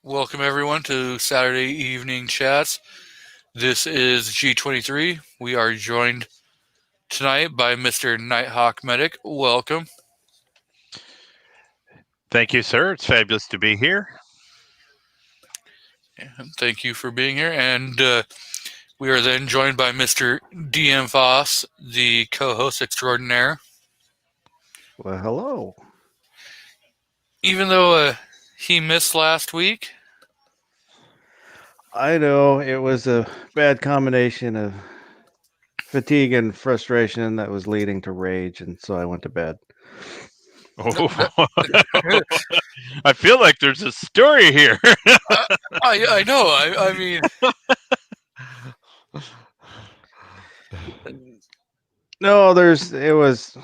Welcome everyone to Saturday Evening Chats. This is G23. We are joined tonight by Mr. Nighthawk Medic. Welcome. Thank you, sir. It's fabulous to be here. And thank you for being here. And we are then joined by Mr. DM Foss, the co-host extraordinaire. Well, hello. Even though he missed last week, I know it was a bad combination of fatigue and frustration that was leading to rage, and so I went to bed. Oh, I feel like there's a story here. I know. I mean, No, it was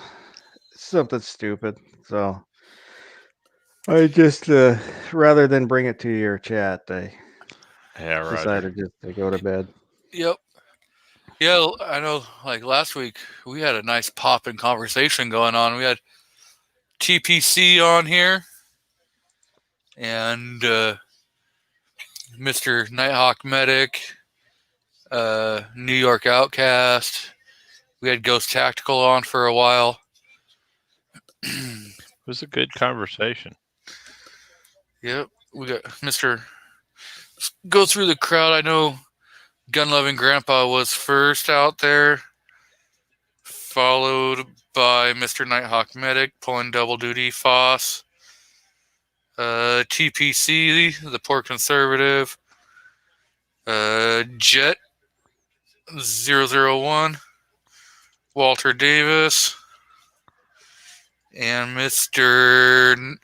something stupid. So I just, rather than bring it to your chat, I Yeah, decided just to go to bed. yep. Yeah, I know. Like last week, we had a nice poppin' conversation going on. We had TPC on here, and Mr. Nighthawk Medic, New York Outcast. We had Ghost Tactical on for a while. It was a good conversation. Yep, we got Mr. Go through the crowd. I know Gun Loving Grandpa was first out there, followed by Mr. Nighthawk Medic pulling double duty. Foss, TPC, the Poor Conservative, Jet 001, Walter Davis, and Mr.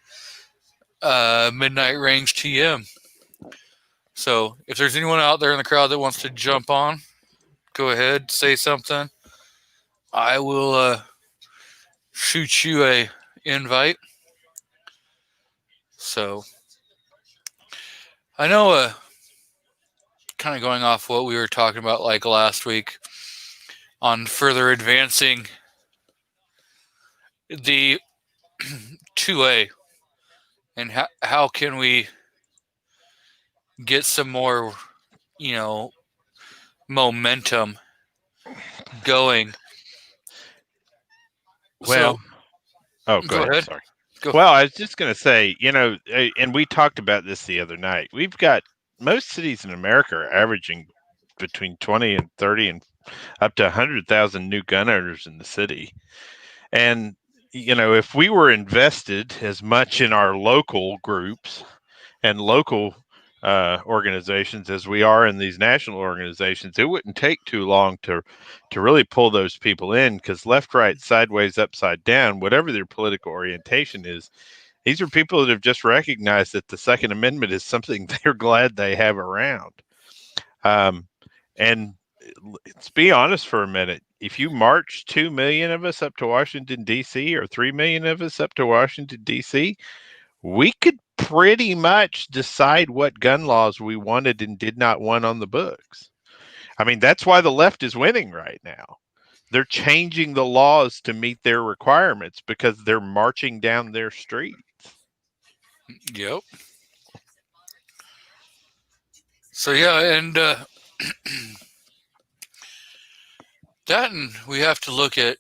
Midnight Range TM. So if there's anyone out there in the crowd that wants to jump on, go ahead, say something. I will shoot you a invite. So I know kind of going off what we were talking about like last week on further advancing the 2A and how can we get some more, momentum going. Well, go ahead. Ahead. Sorry. Go. Well, I was just going to say, and we talked about this the other night. We've got most cities in America are averaging between 20 and 30 and up to 100,000 new gun owners in the city. And, if we were invested as much in our local groups and local organizations as we are in these national organizations, it wouldn't take too long to really pull those people in, because left, right, sideways, upside down, whatever their political orientation is, these are people that have just recognized that the Second Amendment is something they're glad they have around. And let's be honest for a minute. If you march 2 million of us up to Washington, D.C., or 3 million of us up to Washington, D.C., we could pretty much decide what gun laws we wanted and did not want on the books. I mean, that's why the left is winning right now. They're changing the laws to meet their requirements because they're marching down their streets. Yep. So yeah, and that, and we have to look at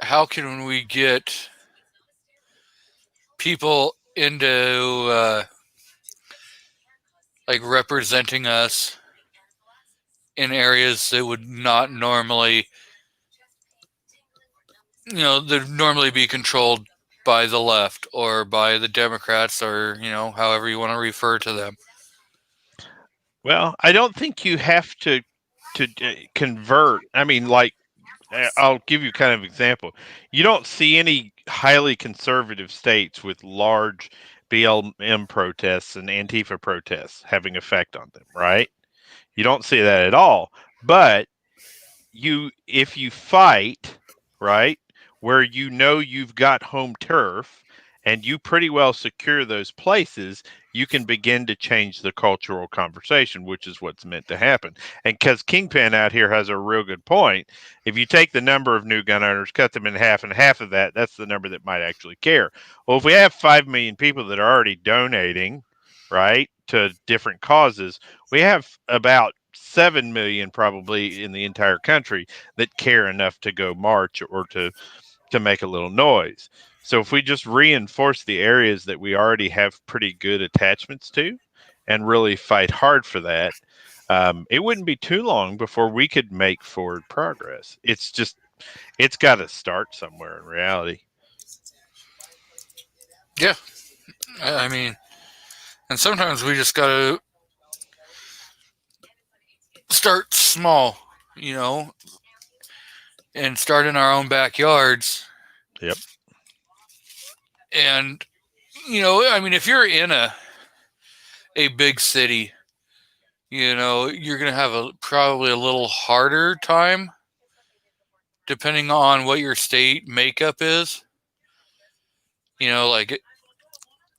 how can we get people into like representing us in areas that would not normally, they'd normally be controlled by the left or by the Democrats, or however you want to refer to them. Well, I don't think you have to convert. I mean, like, I'll give you kind of an example. You don't see any highly conservative states with large BLM protests and Antifa protests having effect on them, right? You don't see that at all. But if you fight, right, where you've got home turf and you pretty well secure those places, you can begin to change the cultural conversation, which is what's meant to happen. And because Kingpin out here has a real good point, if you take the number of new gun owners, cut them in half, and half of that's the number that might actually care. Well, if we have 5 million people that are already donating, right, to different causes. We have about 7 million probably in the entire country that care enough to go march or to make a little noise. So if we just reinforce the areas that we already have pretty good attachments to and really fight hard for that, it wouldn't be too long before we could make forward progress. It's got to start somewhere in reality. Yeah, I mean, and sometimes we just gotta start small, you know, and start in our own backyards. Yep. And I mean, if you're in a big city, you're gonna have probably a little harder time, depending on what your state makeup is. Like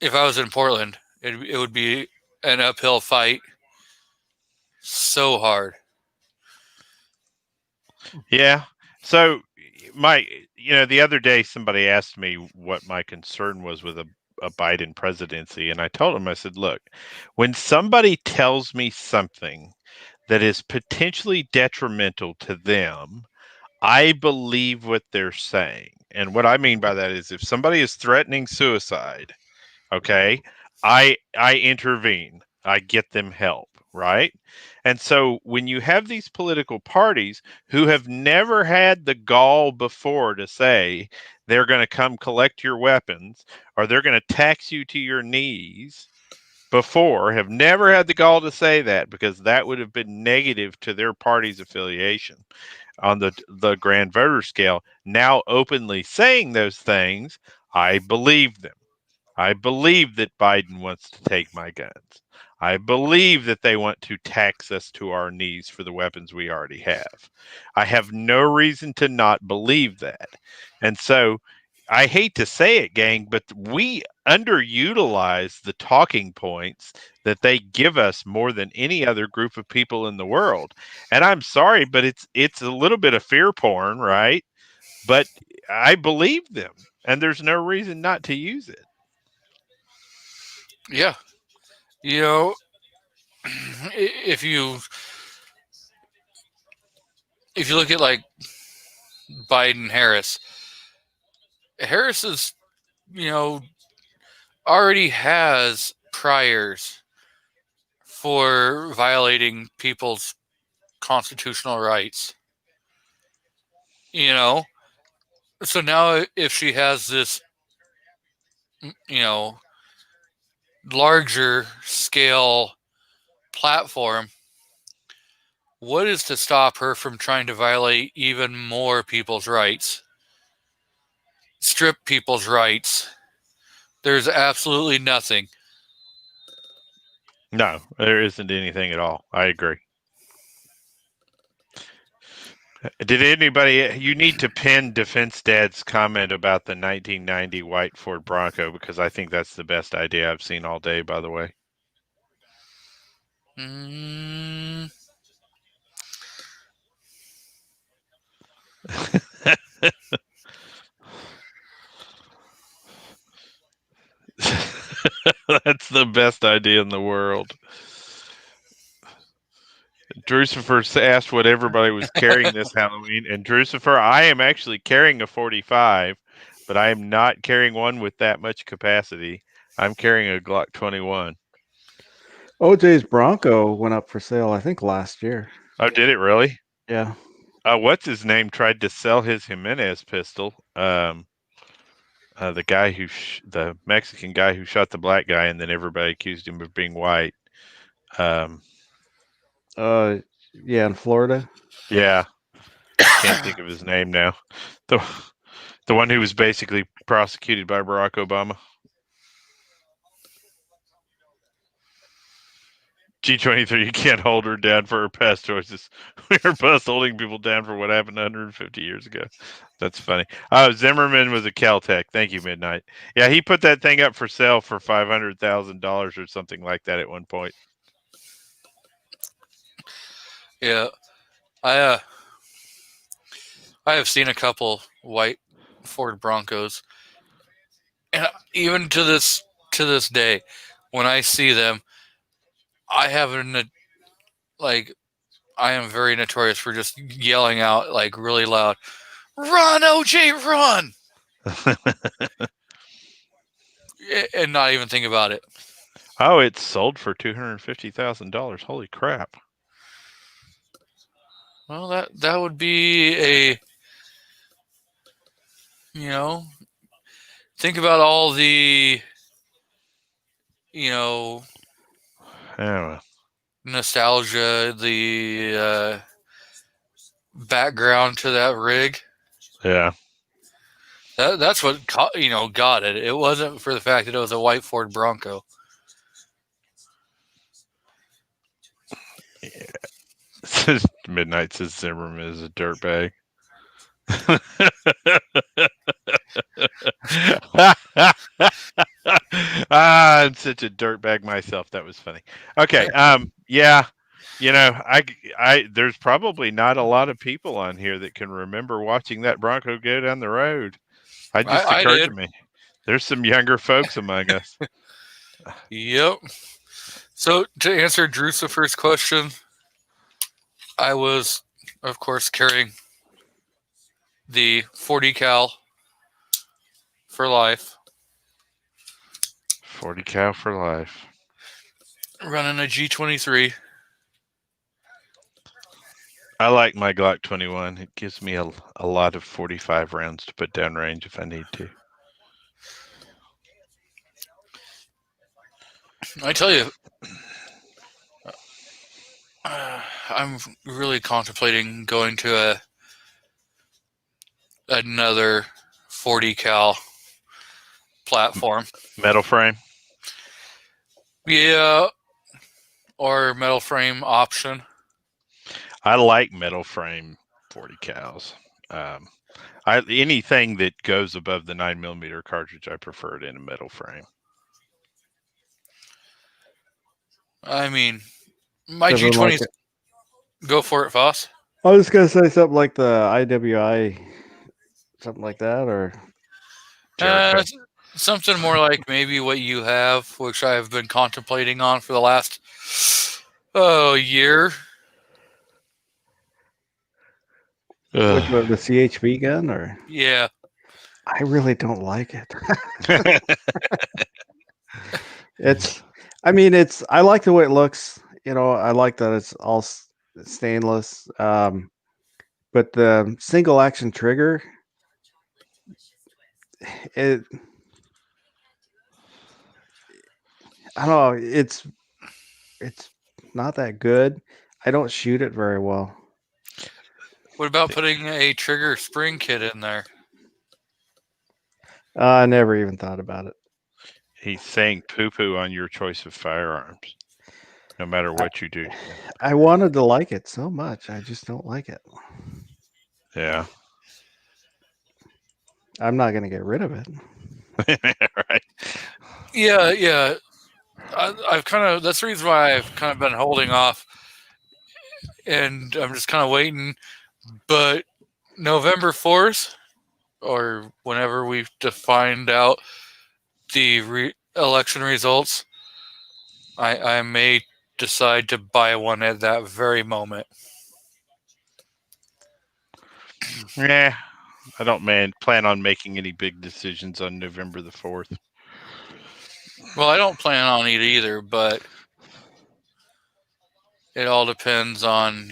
if I was in Portland, it would be an uphill fight, so hard. Yeah. So my the other day somebody asked me what my concern was with a Biden presidency, and I told him, I said, look, when somebody tells me something that is potentially detrimental to them, I believe what they're saying. And what I mean by that is if somebody is threatening suicide, okay, I intervene. I get them help, right? And so when you have these political parties who have never had the gall before to say they're going to come collect your weapons or they're going to tax you to your knees before, have never had the gall to say that because that would have been negative to their party's affiliation on the grand voter scale, now openly saying those things, I believe them. I believe that Biden wants to take my guns. I believe that they want to tax us to our knees for the weapons we already have. I have no reason to not believe that. And so I hate to say it, gang, but we underutilize the talking points that they give us more than any other group of people in the world. And I'm sorry, but it's a little bit of fear porn, right? But I believe them, and there's no reason not to use it. Yeah, you know, if you if you look at like Biden Harris, Harris is you know already has priors for violating people's constitutional rights. You know, so now if she has this, you know, larger scale platform, what is to stop her from trying to violate even more people's rights? Strip people's rights? There's absolutely nothing. No, there isn't anything at all. I agree. Did anybody? You need to pin Defense Dad's comment about the 1990 white Ford Bronco because I think that's the best idea I've seen all day. By the way, Mm, that's the best idea in the world. Drucifer asked what everybody was carrying this Halloween, and Drucifer, I am actually carrying a 45, but I am not carrying one with that much capacity. I'm carrying a Glock 21. OJ's Bronco went up for sale, I think, last year. Oh, did it really? Yeah. What's his name tried to sell his Jimenez pistol. The guy the Mexican guy who shot the black guy, and then everybody accused him of being white. Um, Yeah, in Florida. yeah, can't think of his name now. The the one who was basically prosecuted by Barack Obama. G23, you can't hold her down for her past choices. We are both holding people down for what happened 150 years ago. That's funny. Oh, Zimmerman was a Caltech. Thank you, Midnight. Yeah, he put that thing up for sale for $500,000 or something like that at one point. yeah, I I have seen a couple white Ford Broncos, and even to this day, when I see them, I have like I am very notorious for just yelling out like really loud, "Run, OJ, run!" And not even think about it. Oh, it's sold for $250,000. Holy crap! Well, that would be a you know think about all the you know Yeah, nostalgia, the background to that rig. yeah. That's what got it. It wasn't for the fact that it was a white Ford Bronco. Midnight says Zimmerman is a dirtbag. I'm such a dirtbag myself. That was funny. Okay. Yeah. There's probably not a lot of people on here that can remember watching that Bronco go down the road. It just I occurred did. to me. There's some younger folks among us. Yep. So to answer Drew's first question, I was, of course, carrying the 40 cal for life, 40 cal for life. running a G23. I like my Glock 21. It gives me a lot of 45 rounds to put down range if I need to. I tell you, I'm really contemplating going to another 40 cal platform. Metal frame. Yeah, or metal frame option. I like metal frame 40 cals. Anything that goes above the 9mm cartridge, I prefer it in a metal frame. I mean, my Something like G20s. Go for it, Foss. I was gonna say something like the IWI, something like that, or Jericho. Something more like maybe what you have, which I've been contemplating on for the last year. which one, the CHV gun, or Yeah, I really don't like it. It's, I mean, I like the way it looks. I like that it's all stainless. But the single action trigger, it, I don't know, it's not that good. I don't shoot it very well. what about putting a trigger spring kit in there? I never even thought about it. He's saying poo poo on your choice of firearms, no matter what you do. I wanted to like it so much. I just don't like it. Yeah. I'm not going to get rid of it. Right. Yeah. I've kind of that's the reason why I've kind of been holding off, and I'm just kind of waiting. But November 4th, or whenever we find out the election results, I may decide to buy one at that very moment. Yeah. I don't plan on making any big decisions on November the 4th. Well, I don't plan on it either, but it all depends on,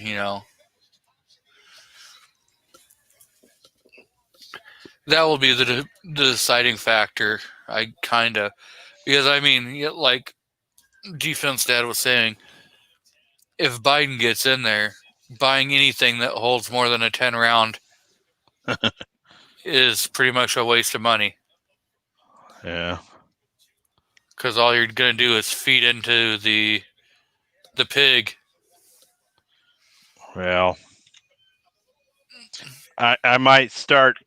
that will be the deciding factor. Because I mean, like Defense Dad was saying, if Biden gets in there, buying anything that holds more than a 10 round is pretty much a waste of money. Yeah. Because all you're going to do is feed into the pig. Well, I might start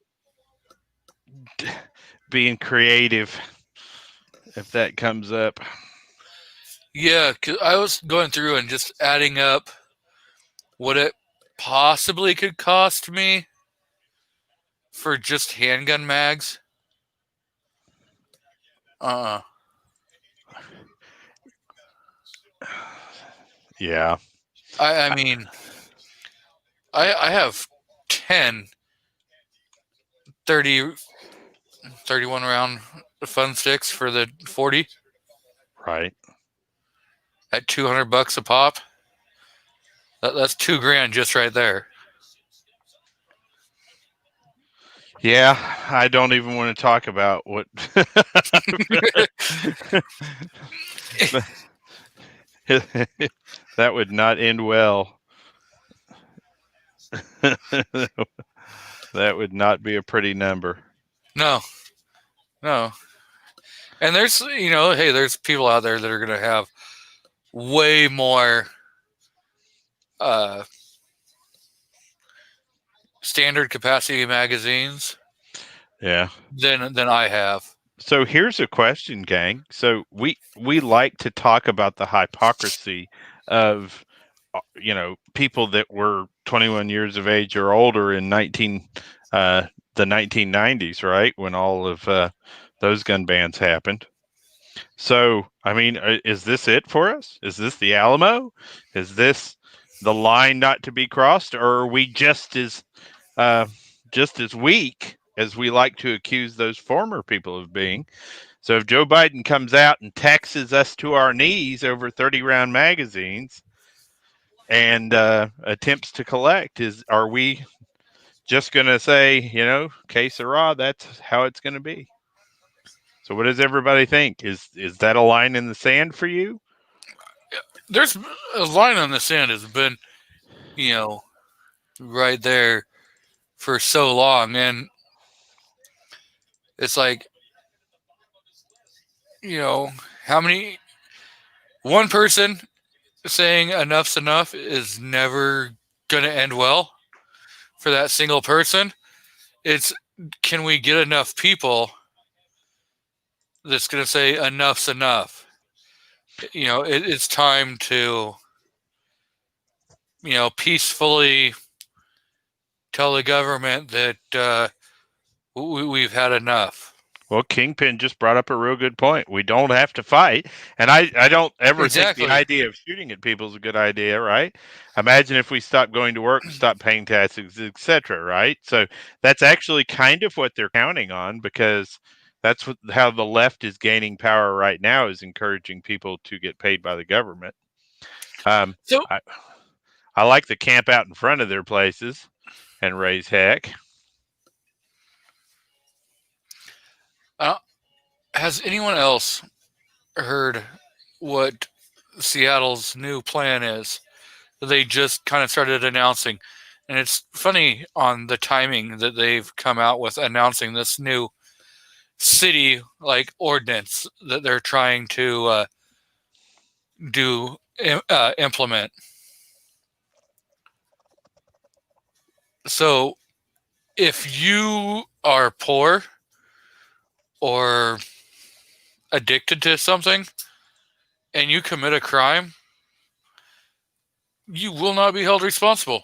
being creative if that comes up. Yeah, cause I was going through and just adding up what it possibly could cost me for just handgun mags. Uh-uh. Yeah. I mean, I have 10 30 31 round fun sticks for the 40 Right. at $200 a pop. That's $2,000 just right there. Yeah, I don't even want to talk about what that would not end well. That would not be a pretty number. No, no. And there's, hey, there's people out there that are going to have way more uh, standard capacity magazines Yeah. than I have. So here's a question, gang. So we like to talk about the hypocrisy of people that were 21 years of age or older in the 1990s, right, when all of those gun bans happened. So, I mean, is this it for us? Is this the Alamo? Is this the line not to be crossed, or are we uh, just as weak as we like to accuse those former people of being? So, if Joe Biden comes out and taxes us to our knees over 30-round magazines and attempts to collect, are we just going to say, que sera, that's how it's going to be? So, what does everybody think? Is that a line in the sand for you? There's a line on the sand has been, you know, right there for so long. And it's like, you know, how many, one person saying enough's enough is never going to end well for that single person. It's, can we get enough people that's going to say enough's enough? It's time to, peacefully tell the government that we've had enough. Well, Kingpin just brought up a real good point. We don't have to fight. And I don't ever think the Exactly. idea of shooting at people is a good idea, right? Imagine if we stopped going to work, stopped paying taxes, etc., right? So that's actually kind of what they're counting on, because that's how the left is gaining power right now, is encouraging people to get paid by the government. So, I like to camp out in front of their places and raise heck. has anyone else heard what Seattle's new plan is? They just kind of started announcing, and it's funny on the timing that they've come out with announcing this new city like ordinance that they're trying to implement. So if you are poor or addicted to something and you commit a crime, you will not be held responsible.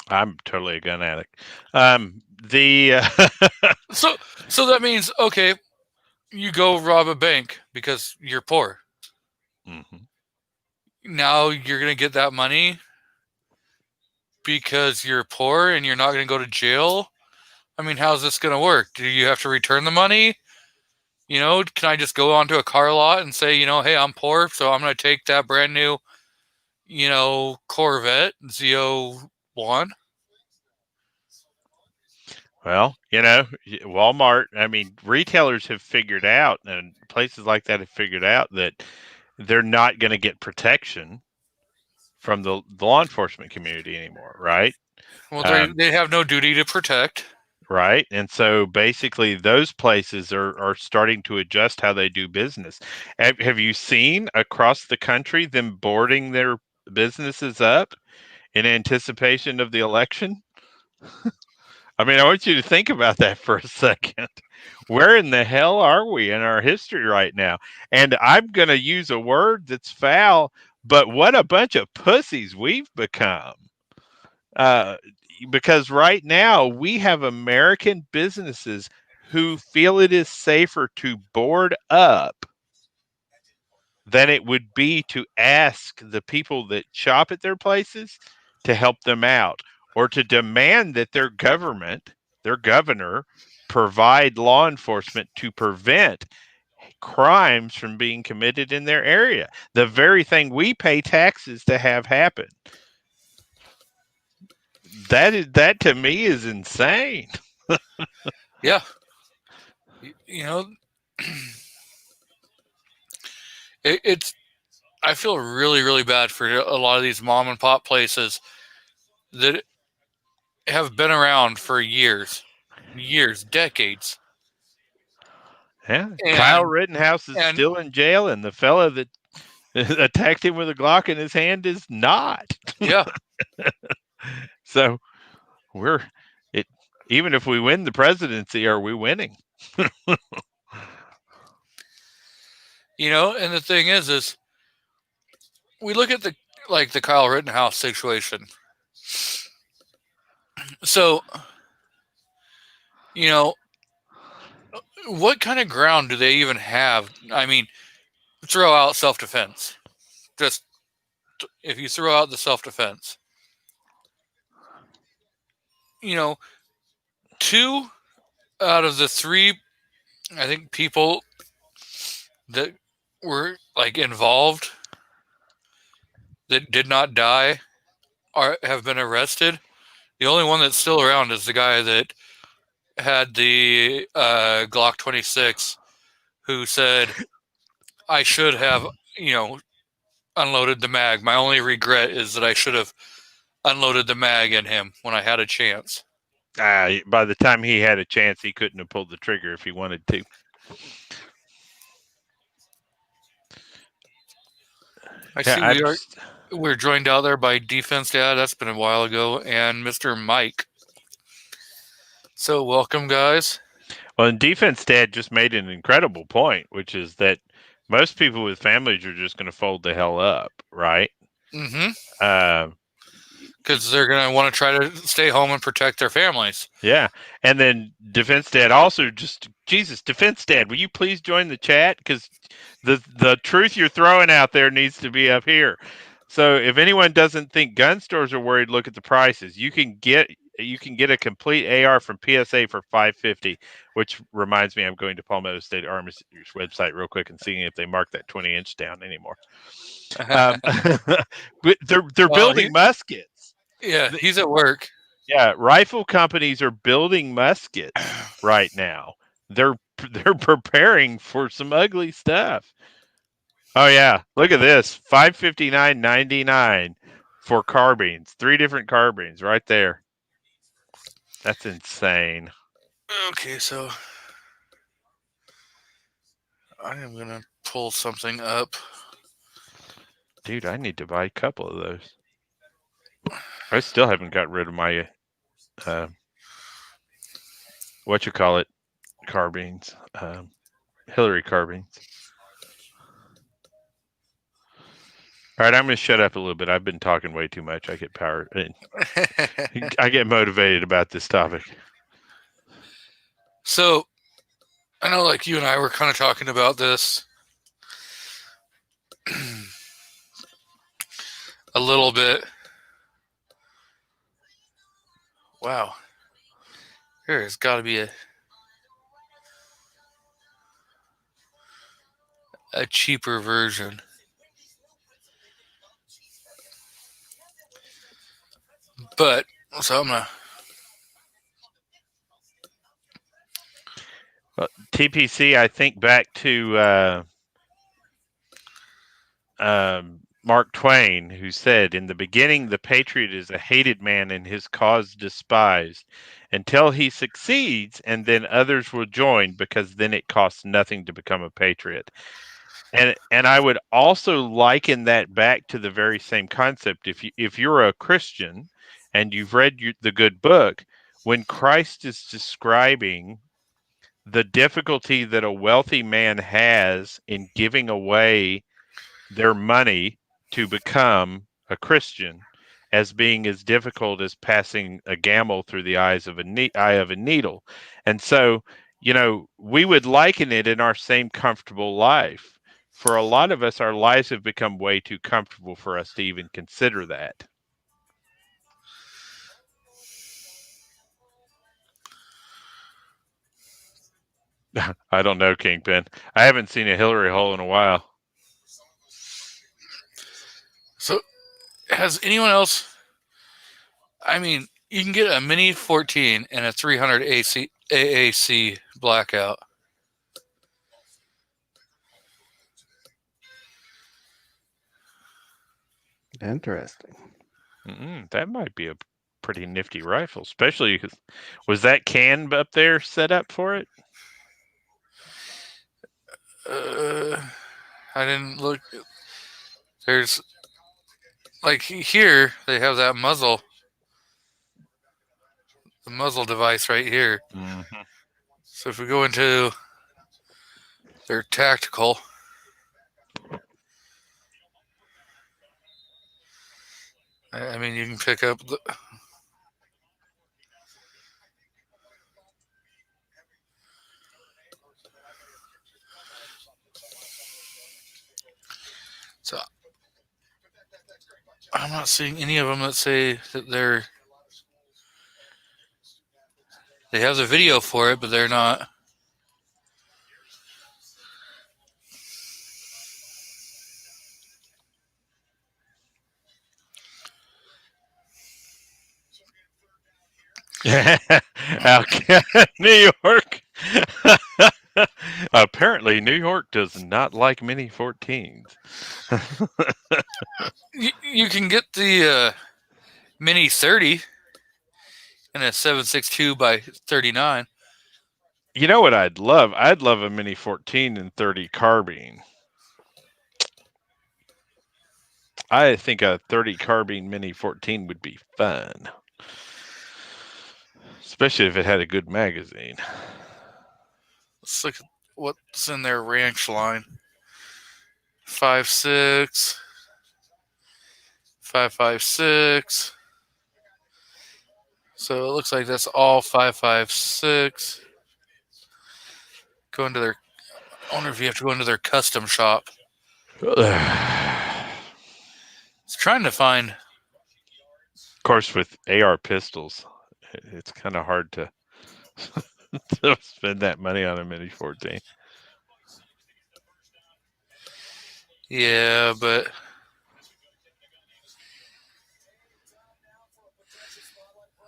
I'm totally a gun addict. The So that means, okay, you go rob a bank because you're poor. Mhm. Now you're going to get that money because you're poor and you're not going to go to jail. I mean, how's this going to work? Do you have to return the money? Can I just go onto a car lot and say, hey, I'm poor, so I'm going to take that brand new, Corvette Z01? Well, Walmart, I mean, retailers have figured out, and places like that have figured out, that they're not going to get protection from the law enforcement community anymore, right? Well, Um, they have no duty to protect. right. And so basically, those places are starting to adjust how they do business. Have you seen across the country them boarding their businesses up in anticipation of the election? I mean, I want you to think about that for a second. Where in the hell are we in our history right now? And I'm going to use a word that's foul, but what a bunch of pussies we've become. Uh, because right now we have American businesses who feel it is safer to board up than it would be to ask the people that shop at their places to help them out, or to demand that their government, their governor, provide law enforcement to prevent crimes from being committed in their area. The very thing we pay taxes to have happen. That to me is insane. Yeah. You know, it's. I feel really, really bad for a lot of these mom and pop places that have been around for years, decades, Yeah, Kyle and Rittenhouse is and still in jail, and the fella that attacked him with a Glock in his hand is not. yeah, So we're it. Even if we win the presidency, are we winning? and the thing is we look at the Kyle Rittenhouse situation. So, you know, what kind of ground do they even have? I mean, throw out self defense. Just if you throw out the self defense, you know, two out of the three, I think, people that were like involved that did not die have been arrested. The only one that's still around is the guy that had the Glock 26, who said, "I should have, unloaded the mag. My only regret is that I should have unloaded the mag in him when I had a chance." By the time he had a chance, he couldn't have pulled the trigger if he wanted to. I see we're joined out there by Defense Dad. That's been a while ago, and Mr. Mike. So welcome, guys. Well, and Defense Dad just made an incredible point, which is that most people with families are just going to fold the hell up, right? Mm-hmm. Because they're going to want to try to stay home and protect their families. Yeah. And then Defense Dad also Defense Dad, will you please join the chat? Because the truth you're throwing out there needs to be up here. So if anyone doesn't think gun stores are worried, look at the prices. You can get a complete AR from PSA for $550, which reminds me I'm going to Palmetto State Army's website real quick and seeing if they mark that 20-inch down anymore. But they're building muskets. Yeah, he's at work. Yeah, rifle companies are building muskets right now. They're preparing for some ugly stuff. Oh yeah, look at this. $559.99 for carbines. 3 different carbines right there. That's insane. Okay, so I am going to pull something up. Dude, I need to buy a couple of those. I still haven't got rid of my carbines. Hillary carbines. All right, I'm going to shut up a little bit. I've been talking way too much. I get power. I get motivated about this topic. So, I know, like, you and I were kind of talking about this a little bit. Wow. There's got to be a cheaper version. But, so I'm going to... TPC, I think back to Mark Twain, who said, "In the beginning, the patriot is a hated man and his cause despised, until he succeeds, and then others will join, because then it costs nothing to become a patriot." And I would also liken that back to the very same concept. If you're a Christian and you've read the good book, when Christ is describing the difficulty that a wealthy man has in giving away their money to become a Christian as being as difficult as passing a camel through the eye of a needle. And so, we would liken it in our same comfortable life For a lot of us, our lives have become way too comfortable for us to even consider that. I don't know, Kingpin. I haven't seen a Hillary hole in a while. So, has anyone else? I mean, you can get a Mini 14 and a 300 AAC blackout. Interesting. That might be a pretty nifty rifle, especially because was that can up there set up for it? I didn't look. There's like here they have that the muzzle device right here. Mm-hmm. So if we go into their tactical, I mean you can pick up the. So I'm not seeing any of them that say that they have the video for it, but they're not. New York. Apparently, New York does not like Mini 14s. You can get the Mini 30 and a 7.62 by 39. You know what I'd love? I'd love a Mini 14 and 30 carbine. I think a 30 carbine Mini 14 would be fun. Especially if it had a good magazine. Let's look at what's in their ranch line. 5.6, 5.56. So it looks like that's all 5.56. Go into their. I wonder if you have to go into their custom shop. It's trying to find. Of course, with AR pistols, it's kind of hard to spend that money on a Mini 14. Yeah, but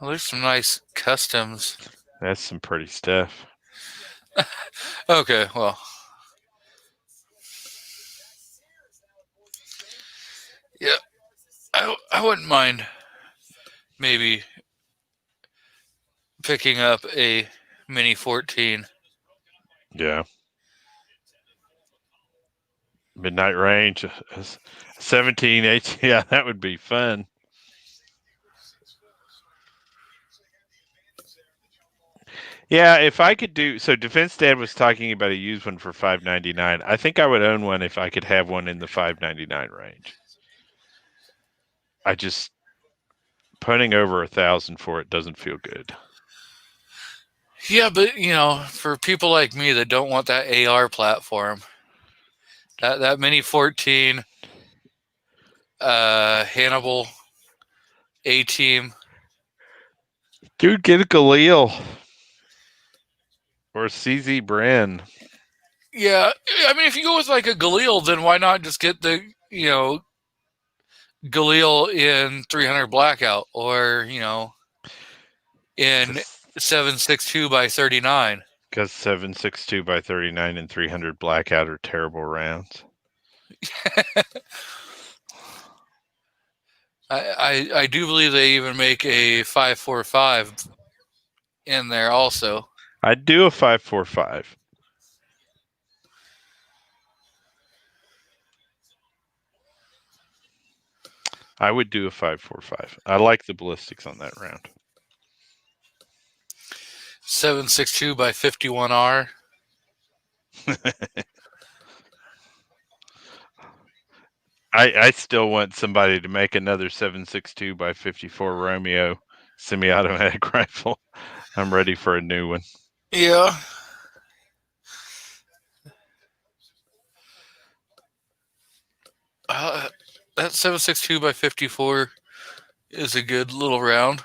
well, there's some nice customs. That's some pretty stuff. Okay, well. Yeah, I wouldn't mind maybe picking up a Mini 14. Yeah. Midnight range, 17, 18. Yeah, that would be fun. Yeah, if I could do so, Defense Dad was talking about a used one for $5.99. I think I would own one if I could have one in the $5.99 range. I just putting over $1,000 for it doesn't feel good. Yeah, but for people like me that don't want that AR platform, that Mini 14, Hannibal, A-Team. Dude, get a Galil or a CZ Bren. Yeah, I mean, if you go with like a Galil, then why not just get the Galil in 300 blackout or in 7.62 by 39. Because 7.62 by 39 and 300 blackout are terrible rounds. I do believe they even make a 5.45 in there also. I'd do a 5.45. I would do a 5.45. I like the ballistics on that round. 7.62 by 51R. I still want somebody to make another 7.62 by 54 Romeo semi-automatic rifle. I'm ready for a new one. Yeah. That 7.62 by 54 is a good little round.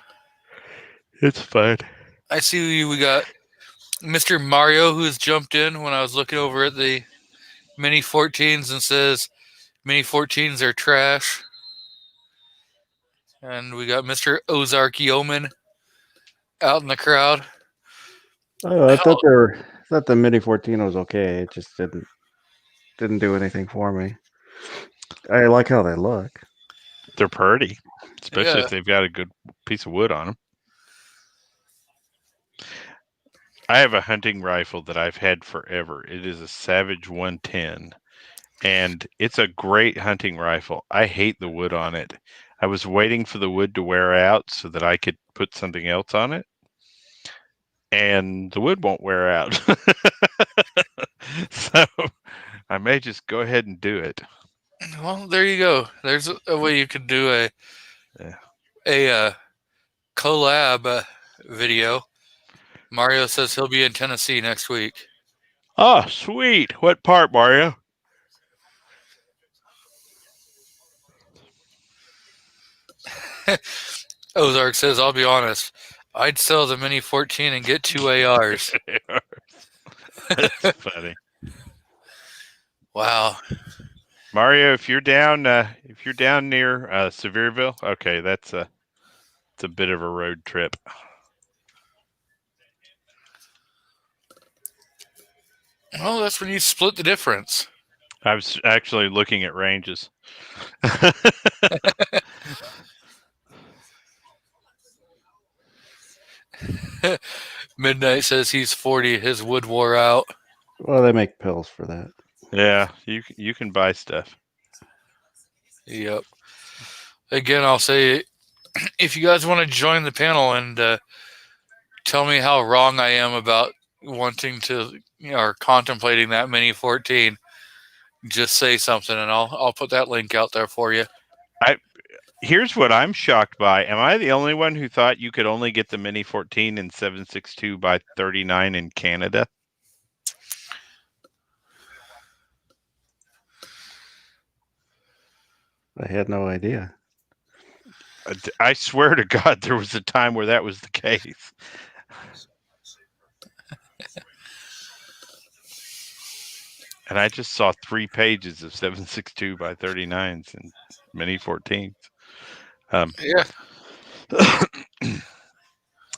It's fun. I see we got Mr. Mario who's jumped in when I was looking over at the Mini 14s and says Mini 14s are trash. And we got Mr. Ozark Yeoman out in the crowd. Oh, I thought the Mini 14 was okay. It just didn't do anything for me. I like how they look. They're pretty, especially Yeah. if they've got a good piece of wood on them. I have a hunting rifle that I've had forever. It is a Savage 110, and it's a great hunting rifle. I hate the wood on it. I was waiting for the wood to wear out so that I could put something else on it, and the wood won't wear out. So I may just go ahead and do it. Well, there you go. There's a way you could do a collab video. Mario says he'll be in Tennessee next week. Oh, sweet. What part, Mario? Ozark says, I'll be honest, I'd sell the Mini 14 and get 2 ARs. That's funny. Wow. Mario, if you're down near Sevierville, okay, it's a bit of a road trip. Well, that's when you split the difference. I was actually looking at ranges. Midnight says he's 40. His wood wore out. Well, they make pills for that. Yeah, you can buy stuff. Yep. Again, I'll say, if you guys want to join the panel and tell me how wrong I am about wanting to, or contemplating that Mini 14, just say something and I'll put that link out there for you. Here's what I'm shocked by. Am I the only one who thought you could only get the Mini 14 in 7.62 by 39 in Canada? I had no idea. I swear to God, there was a time where that was the case. And I just saw 3 pages of 7.62 by 39s and Mini 14s. Yeah.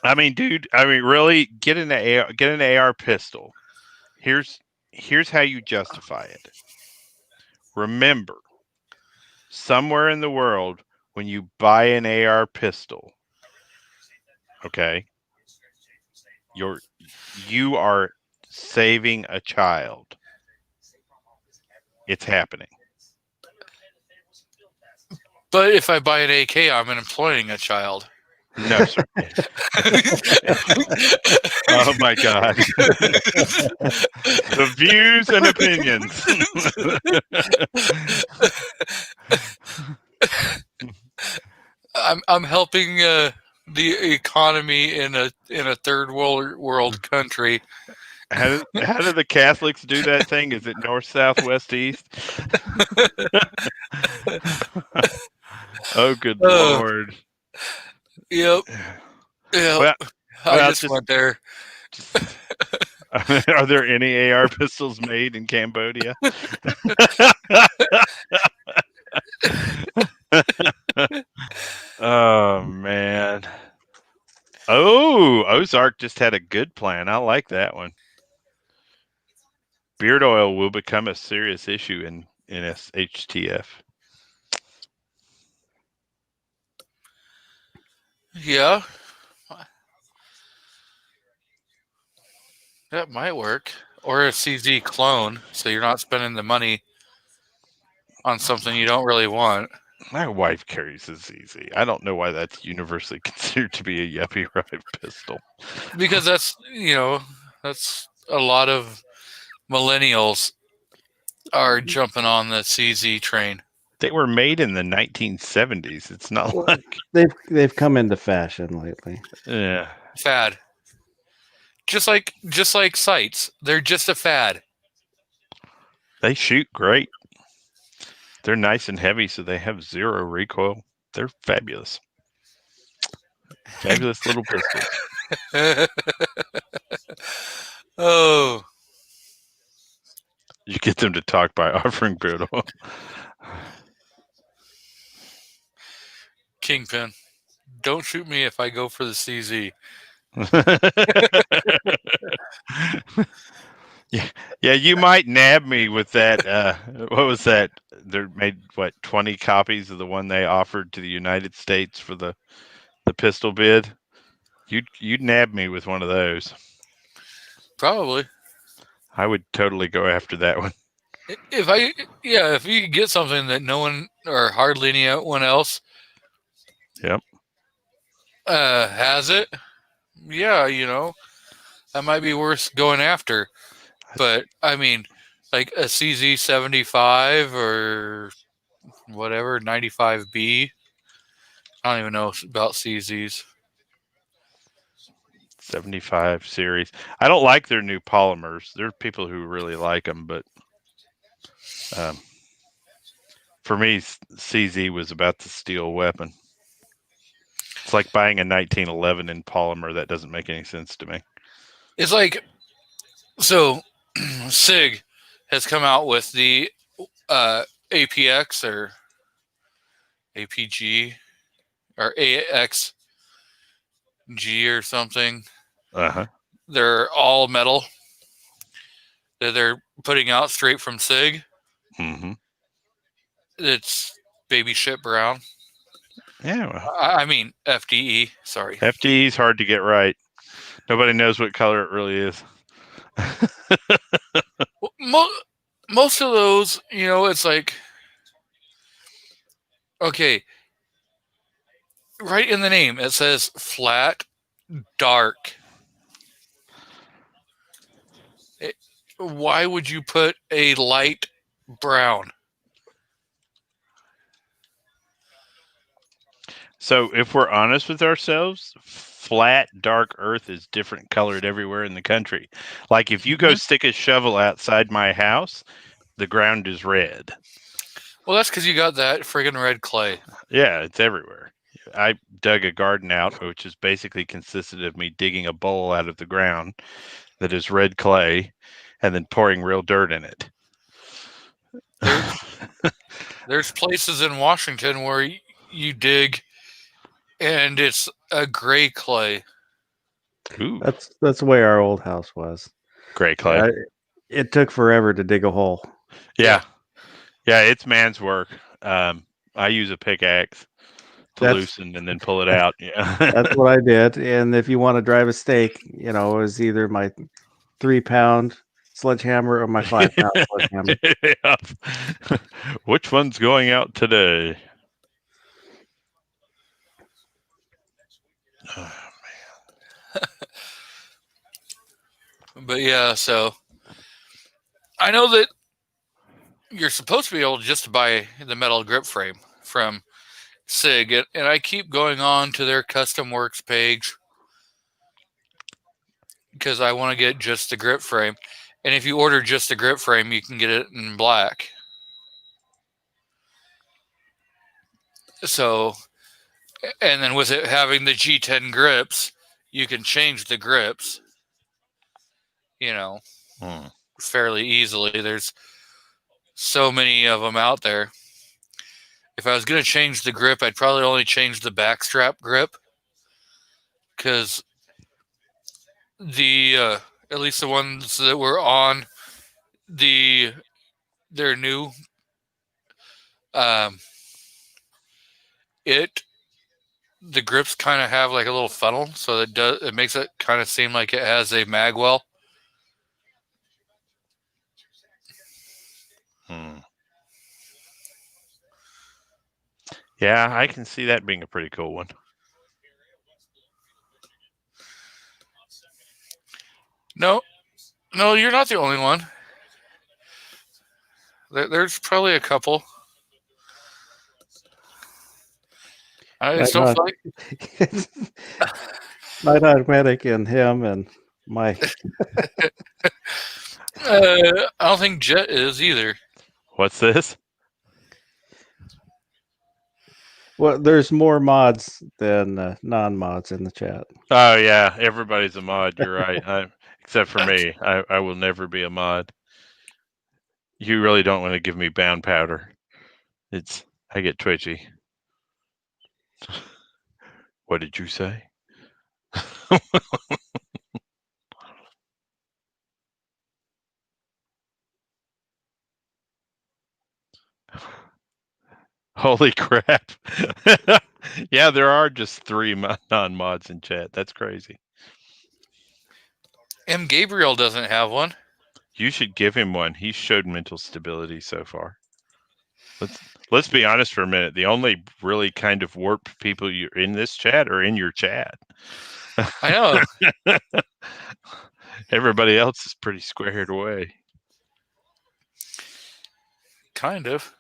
I mean, dude. I mean, really, get an AR pistol. Here's how you justify it. Remember, somewhere in the world, when you buy an AR pistol, okay, you are saving a child. It's happening. But if I buy an AK, I'm employing a child. No, sir. Oh my God. The views and opinions. I'm helping the economy in a third world country. How do the Catholics do that thing? Is it north, south, west, east? Oh, good Lord. Yep. Well, I just went there. Are there any AR pistols made in Cambodia? Oh, man. Oh, Ozark just had a good plan. I like that one. Beard oil will become a serious issue in HTF. Yeah. That might work. Or a CZ clone, so you're not spending the money on something you don't really want. My wife carries a ZZ. I don't know why that's universally considered to be a yuppie ride pistol. Because that's a lot of millennials are jumping on the CZ train. They were made in the 1970s. It's not like they've come into fashion lately. Yeah. Fad. Just like sights. They're just a fad. They shoot great. They're nice and heavy, so they have 0 recoil. They're fabulous. Fabulous little pistols. Oh, You get them to talk by offering beard oil. Kingpin. Don't shoot me if I go for the CZ. Yeah, you might nab me with that. What was that? They made 20 copies of the one they offered to the United States for the pistol bid. You'd nab me with one of those. Probably. I would totally go after that one. If you could get something that no one or hardly anyone else Yep. has it, yeah, that might be worth going after. But I mean, like a CZ75 or whatever 95B. I don't even know about CZs. 75 series. I don't like their new polymers. There are people who really like them, but for me, CZ was about the steel weapon. It's like buying a 1911 in polymer. That doesn't make any sense to me. It's like, so SIG has come out with the APX or APG or AXG or something. Uh-huh. They're all metal that they're putting out straight from SIG. Mm-hmm. It's baby shit brown. Yeah. Well, I mean FDE. Sorry. FDE is hard to get right. Nobody knows what color it really is. Most of those, it's like, okay, right in the name it says flat, dark. Why would you put a light brown? So if we're honest with ourselves, flat, dark earth is different colored everywhere in the country. Like if you go stick a shovel outside my house, the ground is red. Well, that's because you got that friggin' red clay. Yeah, it's everywhere. I dug a garden out, which is basically consisted of me digging a bowl out of the ground that is red clay and then pouring real dirt in it. There's places in Washington where you dig and it's a gray clay. Ooh, That's the way our old house was. gray clay. It took forever to dig a hole. Yeah, it's man's work. I use a pickaxe to loosen and then pull it out. Yeah, That's what I did. And if you want to drive a stake, it was either my 3-pound sledgehammer or my 5-pound sledgehammer. Yeah. Which one's going out today? Oh, man. But yeah, so I know that you're supposed to be able just to buy the metal grip frame from SIG, and I keep going on to their custom works page because I want to get just the grip frame. And if you order just the grip frame, you can get it in black. So, and then with it having the G10 grips, you can change the grips, fairly easily. There's so many of them out there. If I was going to change the grip, I'd probably only change the backstrap grip because at least the ones that were on their new the grips kind of have like a little funnel, so it makes it kind of seem like it has a magwell. Yeah, I can see that being a pretty cool one. No, you're not the only one. There's probably a couple. I just don't feel like Night Hawk Medic and him and Mike. I don't think Jet is either. What's this? Well, there's more mods than non-mods in the chat. Oh yeah, everybody's a mod. You're right. Except for me, I will never be a mod. You really don't want to give me bound powder. I get twitchy. What did you say? Holy crap! Yeah, there are just 3 non-mods in chat. That's crazy. M. Gabriel doesn't have one. You should give him one. He's showed mental stability so far. Let's be honest for a minute. The only really kind of warped people you're in this chat are in your chat. I know. Everybody else is pretty squared away. Kind of.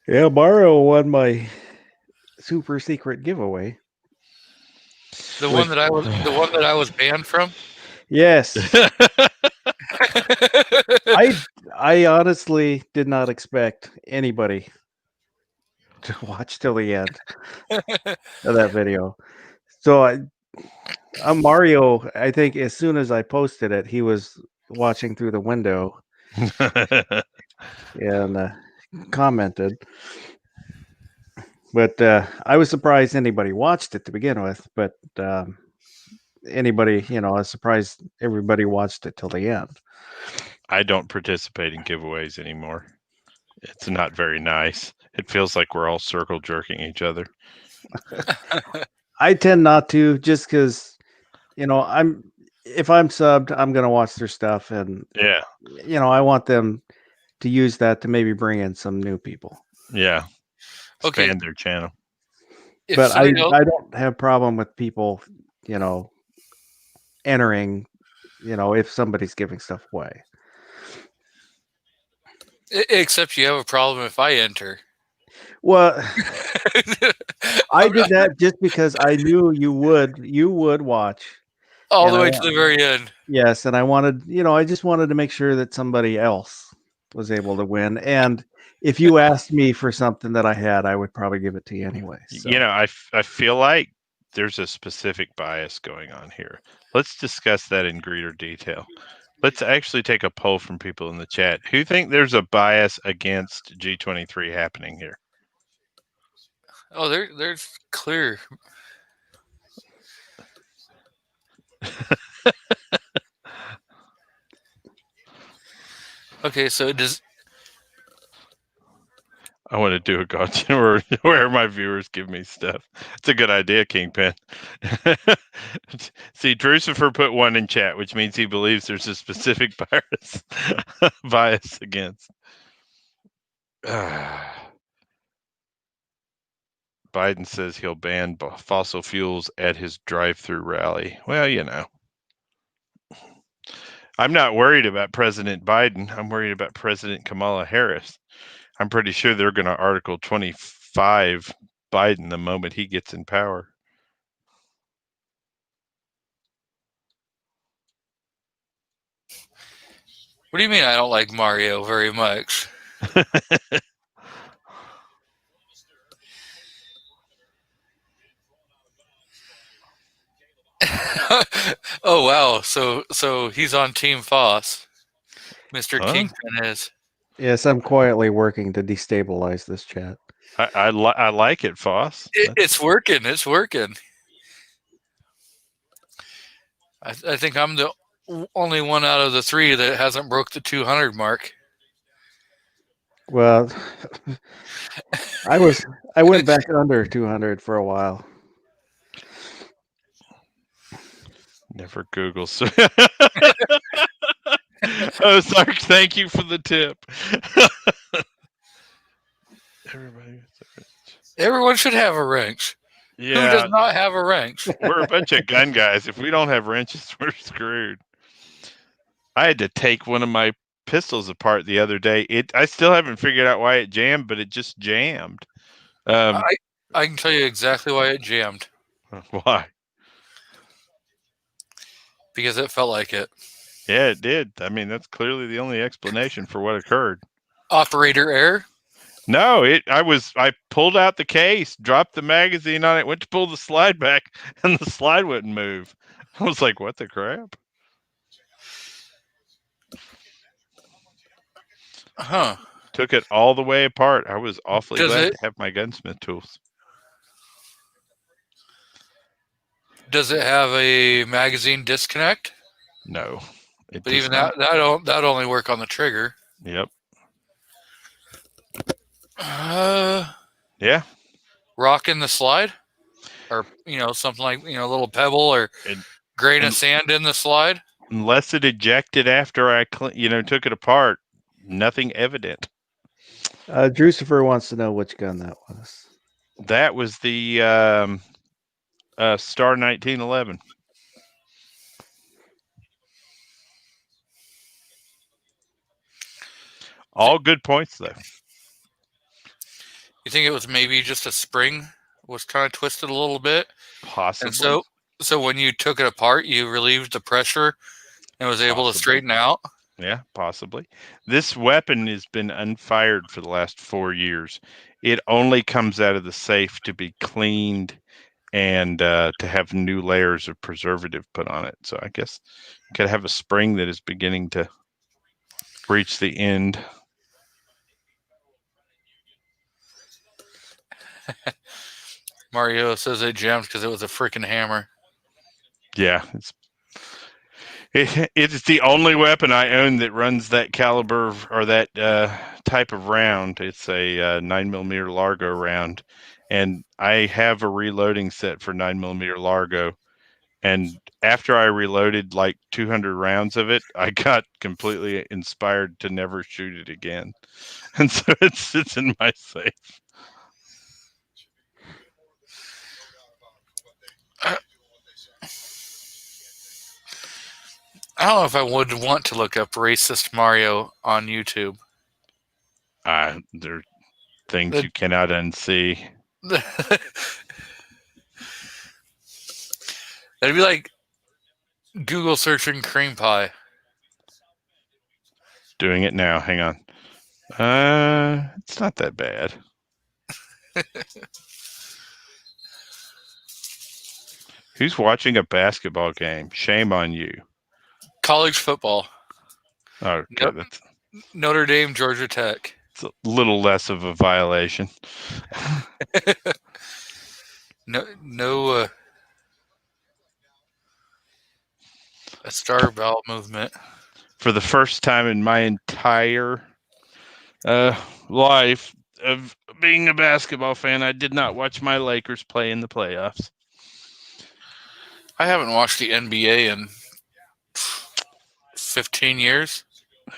Yeah, Mario won my super secret giveaway. The one that I was banned from. Yes. I honestly did not expect anybody to watch till the end of that video. So Mario, I think as soon as I posted it, he was watching through the window and commented. But I was surprised anybody watched it to begin with. But anybody, I was surprised everybody watched it till the end. I don't participate in giveaways anymore. It's not very nice. It feels like we're all circle jerking each other. I tend not to, just because, if I'm subbed, I'm gonna watch their stuff, and Yeah, I want them to use that to maybe bring in some new people. yeah. Okay. Expand their channel. If But I somebody else, don't have problem with people, entering, if somebody's giving stuff away. except you have a problem if I enter. Well, I did that just because I knew you would watch all and the way to the very end. yes, and I wanted, I just wanted to make sure that somebody else was able to win. And if you asked me for something that I had, I would probably give it to you anyway. So. I feel like there's a specific bias going on here. Let's discuss that in greater detail. Let's actually take a poll from people in the chat. Who think there's a bias against G23 happening here? Oh, there's clear. Okay, so does I want to do a gotcha where my viewers give me stuff. It's a good idea, Kingpin. See, Drucifer put 1 in chat, which means he believes there's a specific bias against. Biden says he'll ban fossil fuels at his drive-through rally. Well, I'm not worried about President Biden. I'm worried about President Kamala Harris. I'm pretty sure they're going to Article 25 Biden the moment he gets in power. What do you mean I don't like Mario very much? Oh wow, so he's on Team Foss. Mr. Huh? Kingpin is. Yes, I'm quietly working to destabilize this chat. I like it, Foss. It's working. It's working. I think I'm the only one out of the 3 that hasn't broke the 200 mark. Well, I went back under 200 for a while. Never Google. Oh, Sark, thank you for the tip. Everyone should have a wrench. Yeah. Who does not have a wrench? We're a bunch of gun guys. If we don't have wrenches, we're screwed. I had to take one of my pistols apart the other day. I still haven't figured out why it jammed, but it just jammed. I can tell you exactly why it jammed. Why? Because it felt like it. Yeah, it did. I mean, that's clearly the only explanation for what occurred. Operator error? No, I pulled out the case, dropped the magazine on it, went to pull the slide back, and the slide wouldn't move. I was like, what the crap? Huh? Took it all the way apart. I was awfully Does glad it to have my gunsmith tools. does it have a magazine disconnect? No, it But does even not. that only work on the trigger. Yep. Uh, Yeah. rock in the slide, or something like a little pebble or And, grain and of sand in the slide. unless it ejected after I took it apart, nothing evident. Drucifer wants to know which gun that was. That was the Star 1911. All good points though. You think it was maybe just a spring was kind of twisted a little bit, Possibly. and so when you took it apart, you relieved the pressure and was able to Possibly. straighten out. Yeah, possibly. This weapon has been unfired for the last 4 years. It only comes out of the safe to be cleaned and to have new layers of preservative put on it. So I guess you could have a spring that is beginning to reach the end. Mario says it jammed because it was a freaking hammer. Yeah, it's the only weapon I own that runs that caliber or that type of round. It's a 9mm Largo round, and I have a reloading set for 9mm Largo. And after I reloaded like 200 rounds of it, I got completely inspired to never shoot it again, and so it sits in my safe. I don't know if I would want to look up racist Mario on YouTube. There are things you cannot unsee. That'd be like Google searching cream pie. Doing it now. Hang on. It's not that bad. Who's watching a basketball game? Shame on you. College football. Okay, Nope. that's Notre Dame, Georgia Tech. it's a little less of a violation. No, a star bowel movement. For the first time in my entire life of being a basketball fan, I did not watch my Lakers play in the playoffs. I haven't watched the NBA in 15 years.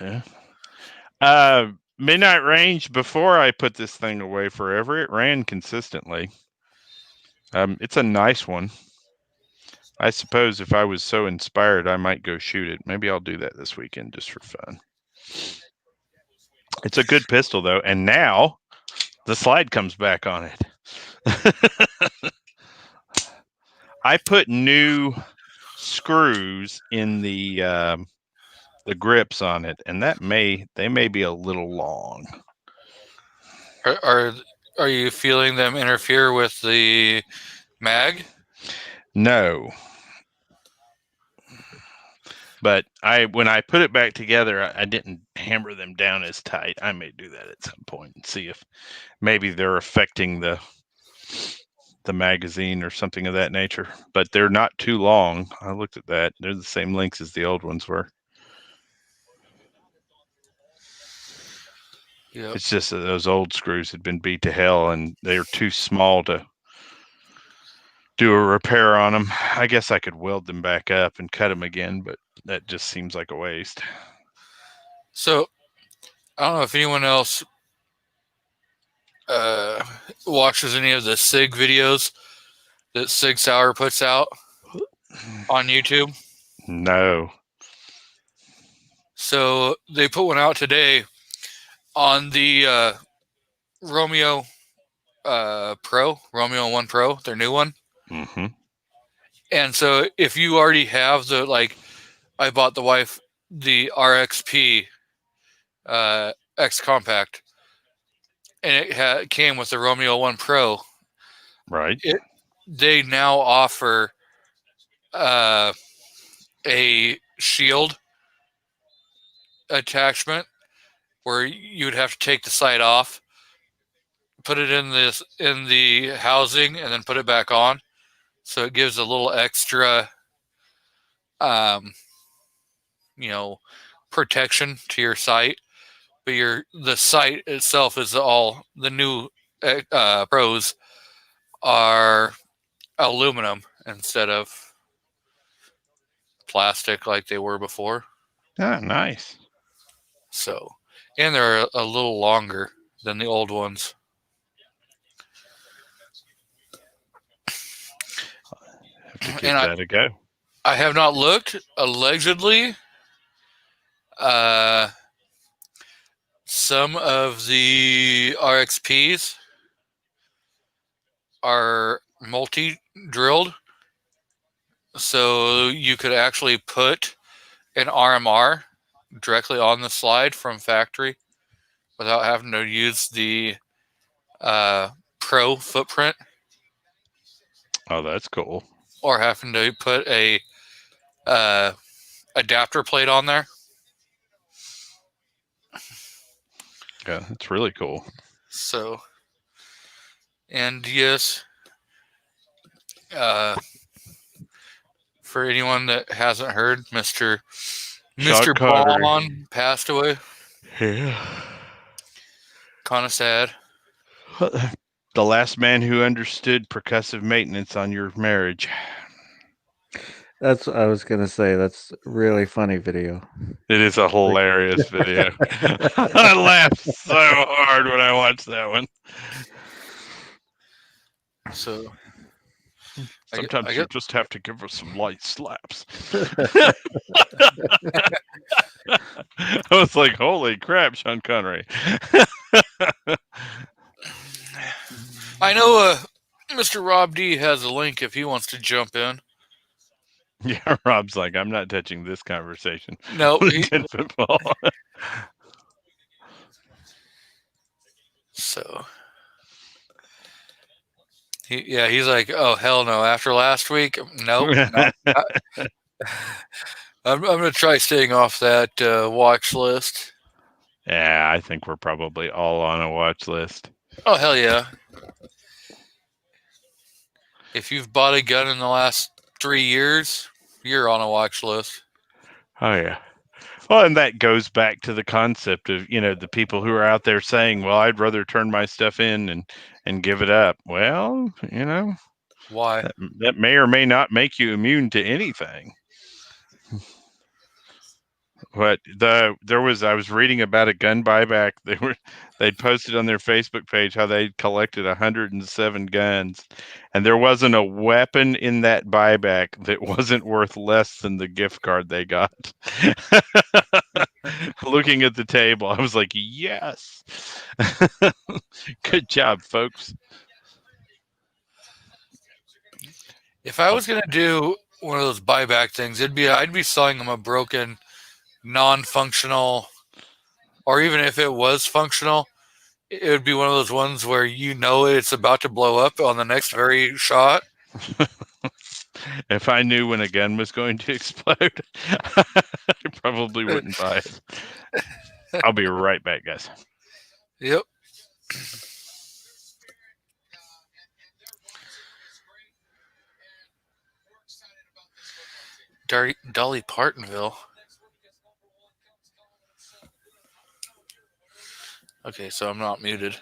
Yeah. Midnight Range, before I put this thing away forever, it ran consistently. It's a nice one. I suppose if I was so inspired, I might go shoot it. Maybe I'll do that this weekend just for fun. It's a good pistol, though. And now the slide comes back on it. I put new screws in the grips on it, and they may be a little long. Are you feeling them interfere with the mag? No. But when I put it back together, I didn't hammer them down as tight. I may do that at some point and see if maybe they're affecting the magazine or something of that nature. But they're not too long. I looked at that. They're the same lengths as the old ones were. Yep. It's just that those old screws had been beat to hell, and they're too small to do a repair on them. I guess I could weld them back up and cut them again, but that just seems like a waste. So, I don't know if anyone else watches any of the SIG videos that Sig Sauer puts out on YouTube. No. So, they put one out today on the Romeo Romeo 1 Pro, their new one. Mm-hmm. And so if you already have I bought the wife the RXP X Compact, and it came with the Romeo One Pro. Right. They now offer uh, a shield attachment where you'd have to take the sight off, put it in the housing, and then put it back on. So it gives a little extra, um, you know, protection to your sight. But the sight itself is all the new pros are aluminum instead of plastic like they were before. Ah, nice. So, and they're a little longer than the old ones. Have to give And that a go. I have not looked. Allegedly, uh, some of the RXPs are multi drilled, so you could actually put an RMR directly on the slide from factory without having to use the uh, Pro footprint Oh, that's cool. or having to put a uh, adapter plate on there. Yeah, that's really cool. So, and yes, uh, for anyone that hasn't heard, Sean Mr. Connery. Bond passed away. Yeah. Kind of sad. The last man who understood percussive maintenance on your marriage. That's what I was gonna say. That's really funny video. It is a hilarious video. I laughed so hard when I watched that one. So Sometimes I you guess just have to give us some light slaps. I was like, holy crap, Sean Connery. I know Mr. Rob D has a link if he wants to jump in. Yeah, Rob's like, I'm not touching this conversation. No, Dead football. so he's like, oh hell no! After last week, nope. I'm gonna try staying off that watch list. Yeah, I think we're probably all on a watch list. Oh hell yeah! If you've bought a gun in the last 3 years, you're on a watch list. Oh yeah. Well, and that goes back to the concept of, the people who are out there saying, well, I'd rather turn my stuff in and give it up. Well, Why? that may or may not make you immune to anything. But I was reading about a gun buyback. They'd posted on their Facebook page how they'd collected 107 guns, and there wasn't a weapon in that buyback that wasn't worth less than the gift card they got. Looking at the table, I was like, yes. Good job, folks. If I was gonna do one of those buyback things, I'd be selling them a broken, non-functional, or even if it was functional, it would be one of those ones where it's about to blow up on the next very shot. If I knew when a gun was going to explode, I probably wouldn't buy it. I'll be right back, guys. Yep. Dolly Partonville. Okay, so I'm not muted.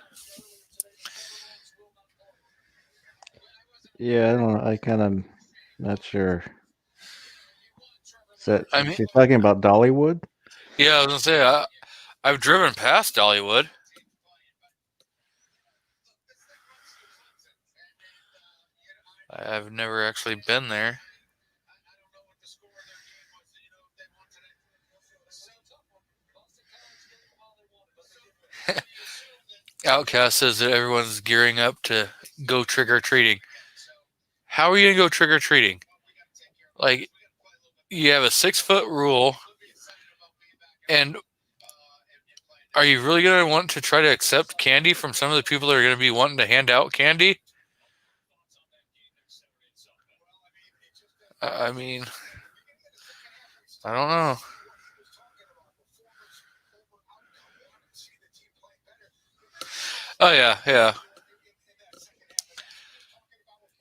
Yeah, I don't know. I kind of not sure. Is that I mean, she's talking about Dollywood? yeah, I was gonna say I've driven past Dollywood. I've never actually been there. Outcast says that everyone's gearing up to go trick or treating. How are you gonna go trick or treating? Like, you have a 6-foot rule, and are you really going to want to try to accept candy from some of the people that are going to be wanting to hand out candy? I mean, I don't know. Oh yeah, yeah,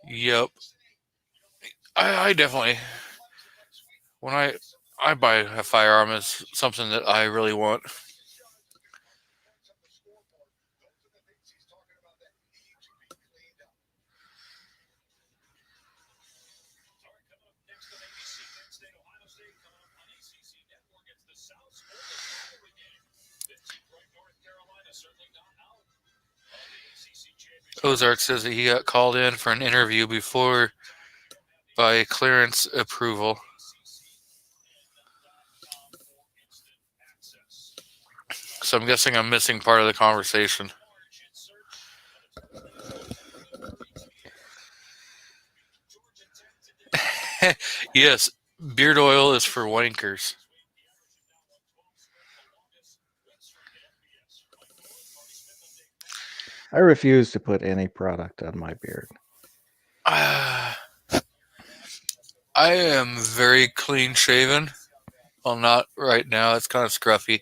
yep. I definitely when I buy a firearm is something that I really want. Ozark says that he got called in for an interview before by clearance approval. So I'm guessing I'm missing part of the conversation. Yes, beard oil is for wankers. I refuse to put any product on my beard. I am very clean shaven. Well, not right now. It's kind of scruffy.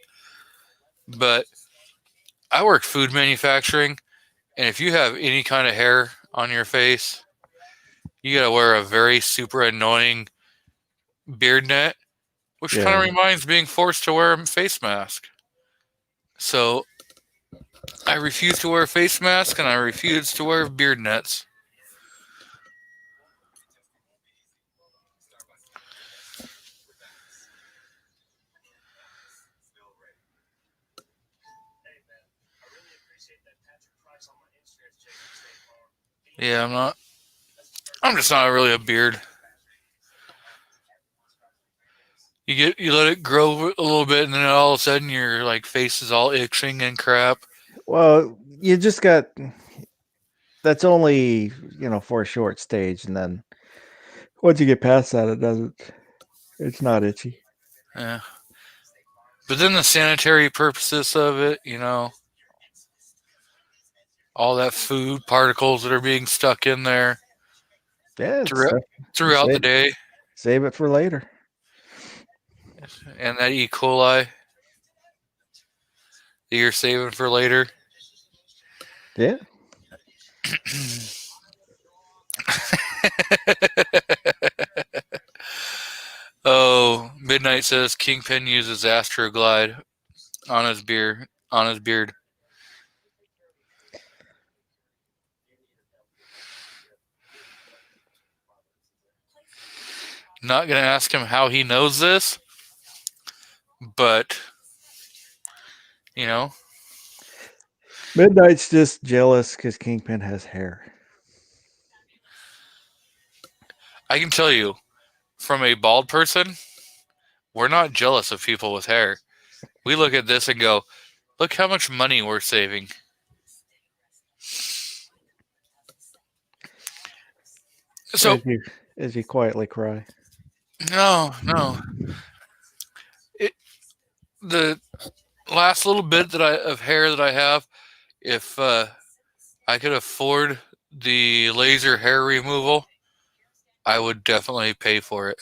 But I work food manufacturing, and if you have any kind of hair on your face, you gotta wear a very super annoying beard net, which kind of Yeah. reminds being forced to wear a face mask. So I refuse to wear a face mask, and I refuse to wear beard nets. Yeah, I'm not. I'm just not really a beard. You let it grow a little bit, and then all of a sudden your like face is all itching and crap. Well, you just got that's only, for a short stage, and then once you get past that, it's not itchy. Yeah. But then the sanitary purposes of it, all that food particles that are being stuck in there Yeah, it's throughout, stuff. throughout the Save, day, save it for later. and that E. coli that you're saving for later. Yeah. Oh, Midnight says Kingpin uses Astroglide on his beard. Not gonna ask him how he knows this, but you know, Midnight's just jealous because Kingpin has hair. I can tell you, from a bald person, we're not jealous of people with hair. We look at this and go, look how much money we're saving. So As you quietly cry. no. The last little bit of hair that I have, if I could afford the laser hair removal, I would definitely pay for it.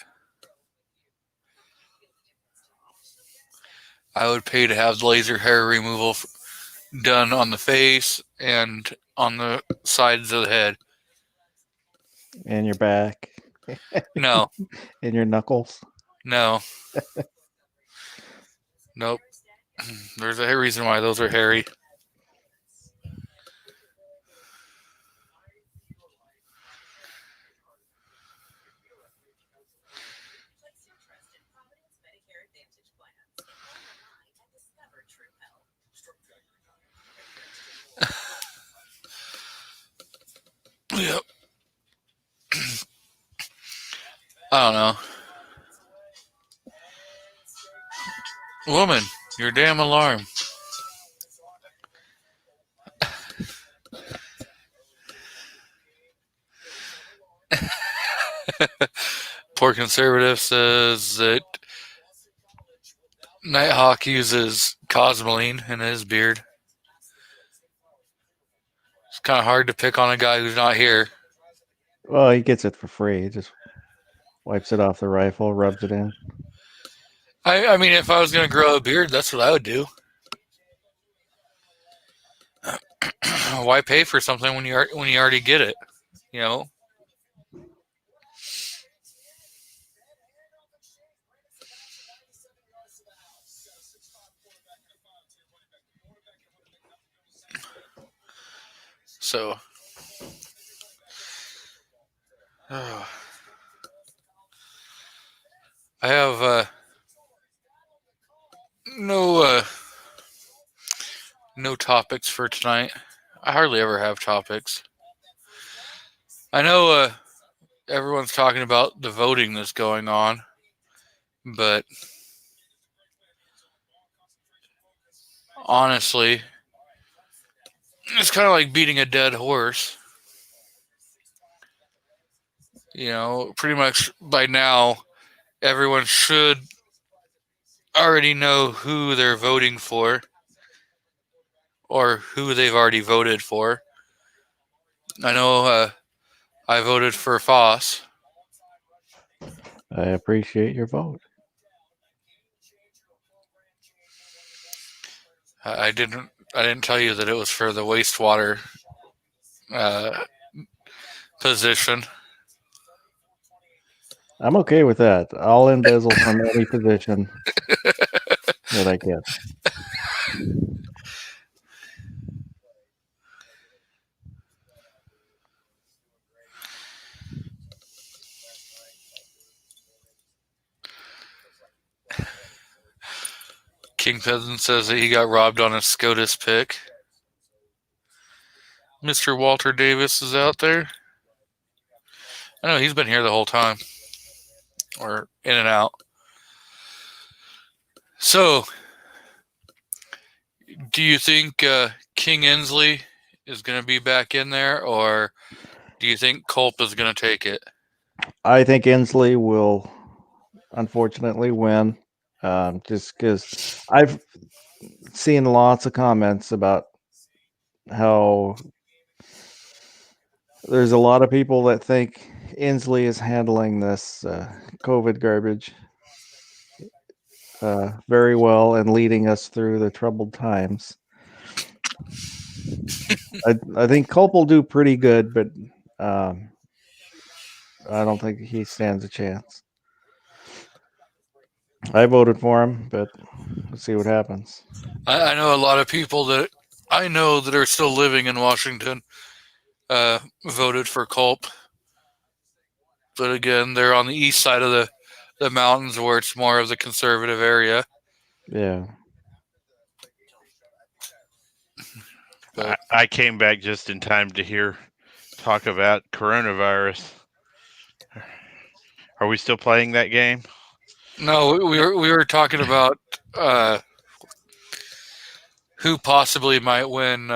I would pay to have the laser hair removal done on the face and on the sides of the head. And your back. No, And your knuckles. no, nope. There's a reason why those are hairy. Yep. I don't know. Woman, your damn alarm. Poor conservative says that Nighthawk uses cosmoline in his beard. It's kind of hard to pick on a guy who's not here. Well, he gets it for free. He just wipes it off the rifle, rubs it in. I mean, if I was going to grow a beard, that's what I would do. Why pay for something when you already get it? You know. So, I have no no topics for tonight. I hardly ever have topics. I know everyone's talking about the voting that's going on, but honestly, it's kind of like beating a dead horse. You know, pretty much by now, everyone should already know who they're voting for or who they've already voted for. I know I voted for Foss. I appreciate your vote. I didn't tell you that it was for the wastewater position. I'm okay with that. I'll embezzle from any position that I get. King Peasant says that he got robbed on a SCOTUS pick. Mr. Walter Davis is out there. I know he's been here the whole time, or in and out. So, do you think King Inslee is going to be back in there, or do you think Culp is going to take it? I think Inslee will, unfortunately, win. Just because I've seen lots of comments about how there's a lot of people that think Inslee is handling this COVID garbage very well and leading us through the troubled times. I think Culp will do pretty good, but I don't think he stands a chance. I voted for him, but let's see what happens. I know a lot of people that I know that are still living in Washington voted for Culp. But again, they're on the east side of the mountains where it's more of the conservative area. Yeah. But I came back just in time to hear talk about coronavirus. Are we still playing that game? no, we were talking about who possibly might win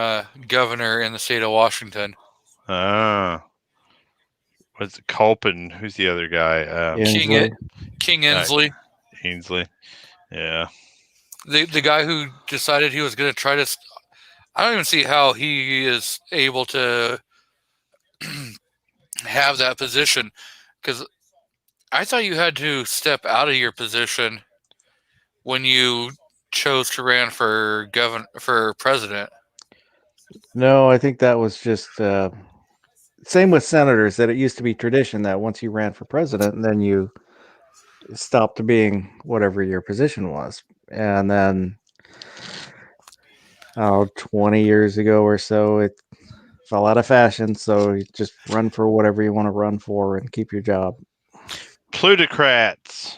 governor in the state of Washington. What's it, Culp and who's the other guy? Inslee. King Inslee, Ainsley. Yeah. the guy who decided he was going to try to. I don't even see how he is able to have that position, because I thought you had to step out of your position when you chose to run for president. No, I think that was just same with senators, that it used to be tradition that once you ran for president, and then you stopped being whatever your position was. And then 20 years ago or so, it fell out of fashion. So you just run for whatever you want to run for and keep your job. Plutocrats.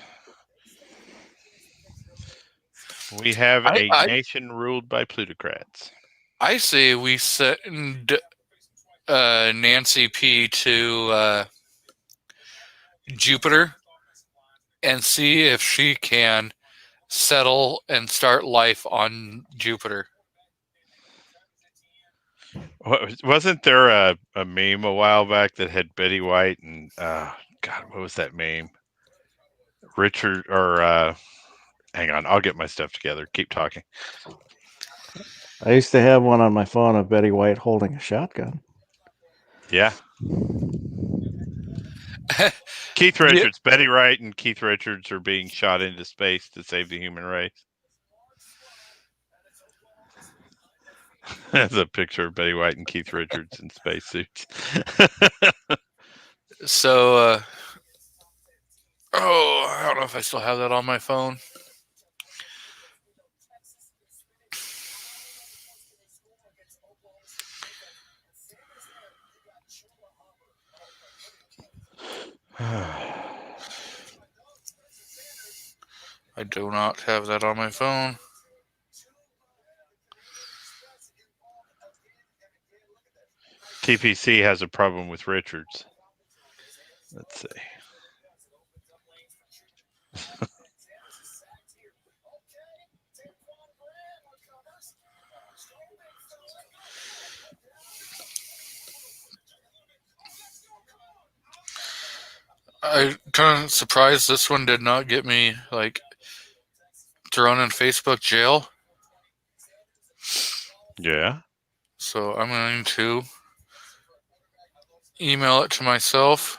We have a nation ruled by plutocrats. I say we send Nancy P. to Jupiter and see if she can settle and start life on Jupiter. Wasn't there a meme a while back that had Betty White and God, what was that meme? Richard or Hang on, I'll get my stuff together. Keep talking. I used to have one on my phone of Betty White holding a shotgun. Yeah. Keith Yeah. Richards, Betty Wright, and Keith Richards are being shot into space to save the human race. That's a picture of Betty White and Keith Richards in spacesuits. So, I don't know if I still have that on my phone. I do not have that on my phone. TPC has a problem with Richards. Let's see. I'm kind of surprised this one did not get me like thrown in Facebook jail. Yeah. So I'm going to email it to myself,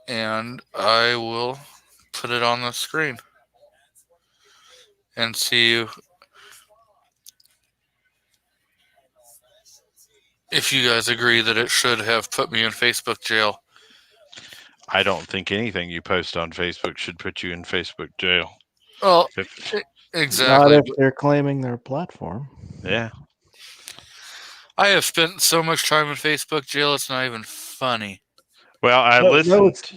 and I will put it on the screen and see if you guys agree that it should have put me in Facebook jail. I don't think anything you post on Facebook should put you in Facebook jail. Well, If- Not exactly. if they're claiming their platform. yeah. I have spent so much time in Facebook jail, it's not even funny. Well, I No, listened it's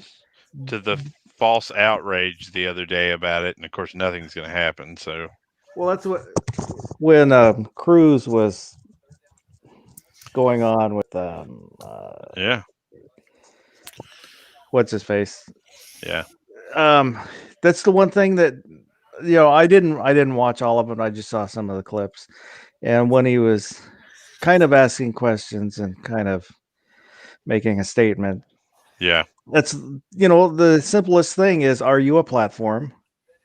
to the false outrage the other day about it, and of course, nothing's going to happen. So, well, that's what when Cruz was going on with yeah, what's his face. yeah, That's the one thing that I didn't watch all of it. I just saw some of the clips, and when he was kind of asking questions and kind of making a statement, yeah, that's the simplest thing is: are you a platform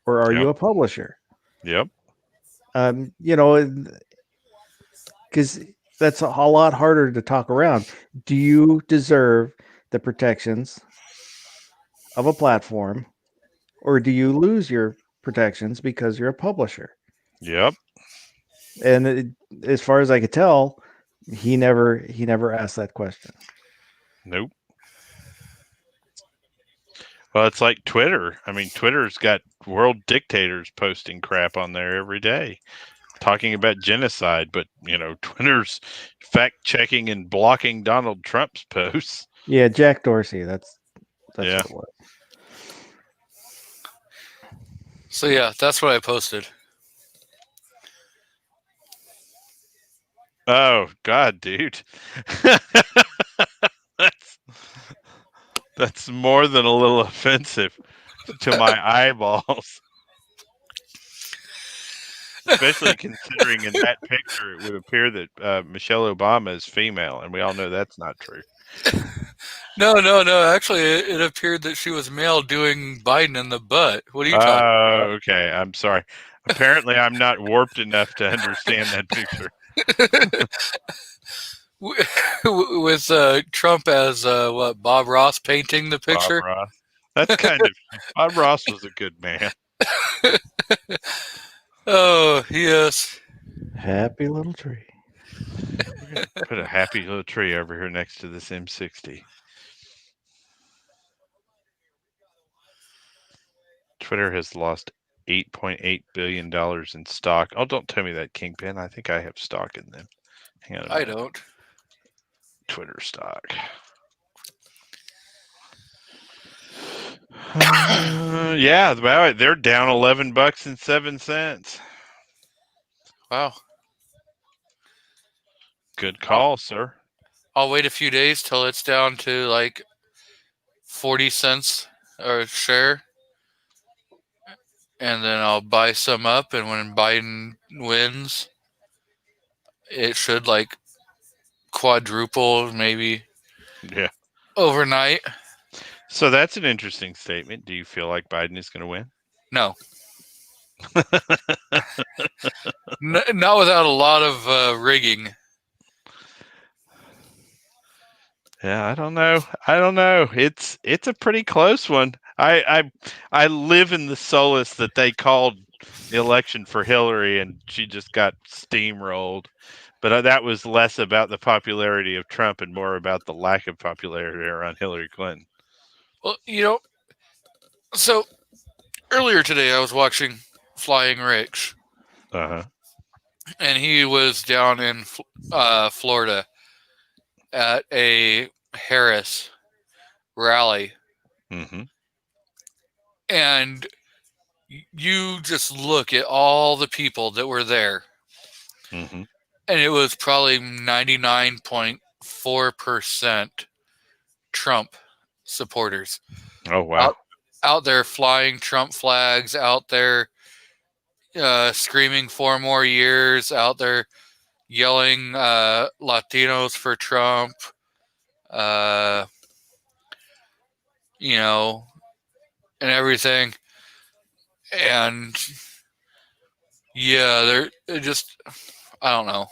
or are you yep, a publisher? yep, Because that's a lot harder to talk around. Do you deserve the protections of a platform, or do you lose your protections because you're a publisher? yep. And as far as I could tell, he never asked that question. Nope. Well, it's like Twitter. I mean, Twitter's got world dictators posting crap on there every day, talking about genocide. But Twitter's fact checking and blocking Donald Trump's posts. Yeah, Jack Dorsey. That's Yeah. what it was. So yeah, that's what I posted. Oh God, dude. that's that's more than a little offensive to my eyeballs. Especially considering in that picture it would appear that Michelle Obama is female, and we all know that's not true. No. Actually, it appeared that she was male doing Biden in the butt. What are you talking Oh, okay. I'm sorry. Apparently, I'm not warped enough to understand that picture. with Trump as what Bob Ross painting the Bob picture? Ross. That's kind of Bob Ross was a good man. Oh yes. Happy little tree. We're gonna put a happy little tree over here next to this M60. Twitter has lost $8.8 billion in stock. Oh, don't tell me that, Kingpin. I think I have stock in them. Hang on a minute. I don't. Twitter stock. Yeah, well, they're down $11.07. Wow. Good call, sir. I'll wait a few days till it's down to like 40 cents a share, and then I'll buy some up. And when Biden wins, it should like quadruple, maybe Yeah. overnight. So that's an interesting statement. Do you feel like Biden is going to win? No. Not without a lot of rigging. Yeah, I don't know. It's a pretty close one. I live in the solace that they called the election for Hillary and she just got steamrolled. But that was less about the popularity of Trump and more about the lack of popularity around Hillary Clinton. Well, so earlier today I was watching Flying Rich, Uh-huh. and he was down in Florida at a Harris rally, Mm-hmm. and you just look at all the people that were there, Mm-hmm. and it was probably 99.4% Trump supporters Oh wow. out there flying Trump flags, out there screaming 4 more years, out there yelling Latinos for Trump, uh, you know, and everything. And yeah, they're just, I don't know.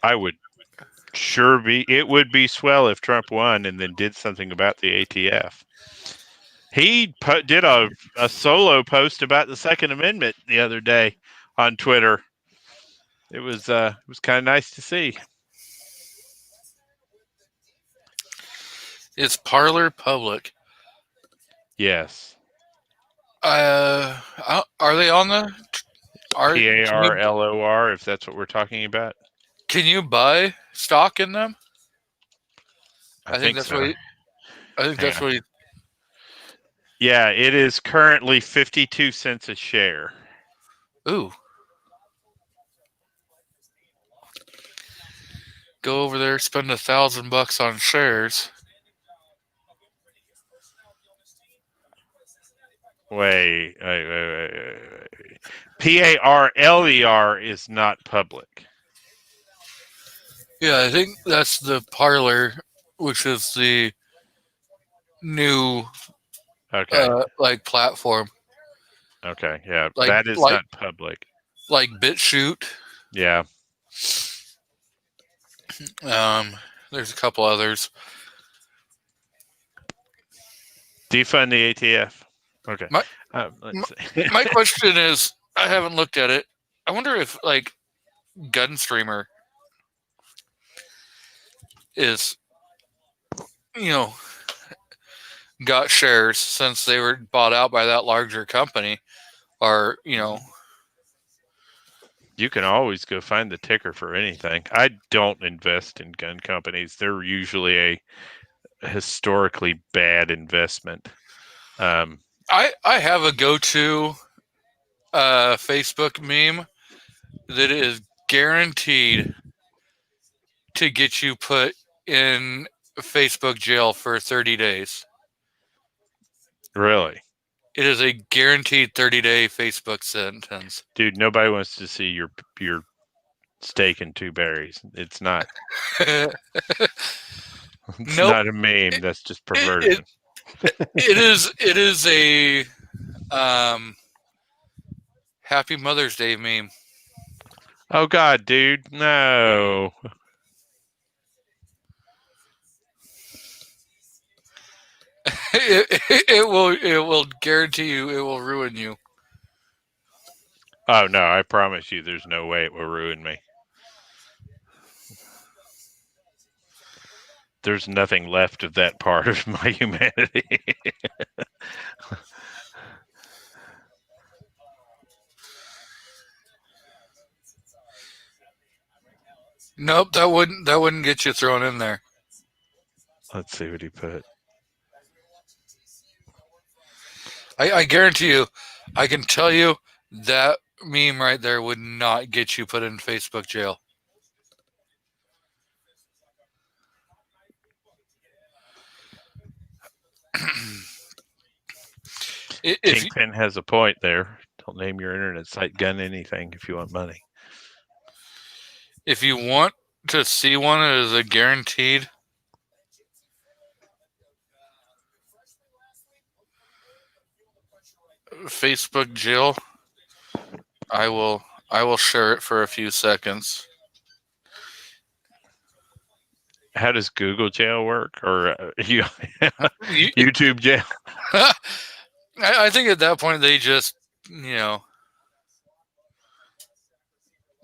I would it would be swell if Trump won and then did something about the ATF. He did a solo post about the Second Amendment the other day on Twitter. It was kind of nice to see. It's Parlor Public. Yes. Are they on the? PARLOR, if that's what we're talking about. Can you buy stock in them? I think that's so. what. I think that's what. Yeah, it is currently 52 cents a share. Ooh. Go over there, spend $1,000 on shares. Wait. PARLER is not public. Yeah, I think that's the Parlor, which is the new like platform. Okay, yeah, Like that is not public. Like BitChute. Yeah. There's a couple others. Defund the ATF. Okay. My question is, I haven't looked at it. I wonder if like Gunstreamer is, got shares since they were bought out by that larger company, or You can always go find the ticker for anything. I don't invest in gun companies. They're usually a historically bad investment. I have a go-to Facebook meme that is guaranteed to get you put in Facebook jail for 30 days. Really? It is a guaranteed 30-day Facebook sentence. Dude, nobody wants to see your steak and two berries. It's not. It's not a meme. That's just perversion. It is a Happy Mother's Day meme. Oh God, dude, no. It will guarantee you it will ruin you. Oh no, I promise you there's no way it will ruin me. There's nothing left of that part of my humanity. Nope, that wouldn't get you thrown in there. Let's see what he put. I guarantee you, I can tell you that meme right there would not get you put in Facebook jail. Kingpin has a point there. Don't name your internet site gun anything if you want money. If you want to see one is a guaranteed. Facebook jail. I will share it for a few seconds. How does Google jail work, or You- YouTube jail? I think at that point they just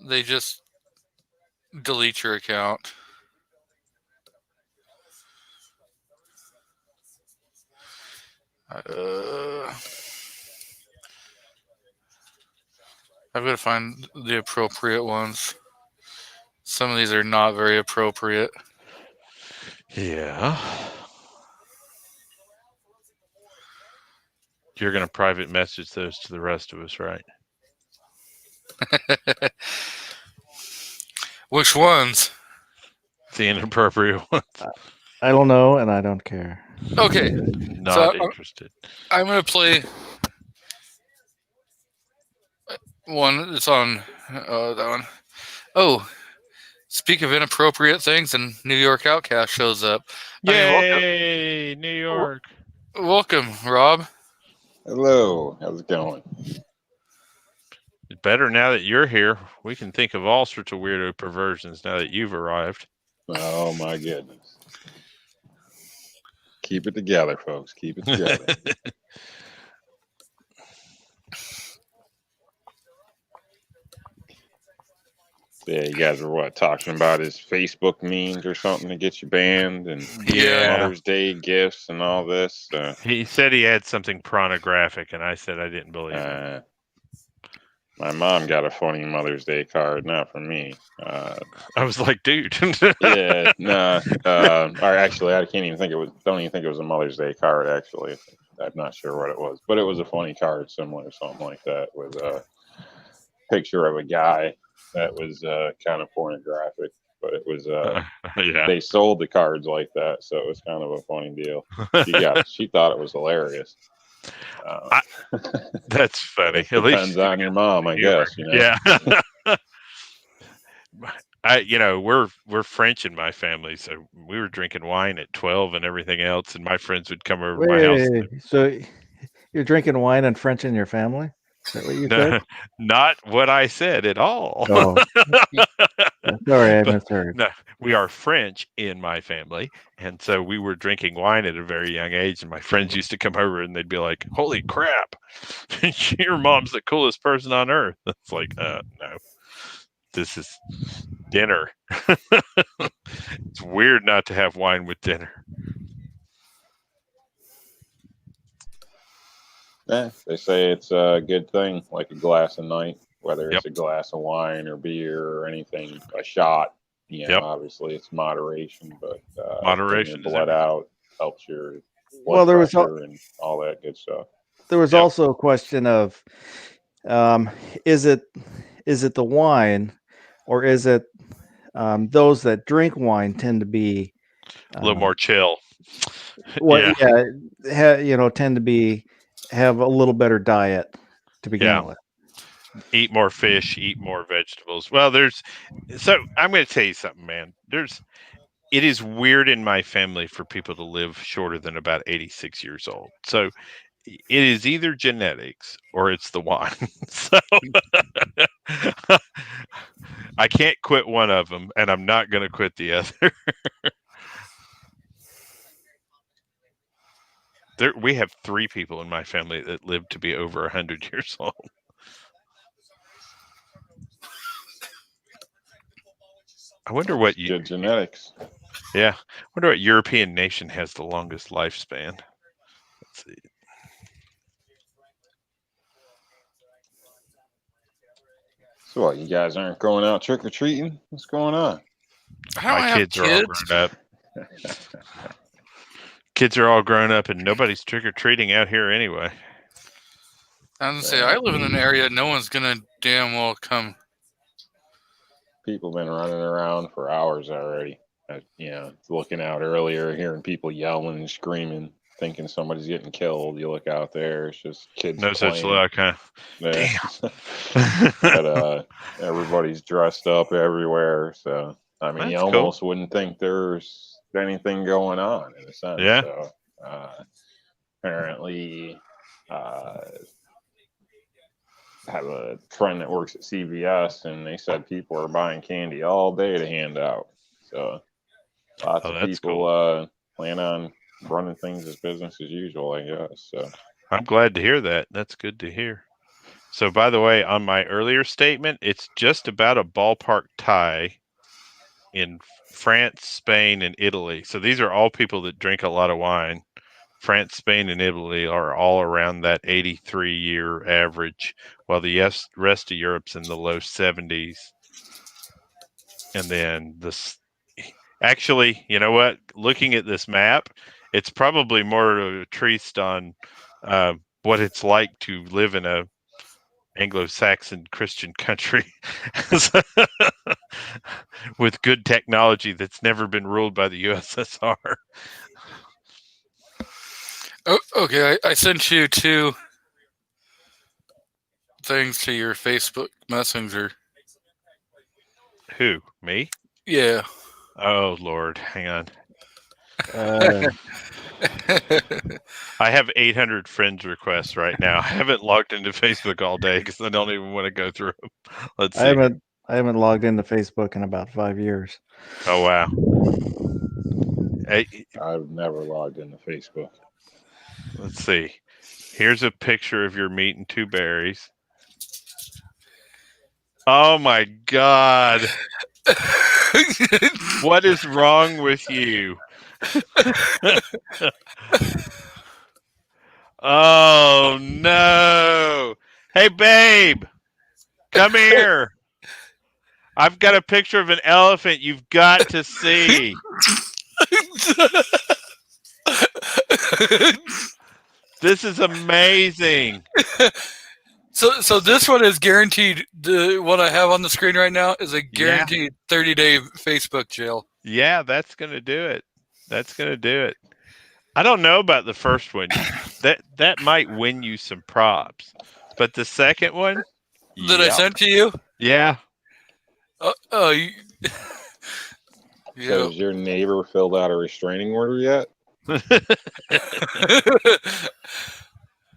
they just delete your account. I've got to find the appropriate ones. Some of these are not very appropriate. Yeah. You're going to private message those to the rest of us, right? Which ones? The inappropriate ones. I don't know, and I don't care. Okay, Not interested. I'm going to play one that's on that one. Oh, speak of inappropriate things, and New York Outcast shows up. Yay, New York. Welcome, Rob. Hello, how's it going? It's better now that you're here. We can think of all sorts of weirdo perversions now that you've arrived. Oh my goodness. Keep it together, folks. Keep it together. Yeah, you guys were what, talking about his Facebook memes or something to get you banned, and Mother's Day gifts and all this. He said he had something pornographic, and I said I didn't believe him. My mom got a funny Mother's Day card, not from me. I was like, dude. Yeah, no. Or actually, I can't even think it was. Don't even think it was a Mother's Day card. Actually, I'm not sure what it was, but it was a funny card, similar to something like that, with a picture of a guy that was kind of pornographic, but it was they sold the cards like that, so it was kind of a funny deal. She thought it was hilarious. That's funny. At least depends on your mom, I guess. Yeah. We're French in my family, so we were drinking wine at 12 and everything else, and my friends would come over to my house. So you're drinking wine and French in your family? Is that what you said? Not what I said at all. Oh. Sorry, I misheard. No, we are French in my family, and so we were drinking wine at a very young age, and my friends used to come over and they'd be like, "Holy crap, your mom's the coolest person on earth." It's like, no, this is dinner. It's weird not to have wine with dinner. Yeah, they say it's a good thing, like a glass a night, whether it's a glass of wine or beer or anything, a shot. Obviously it's moderation, but moderation, blood out helps your blood pressure and all that good stuff. There was also a question of, is it the wine, or is it those that drink wine tend to be a little more chill? Tend to have a little better diet to begin with. Eat more fish, eat more vegetables. Well, I'm going to tell you something, man. It is weird in my family for people to live shorter than about 86 years old. So it is either genetics or it's the wine. So I can't quit one of them, and I'm not going to quit the other. We have 3 people in my family that live to be over 100 years old. I wonder what good genetics. Yeah, I wonder what European nation has the longest lifespan. Let's see. So what? You guys aren't going out trick or treating? What's going on? My kids are all grown up. Kids are all grown up, and nobody's trick or treating out here anyway. I was gonna say, I live in an area no one's gonna damn well come. People been running around for hours already. Looking out earlier, hearing people yelling and screaming, thinking somebody's getting killed. You look out there, it's just kids. No such luck, huh? Damn. But everybody's dressed up everywhere, so I mean, you That's cool. almost wouldn't think there's anything going on in a sense. Yeah. So apparently, have a friend that works at CVS, and they said people are buying candy all day to hand out. So lots Oh, of that's people cool. plan on running things as business as usual, I guess. So I'm glad to hear that. That's good to hear. So, by the way, on my earlier statement, it's just about a ballpark tie in France, Spain, and Italy. So these are all people that drink a lot of wine. France, Spain, and Italy are all around that 83-year average, while the rest of Europe's in the low 70s. And then actually, you know what? Looking at this map, it's probably more traced on what it's like to live in a Anglo-Saxon Christian country with good technology that's never been ruled by the USSR. Oh, okay, I sent you 2 things to your Facebook Messenger. Who? Me? Yeah. Oh, Lord. Hang on. Uh, I have 800 friends requests right now. I haven't logged into Facebook all day because I don't even want to go through them. Let's see. I haven't logged into Facebook in about 5 years. Oh, wow. Hey, I've never logged into Facebook. let's see. Here's a picture of your meat and 2 berries. Oh, my God. What is wrong with you? Oh, no. Hey, babe. Come here. I've got a picture of an elephant you've got to see. This is amazing. So this one is guaranteed. The one I have on the screen right now is a guaranteed 30-day Facebook jail. Yeah, that's going to do it. That's going to do it. I don't know about the first one. That might win you some props. But the second one? That I sent to you? Yeah. You, So has your neighbor filled out a restraining order yet?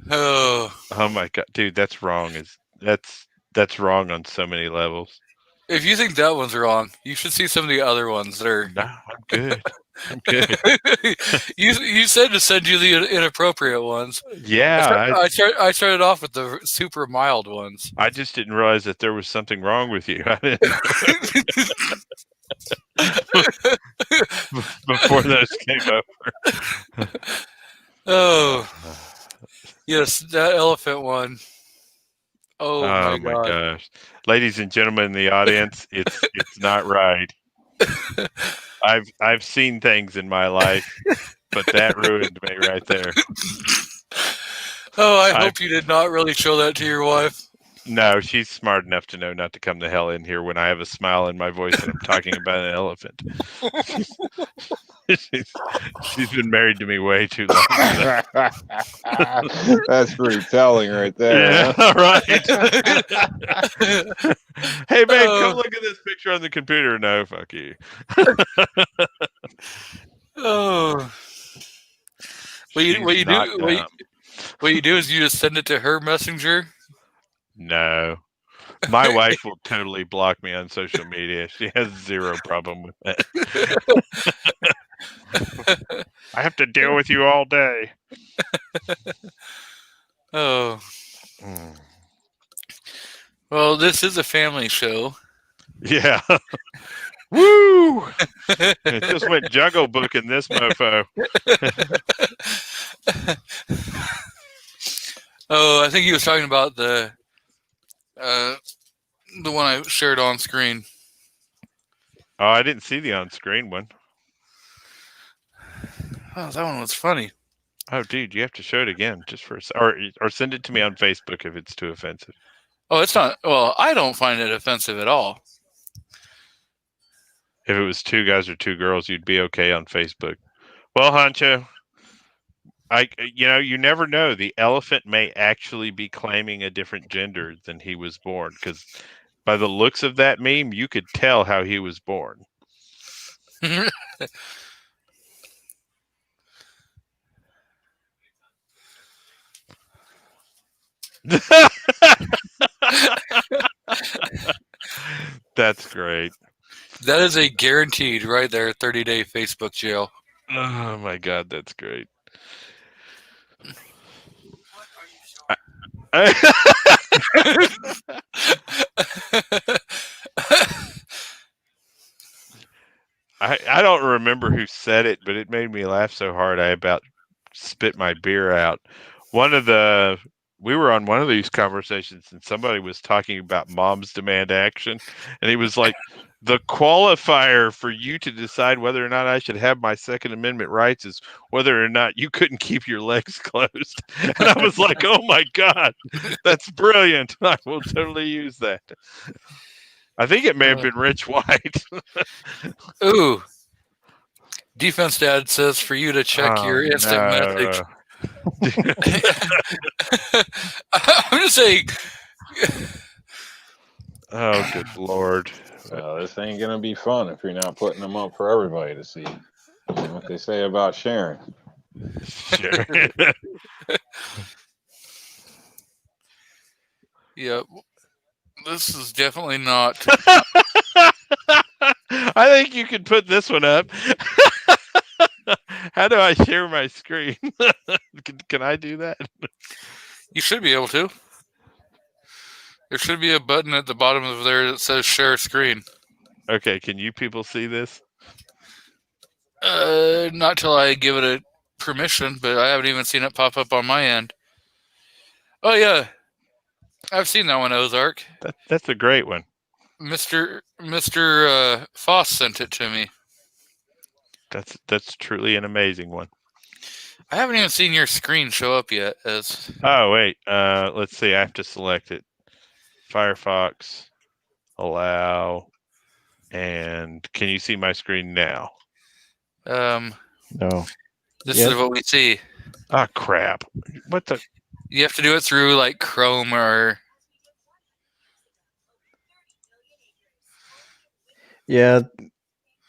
Oh. Oh my God, dude, that's wrong. That's wrong on so many levels. If you think that one's wrong, you should see some of the other ones that are. No, I'm good. I'm good. you said to send you the inappropriate ones. Yeah, I started off with the super mild ones. I just didn't realize that there was something wrong with you. I didn't before those came over. Oh, yes, that elephant one. Oh my God. Gosh, ladies and gentlemen in the audience, it's not right. I've seen things in my life, but that ruined me right there. Oh, I hope you did not really show that to your wife. No, she's smart enough to know not to come the hell in here when I have a smile in my voice and I'm talking about an elephant. She's been married to me way too long. That's pretty telling right there. Yeah, huh? right. Hey, babe, come look at this picture on the computer. No, fuck you. Oh. What you do is you just send it to her messenger. No. My wife will totally block me on social media. She has zero problem with that. I have to deal with you all day. Oh. Well, this is a family show. Yeah. Woo! It just went Jungle Book in this mofo. Oh, I think he was talking about the one I shared on screen. Oh, I didn't see the on-screen one. Oh, that one was funny. Oh, dude, you have to show it again just for or send it to me on Facebook if it's too offensive. Oh, it's not. Well, I don't find it offensive at all. If it was 2 guys or 2 girls, you'd be okay on Facebook. Well, Honcho, you never know. The elephant may actually be claiming a different gender than he was born, because by the looks of that meme, you could tell how he was born. That's great. That is a guaranteed right there 30-day Facebook jail. Oh my God, that's great. I don't remember who said it, but it made me laugh so hard I about spit my beer out. We were on one of these conversations and somebody was talking about moms demand action, and he was like, the qualifier for you to decide whether or not I should have my Second Amendment rights is whether or not you couldn't keep your legs closed. And I was like, oh my God, that's brilliant. I will totally use that. I think it may have been Rich White. Ooh. Defense Dad says for you to check your instant message. I'm just saying. Oh, good Lord. This ain't gonna be fun if you're not putting them up for everybody to see. You know what they say about sharing. Sure. Yep. This is definitely not. I think you could put this one up. How do I share my screen? Can I do that? You should be able to. There should be a button at the bottom of there that says share screen. Okay, can you people see this? Not till I give it a permission, but I haven't even seen it pop up on my end. Oh yeah, I've seen that one, Ozark. That's a great one. Mr. Foss sent it to me. That's truly an amazing one. I haven't even seen your screen show up yet. Oh wait, let's see. I have to select it. Firefox, allow, and can you see my screen now? No. This Yep. is what we see. Ah, crap! What the? You have to do it through like Chrome or. Yeah,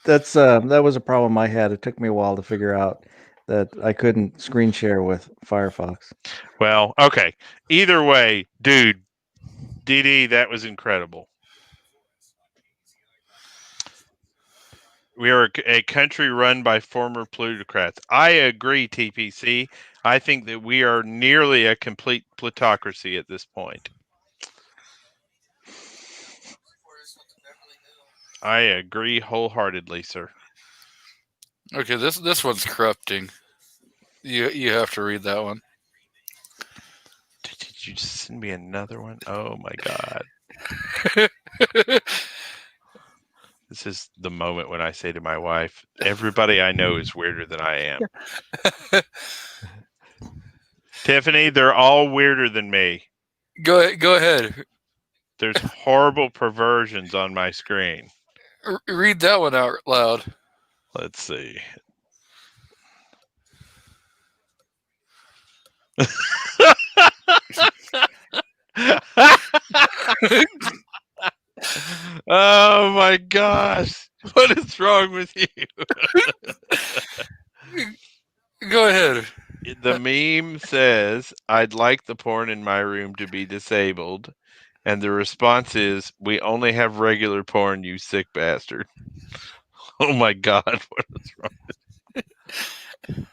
that was a problem I had. It took me a while to figure out that I couldn't screen share with Firefox. Well, okay. Either way, dude, DD, that was incredible. We are a country run by former plutocrats. I agree, TPC. I think that we are nearly a complete plutocracy at this point. I agree wholeheartedly, sir. Okay, this one's corrupting. You have to read that one. Did you just send me another one? Oh my God. This is the moment when I say to my wife, everybody I know is weirder than I am. Tiffany, they're all weirder than me. Go ahead. There's horrible perversions on my screen. Read that one out loud. Let's see. Oh my gosh. What is wrong with you? Go ahead. The meme says, I'd like the porn in my room to be disabled. And the response is, we only have regular porn, you sick bastard. Oh my God. What is wrong with you?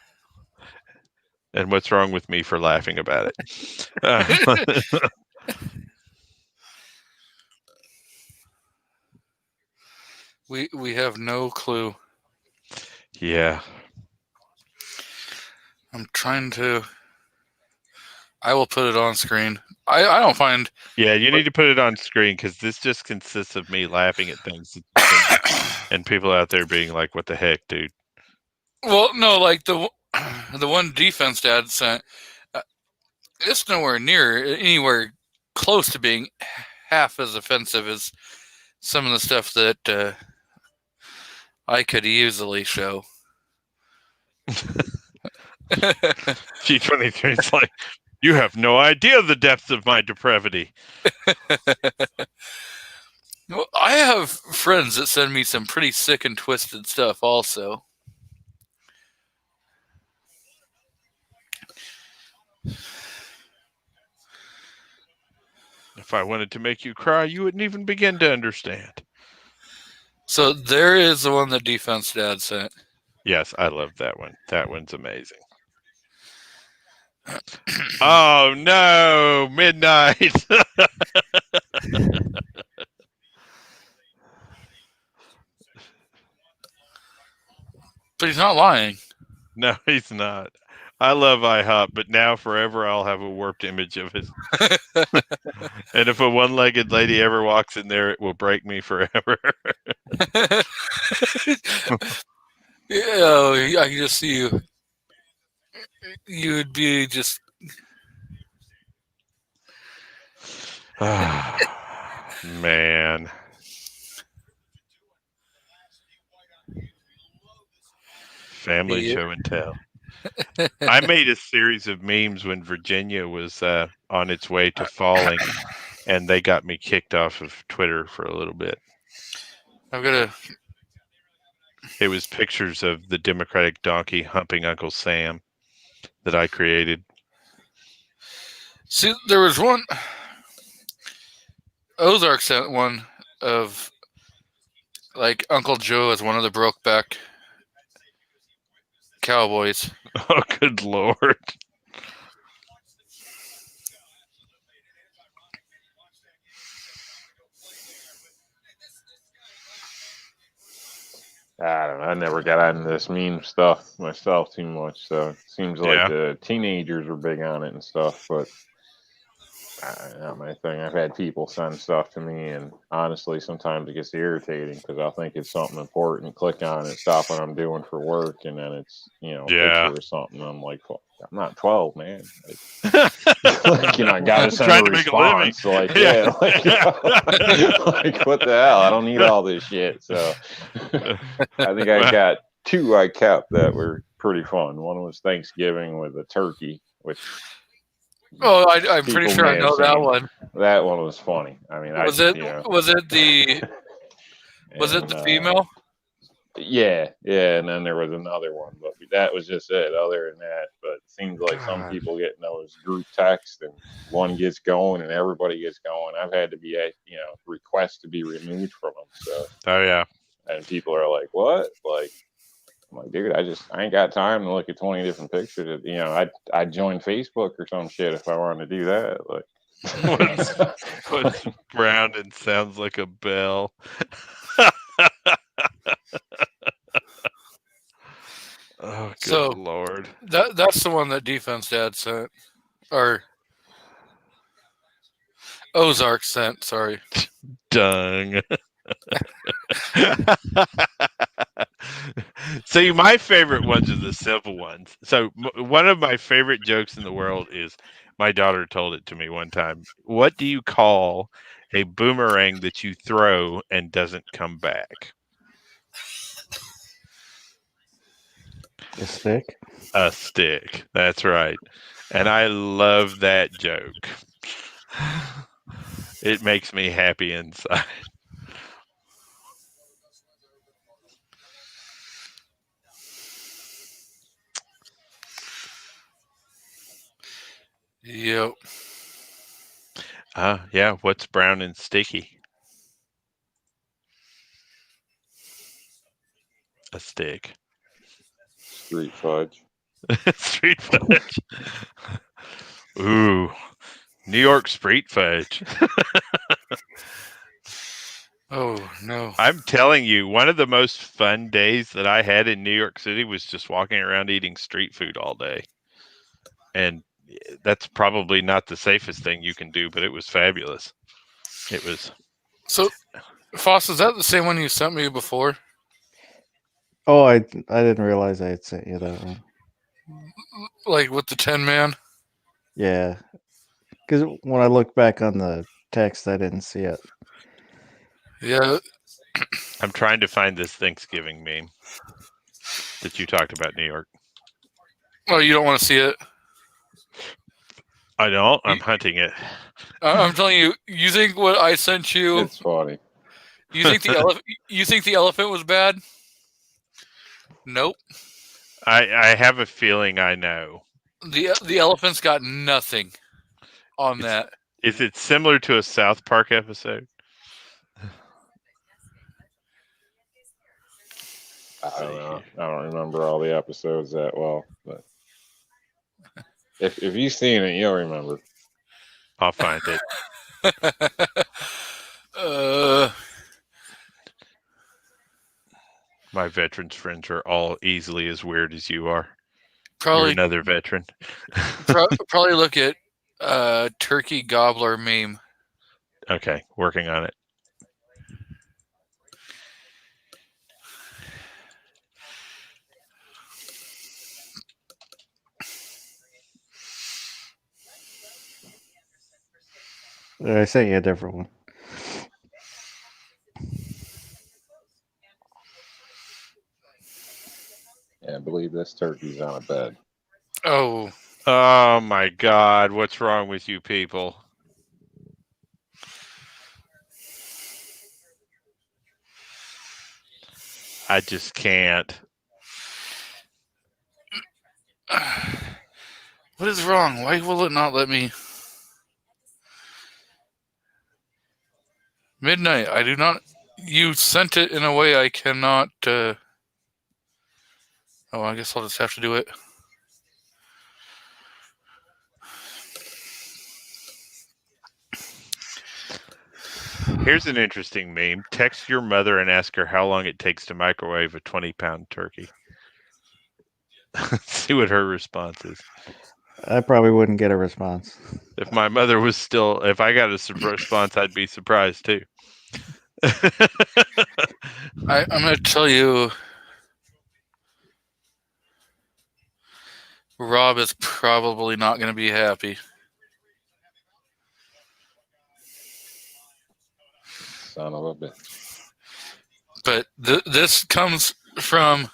And what's wrong with me for laughing about it? We have no clue. Yeah. I'm trying to. I will put it on screen. I don't find. Yeah, you need to put it on screen because this just consists of me laughing at things and people out there being like, what the heck, dude? Well, no, like the one Defense Dad sent. It's nowhere near anywhere close to being half as offensive as some of the stuff that I could easily show. G23 is like, you have no idea the depth of my depravity. Well, I have friends that send me some pretty sick and twisted stuff also. If I wanted to make you cry, you wouldn't even begin to understand. So there is the one that Defense Dad sent. Yes, I love that one. That one's amazing. Oh no, midnight. But he's not lying. No, he's not. I love IHOP, but now forever I'll have a warped image of it. And if a one-legged lady ever walks in there, it will break me forever. Yeah, I can just see you. You would be just. Man. Family Yeah. show and tell. I made a series of memes when Virginia was on its way to falling, and they got me kicked off of Twitter for a little bit. I'm gonna. It was pictures of the Democratic donkey humping Uncle Sam that I created. See, there was one. Ozark sent one of like Uncle Joe as one of the Brokeback Cowboys. Oh, good Lord. I don't know. I never got into this meme stuff myself too much. So it seems like Yeah. the teenagers are big on it and stuff. But not my thing. I've had people send stuff to me, and honestly, sometimes it gets irritating because I'll think it's something important, click on it, stop what I'm doing for work, and then it's a Yeah. picture or something. I'm like, well, I'm not 12, man. Like, I gotta send Trying a to make a living. response. Like, yeah, like what the hell? I don't need all this shit. So I think I got two I kept that were pretty fun. One was Thanksgiving with a turkey, which Oh, I'm pretty people sure may I have know that seen. one. That one was funny. I mean, Was it the female? Yeah, and then there was another one, but that was just it. Other than that, but it seems like some God. people get in those group texts, and one gets going, and everybody gets going. I've had to be, request to be removed from them. So, Oh, yeah. and people are like, "What?" Like, I'm like, dude, I ain't got time to look at 20 different pictures. I'd join Facebook or some shit if I wanted to do that. Like, What's brown and sounds like a bell? Oh, good So- Lord. That's the one that Defense Dad sent, or Ozark sent. Sorry. Dung. See, my favorite ones are the simple ones. So one of my favorite jokes in the world is my daughter told it to me one time. What do you call a boomerang that you throw and doesn't come back? A stick. A stick. That's right. And I love that joke. It makes me happy inside. Yep. Yeah. What's brown and sticky? A stick. street fudge. Street fudge. Ooh, New York street fudge. Oh no. I'm telling you, one of the most fun days that I had in New York City was just walking around eating street food all day. And that's probably not the safest thing you can do, but it was fabulous. It was. So, Foss, is that the same one you sent me before? Oh, I didn't realize I had sent you that one. Like with the 10-man? Yeah, because when I look back on the text, I didn't see it. Yeah. I'm trying to find this Thanksgiving meme that you talked about, New York. Oh, you don't want to see it? I don't. I'm hunting it. I'm telling you, you think what I sent you It's funny. You think the elephant? You think the elephant was bad? Nope. I have a feeling I know. The elephant's got nothing on that. Is it similar to a South Park episode? I don't know. I don't remember all the episodes that well, but if you've seen it, you'll remember. I'll find it. My veterans friends are all easily as weird as you are. You're Probably another veteran. probably look at turkey gobbler meme. Okay, working on it. I sent you a different one. Yeah, I believe this turkey's on a bed. Oh, Oh my God, what's wrong with you people? I just can't. what is wrong? Why will it not let me? Midnight. I do not. You sent it in a way I cannot. Oh, I guess I'll just have to do it. Here's an interesting meme. Text your mother and ask her how long it takes to microwave a 20-pound turkey. See what her response is. I probably wouldn't get a response. If my mother was still, if I got a response, I'd be surprised too. I'm going to tell you, Rob is probably not going to be happy. Son of a bitch. But this comes from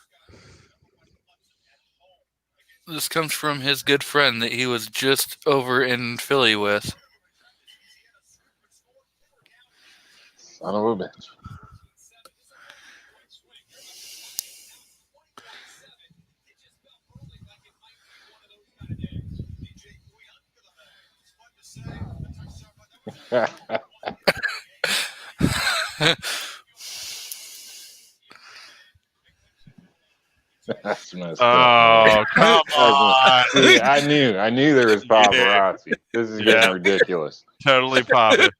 his good friend that he was just over in Philly with. Son of a bitch. That's messed Oh, up. come on. See, I knew there was paparazzi. This is getting ridiculous. Totally Papa.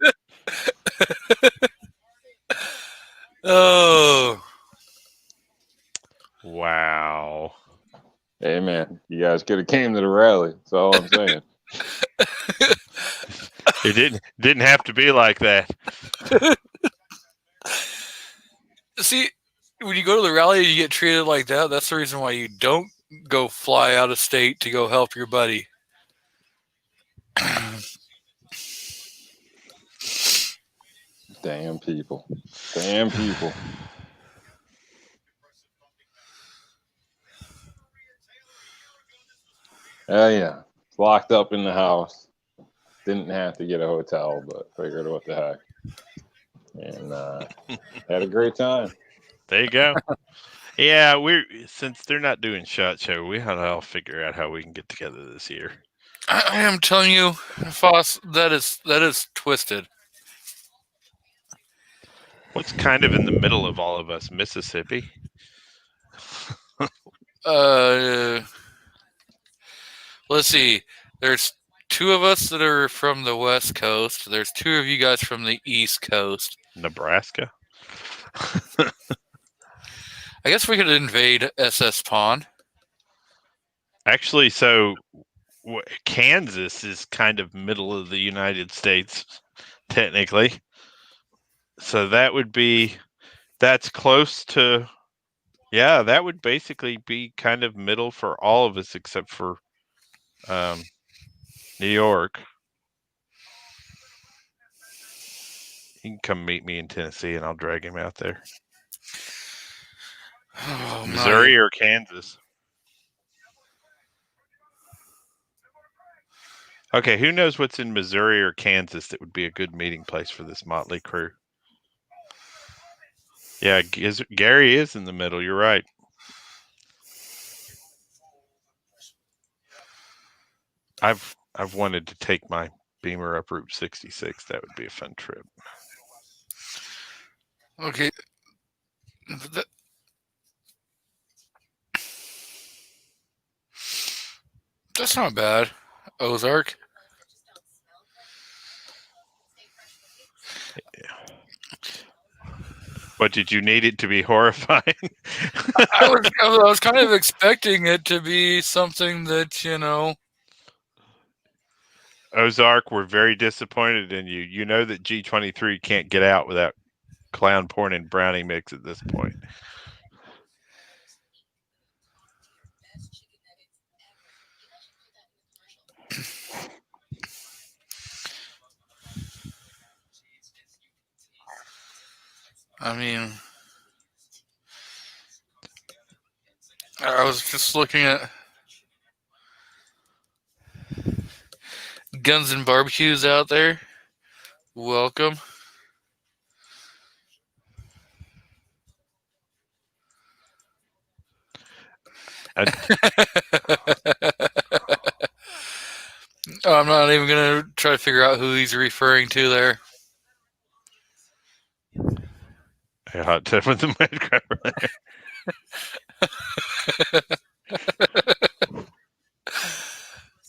Oh. Wow. Hey man, you guys could have came to the rally. That's all I'm saying. It didn't have to be like that. See, when you go to the rally and you get treated like that, that's the reason why you don't go fly out of state to go help your buddy. Damn people. Damn people. Yeah. Locked up in the house. Didn't have to get a hotel, but figured what the heck. And had a great time. There you go. Yeah, since they're not doing SHOT Show, we had to all figure out how we can get together this year. I am telling you, Foss, that is twisted. What's kind of in the middle of all of us? Mississippi? Let's see. There's two of us that are from the West Coast. There's two of you guys from the East Coast. Nebraska? I guess we could invade SS Pond. Actually, so Kansas is kind of middle of the United States, technically. So that's close to, yeah, that would basically be kind of middle for all of us except for New York. He can come meet me in Tennessee and I'll drag him out there. Oh, Missouri or Kansas? Okay, who knows what's in Missouri or Kansas that would be a good meeting place for this motley crew? Yeah, Gary is in the middle. You're right. I've wanted to take my Beamer up Route 66. That would be a fun trip. Okay. That's not bad. Ozark. But did you need it to be horrifying? I was kind of expecting it to be something that, Ozark, we're very disappointed in you. You know that G23 can't get out without clown porn and brownie mix at this point. I mean, I was just looking at Guns and Barbecues out there. Welcome. I- I'm not even going to try to figure out who he's referring to there. A hot tub with the mud crabber there.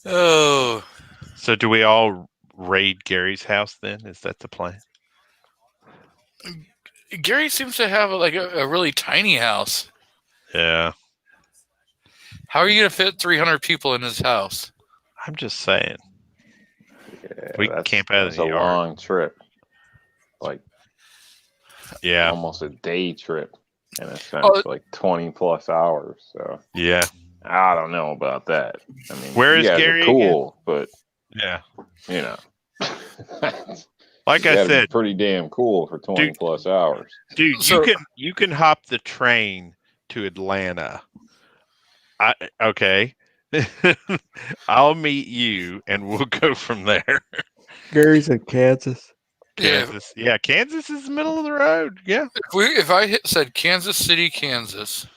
Oh. So do we all raid Gary's house then? Is that the plan? Gary seems to have a really tiny house. Yeah. How are you going to fit 300 people in his house? I'm just saying. Yeah, We can camp out of that's the a yard. long trip. Like Yeah. almost a day trip in a sense, Oh. like 20 plus hours. So Yeah. I don't know about that. I mean, Where you is guys Gary are cool, but Yeah. you know, Like you I gotta be said, pretty damn cool for 20 Dude. plus hours. dude, So- you can hop the train to Atlanta. Okay. I'll meet you and we'll go from there. Gary's in Kansas. Kansas. Yeah, Kansas is the middle of the road. Yeah. If I said Kansas City, Kansas,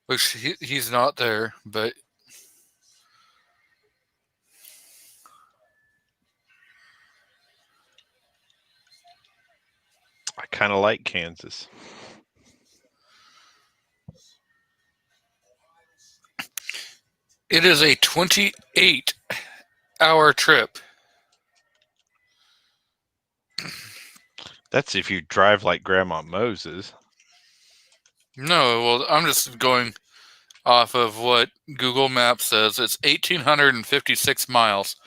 which he's not there, but I kind of like Kansas. it is a 28-hour trip. That's if you drive like Grandma Moses. No, well, I'm just going off of what Google Maps says. It's 1,856 miles.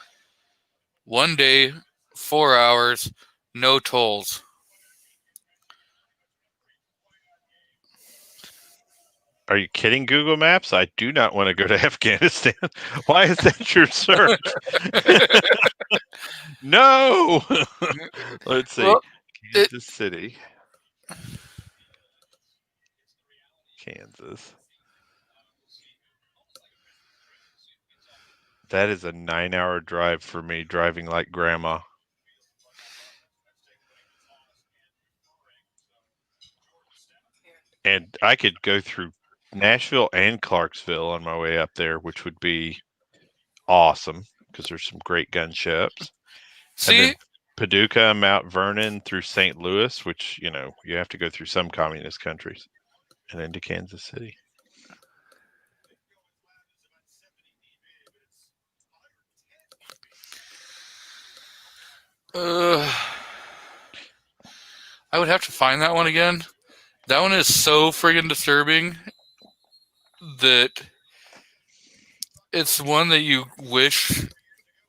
1 day, 4 hours, no tolls. Are you kidding, Google Maps? I do not want to go to Afghanistan. Why is that your search? No. Let's see. Well, Kansas City. Kansas. That is a 9-hour drive for me, driving like Grandma. And I could go through Nashville and Clarksville on my way up there, which would be awesome because there's some great gun shops. see, And then Paducah, Mount Vernon through St. Louis, which, you have to go through some communist countries, and into Kansas City. I would have to find that one again. That one is so friggin' disturbing that it's one that you wish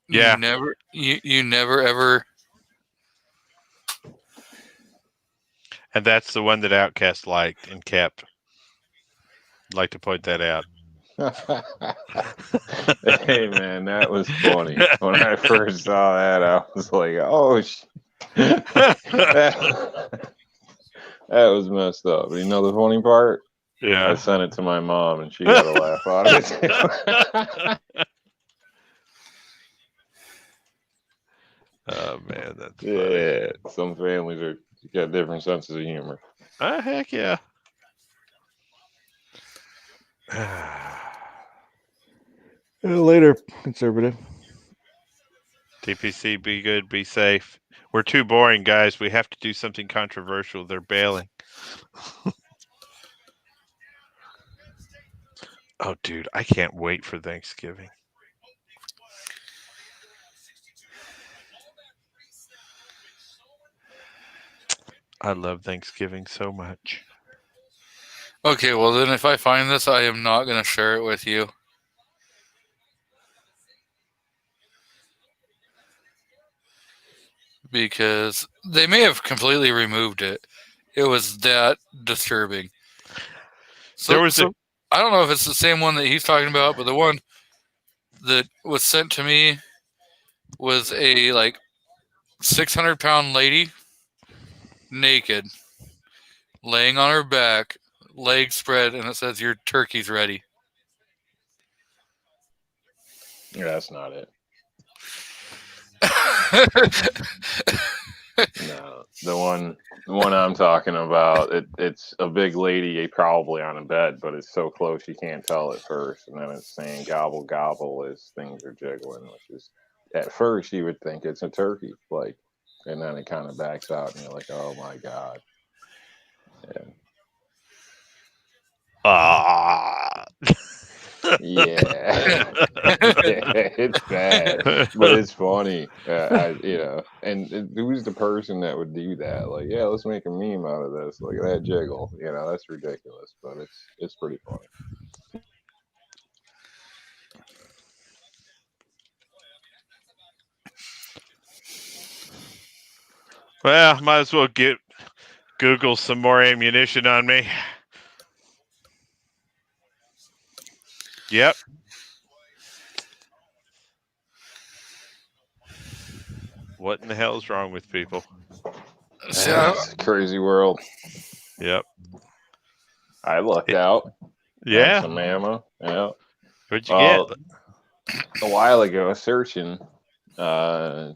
Yeah. you never ever. And that's the one that Outcast liked and kept. I'd like to point that out. Hey man, that was funny. When I first saw that, I was like, "Oh, that was messed up." But you know the funny part? I Yeah. sent it to my mom, and she got a laugh out of it too. Oh man, that's funny. Yeah, some families are got different senses of humor. Heck yeah. Later, conservative. TPC, be good, be safe. We're too boring, guys. We have to do something controversial. They're bailing. Oh, dude, I can't wait for Thanksgiving. I love Thanksgiving so much. Okay, well then if I find this, I am not going to share it with you. Because they may have completely removed it. It was that disturbing. There was a I don't know if it's the same one that he's talking about, but the one that was sent to me was a like 600-pound lady, naked, laying on her back, legs spread, and it says, "Your turkey's ready." Yeah, that's not it. No, the one I'm talking about, it's a big lady probably on a bed, but it's so close you can't tell at first, and then it's saying gobble gobble as things are jiggling, which is at first you would think it's a turkey, like, and then it kind of backs out, and you're like, oh my god, yeah, it's bad, but it's funny. And who's the person that would do that? Like, yeah, let's make a meme out of this. Look at that jiggle. That's ridiculous, but it's pretty funny. well, might as well get Google some more ammunition on me. Yep. What in the hell is wrong with people? So, It's a crazy world. Yep. I lucked out. Yeah. Some ammo. Yeah. What'd you get? A while ago, searching, the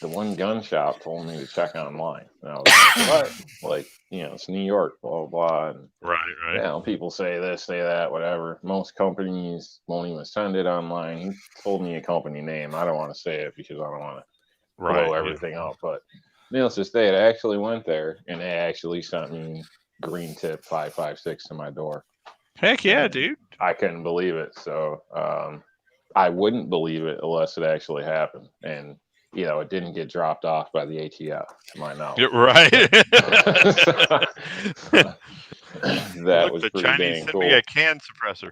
one gun shop told me to check online. And I was like, what? Like, it's New York, blah, blah, blah. And, Right. people say this, say that, whatever. Most companies won't even send it online. He told me a company name. I don't want to say it because I don't want to blow everything up. But needless to say, I actually went there, and they actually sent me green tip 5.56 to my door. Heck yeah, And dude. I couldn't believe it. So I wouldn't believe it unless it actually happened. And it didn't get dropped off by the ATF, to my knowledge. Right. That Look, was the pretty Chinese dang sent cool. me a can suppressor.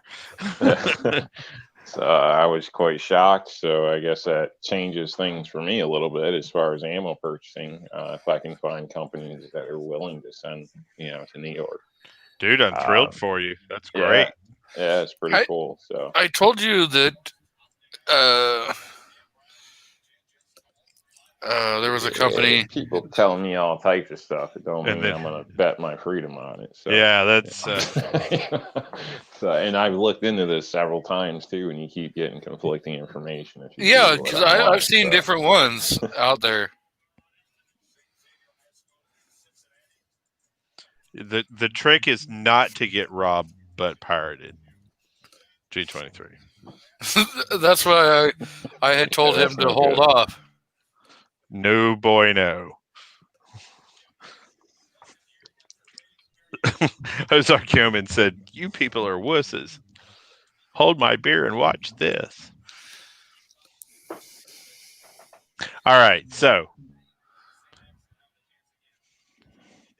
So I was quite shocked. So I guess that changes things for me a little bit as far as ammo purchasing. If I can find companies that are willing to send, to New York. Dude, I'm thrilled for you. That's great. Yeah, it's pretty cool. So I told you that there was a company. People telling me all types of stuff. It don't And mean then- I'm gonna bet my freedom on it. So Yeah, that's so, and I've looked into this several times too, and you keep getting conflicting information. If you Yeah, Google it because online, I've seen so. different ones out there. the trick is not to get robbed but pirated. G23. That's why I had told Yeah, him that's to no hold good. off. No boy, no. Ozark Yeoman said, "You people are wusses. Hold my beer and watch this." All right, so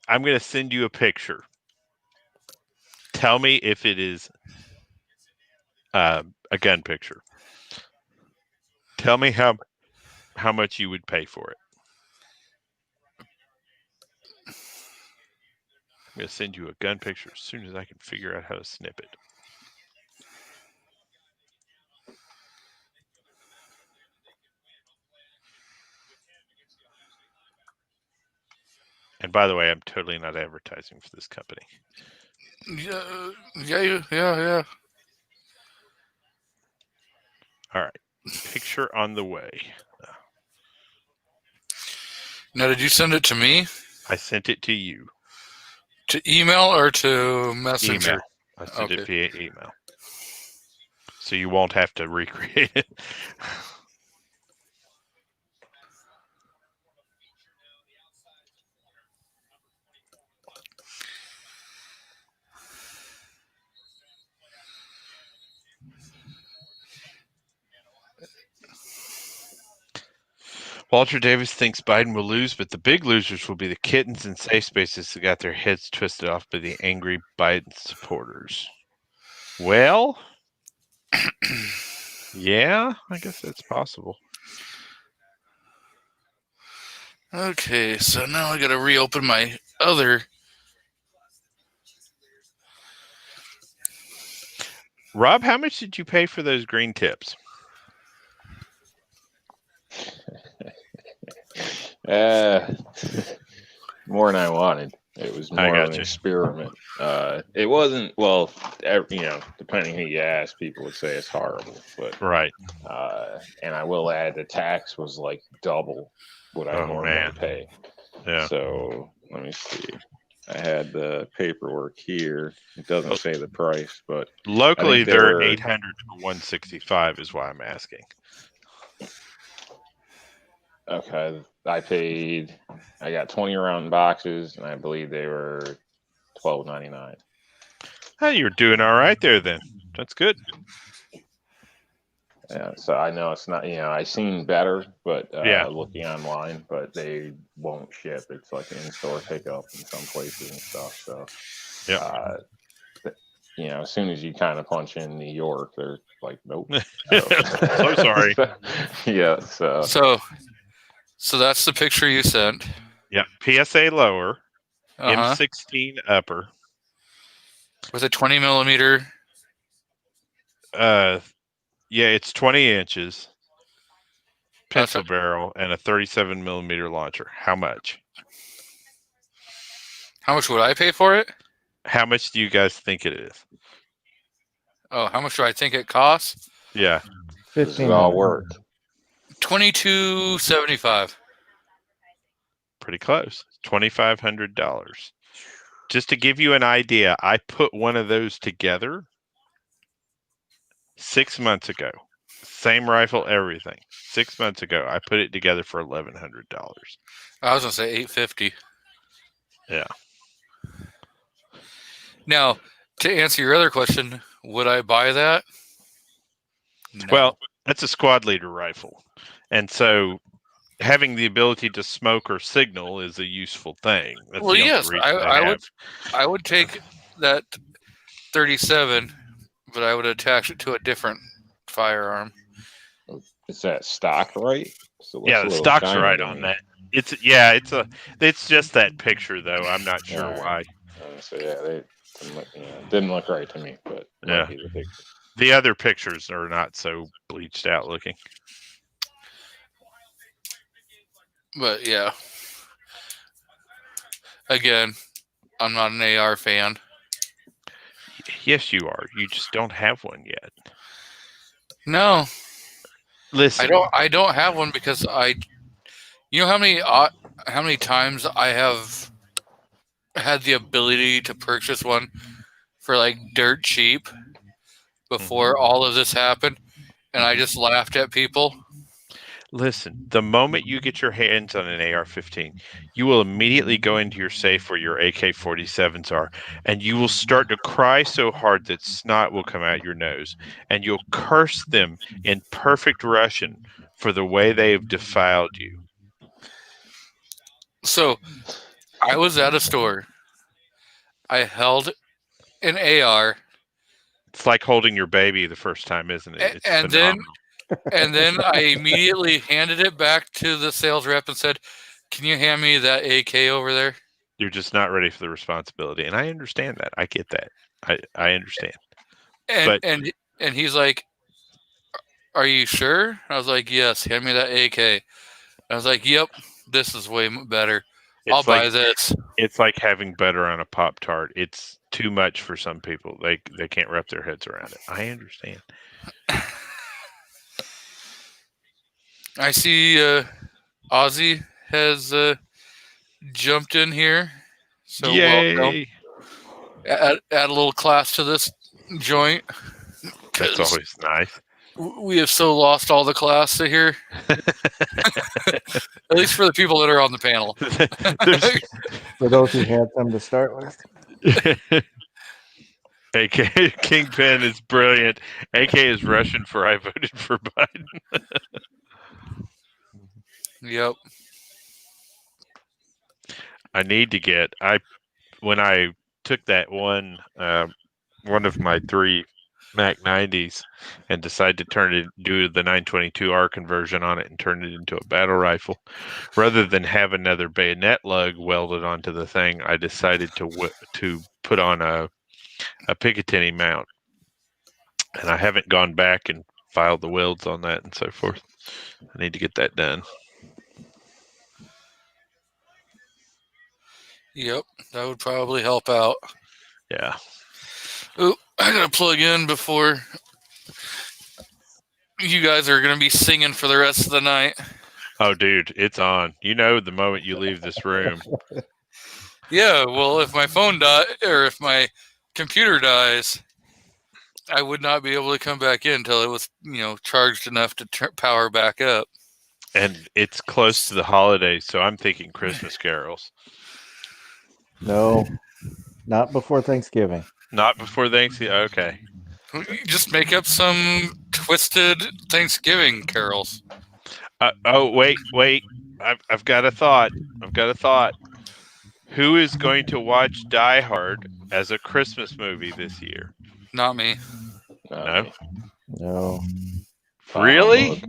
I'm going to send you a picture. Tell me if it is a gun picture. Tell me how much you would pay for it. I'm going to send you a gun picture as soon as I can figure out how to snip it. And by the way, I'm totally not advertising for this company. Yeah. All right. Picture on the way. Now, did you send it to me? I sent it to you. To email or to messenger? Email. I sent it Okay. via email. So you won't have to recreate it. Walter Davis thinks Biden will lose, but the big losers will be the kittens in safe spaces that got their heads twisted off by the angry Biden supporters. Well, yeah, I guess that's possible. Okay, so now I gotta reopen my other. Rob, how much did you pay for those green tips? More than I wanted. It was more of an gotcha. experiment. It wasn't depending who you ask, people would say it's horrible. But Right. and I will add, the tax was like double what I normally pay. Yeah. So let me see. I had the paperwork here. It doesn't say the price, but Locally, they they're were 800 to 165 is why I'm asking. okay. I got 20 round boxes, and I believe they were $12.99. Hey, you're doing all right there then. That's good. Yeah, so I know it's not, I seen better, but Yeah. looking online, but they won't ship. It's like an in-store pickup in some places and stuff. So, Yeah. As soon as you kind of punch in New York, they're like, nope. So sorry. Yeah. So that's the picture you sent. Yeah. PSA lower, Uh-huh. M16 upper. With a 20 millimeter. Yeah, it's 20 inches. Pencil That's barrel and a 37 millimeter launcher. How much? How much would I pay for it? How much do you guys think it is? Oh, how much do I think it costs? Yeah. Does it all work? $22.75. Pretty close. $2,500. Just to give you an idea, I put one of those together 6 months ago. Same rifle, everything. 6 months ago, I put it together for $1,100. I was gonna say $850. Yeah. Now, to answer your other question, would I buy that? No. Well, that's a squad leader rifle. And so having the ability to smoke or signal is a useful thing. That's well, the only yes, reason I would take that 37, but I would attach it to a different firearm. Is that stock right? So yeah, the stock's right on that. It's just that picture though. I'm not sure why. So they didn't look right to me, but it might be the picture. The other pictures are not so bleached out looking. But yeah, again, I'm not an AR fan. Yes, you are. You just don't have one yet. No, listen. I don't have one because you know how many times I have had the ability to purchase one for like dirt cheap before all of this happened, and I just laughed at people. Listen, the moment you get your hands on an AR-15, you will immediately go into your safe where your AK-47s are, and you will start to cry so hard that snot will come out your nose, and you'll curse them in perfect Russian for the way they have defiled you. So, I was at a store. I held an AR. It's like holding your baby the first time, isn't it? It's phenomenal. Then I immediately handed it back to the sales rep and said, "Can you hand me that AK over there?" You're just not ready for the responsibility, and I understand that. I get that. I understand. And he's like, "Are you sure?" I was like, "Yes, hand me that AK." I was like, "Yep, this is way better. I'll buy this." It's like having butter on a Pop-Tart. It's too much for some people. They can't wrap their heads around it. I understand. I see Ozzy has jumped in here. So Yay! welcome. Add a little class to this joint. That's 'Cause always nice. we have so lost all the class to here. At least for the people that are on the panel. For those who had some to start with. AK Kingpin is brilliant. AK is Russian for I voted for Biden. Yep. I need to get when I took that one of my 3 Mac 90s and decided to do the 922R conversion on it and turn it into a battle rifle. Rather than have another bayonet lug welded onto the thing, I decided to put on a Picatinny mount. And I haven't gone back and filed the welds on that and so forth. I need to get that done. Yep. That would probably help out. Yeah. Ooh, I gotta plug in before you guys are gonna be singing for the rest of the night. Oh, dude, it's on. You know the moment you leave this room. Yeah, well, if my phone or if my computer dies, I would not be able to come back in until it was, charged enough to power back up. And it's close to the holidays, so I'm thinking Christmas carols. No, not before Thanksgiving. Not before Thanksgiving. Okay. Just make up some twisted Thanksgiving carols. Wait. I've got a thought. Who is going to watch Die Hard as a Christmas movie this year? Not me. No. No. Really?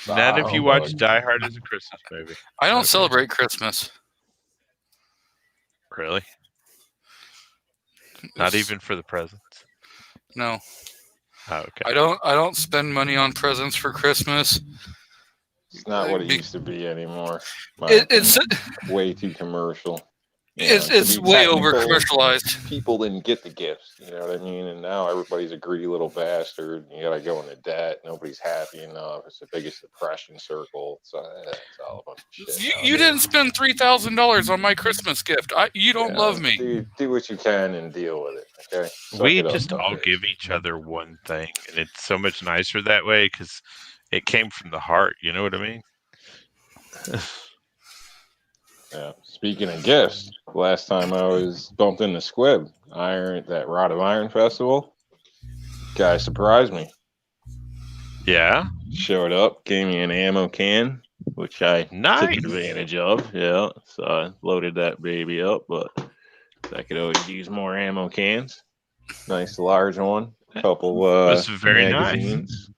None of you watch Die Hard as a Christmas movie. I don't celebrate Christmas. Really? Not even for the presents? No. Oh, okay. I don't spend money on presents for Christmas. It's not what it used to be anymore. It's way too commercial. It's way over commercialized. People didn't get the gifts, you know what I mean? And now everybody's a greedy little bastard. You gotta go into debt. Nobody's happy enough. It's the biggest depression circle. So it's all a bunch of shit. You didn't spend $3,000 on my Christmas gift. You don't love me. Dude, do what you can and deal with it. Okay. We just all give each other one thing, and it's so much nicer that way because it came from the heart. You know what I mean? Yeah. Speaking of gifts, last time I was bumped into Squib, that Rod of Iron festival, guy surprised me. Yeah. Showed up, gave me an ammo can, which I took advantage of. Yeah. So I loaded that baby up, but I could always use more ammo cans. Nice large one. Couple That's very magazines. nice.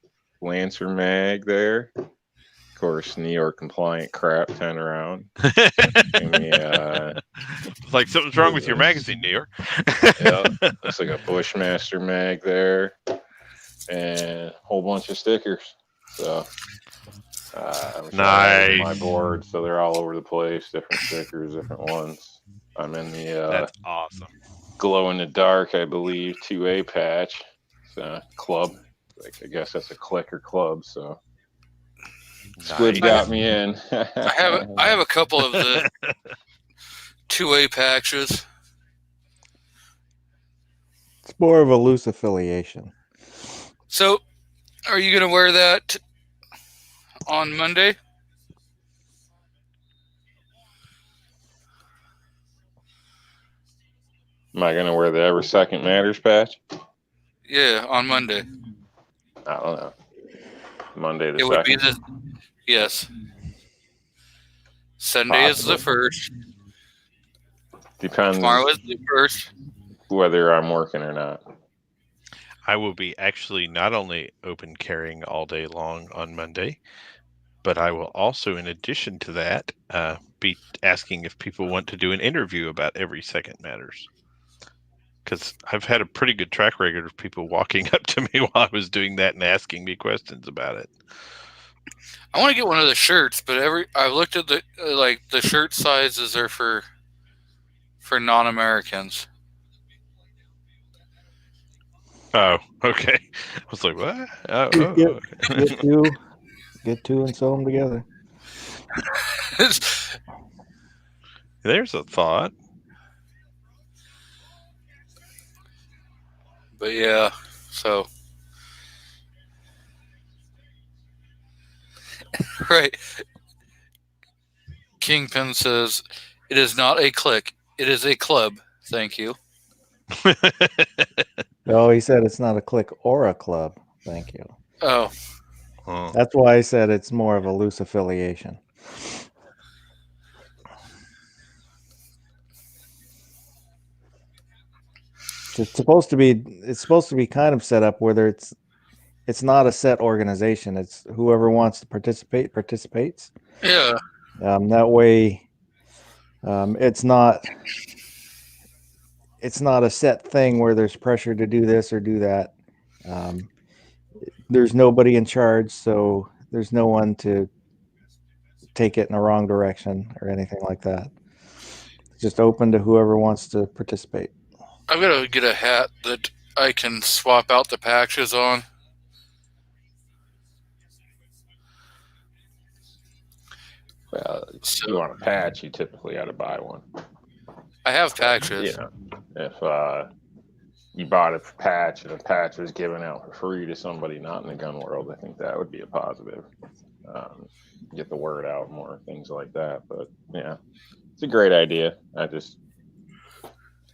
Lancer mag there. Of course, New York compliant crap 10 around. Like something's wrong with your magazine, New York. Yeah, it's like a Bushmaster mag there, and a whole bunch of stickers. So nice. My board, so they're all over the place. Different stickers, different ones. I'm in the that's awesome. Glow in the dark, I believe, 2A patch. It's a club. I guess that's a clicker club. So. Squid got me in. I have a couple of the 2A patches. It's more of a loose affiliation. So, are you going to wear that on Monday? Am I going to wear the Every Second Matters patch? Yeah, on Monday. I don't know. Monday the 2nd. It would be yes. Sunday is the 1st. Depends. Tomorrow is the 1st. Whether I'm working or not. I will be actually not only open carrying all day long on Monday, but I will also, in addition to that, be asking if people want to do an interview about Every Second Matters. Because I've had a pretty good track record of people walking up to me while I was doing that and asking me questions about it. I want to get one of the shirts, but I've looked at the shirt sizes are for non-Americans. Oh, okay. I was like, what? Get two and sew them together. There's a thought. But yeah, so right. Kingpin says it is not a clique, it is a club. Thank you. No, he said it's not a clique or a club. Thank you. Oh, Oh. That's why I said it's more of a loose affiliation. It's supposed to be kind of set up where it's not a set organization. It's whoever wants to participate participates. yeah. That way, it's not a set thing where there's pressure to do this or do that. There's nobody in charge, so there's no one to take it in the wrong direction or anything like that. It's just open to whoever wants to participate. I've got to get a hat that I can swap out the patches on. Well, if you want a patch, you typically ought to buy one. I have patches. You know, if you bought a patch and a patch was given out for free to somebody not in the gun world, I think that would be a positive. Get the word out more, things like that. But yeah, it's a great idea.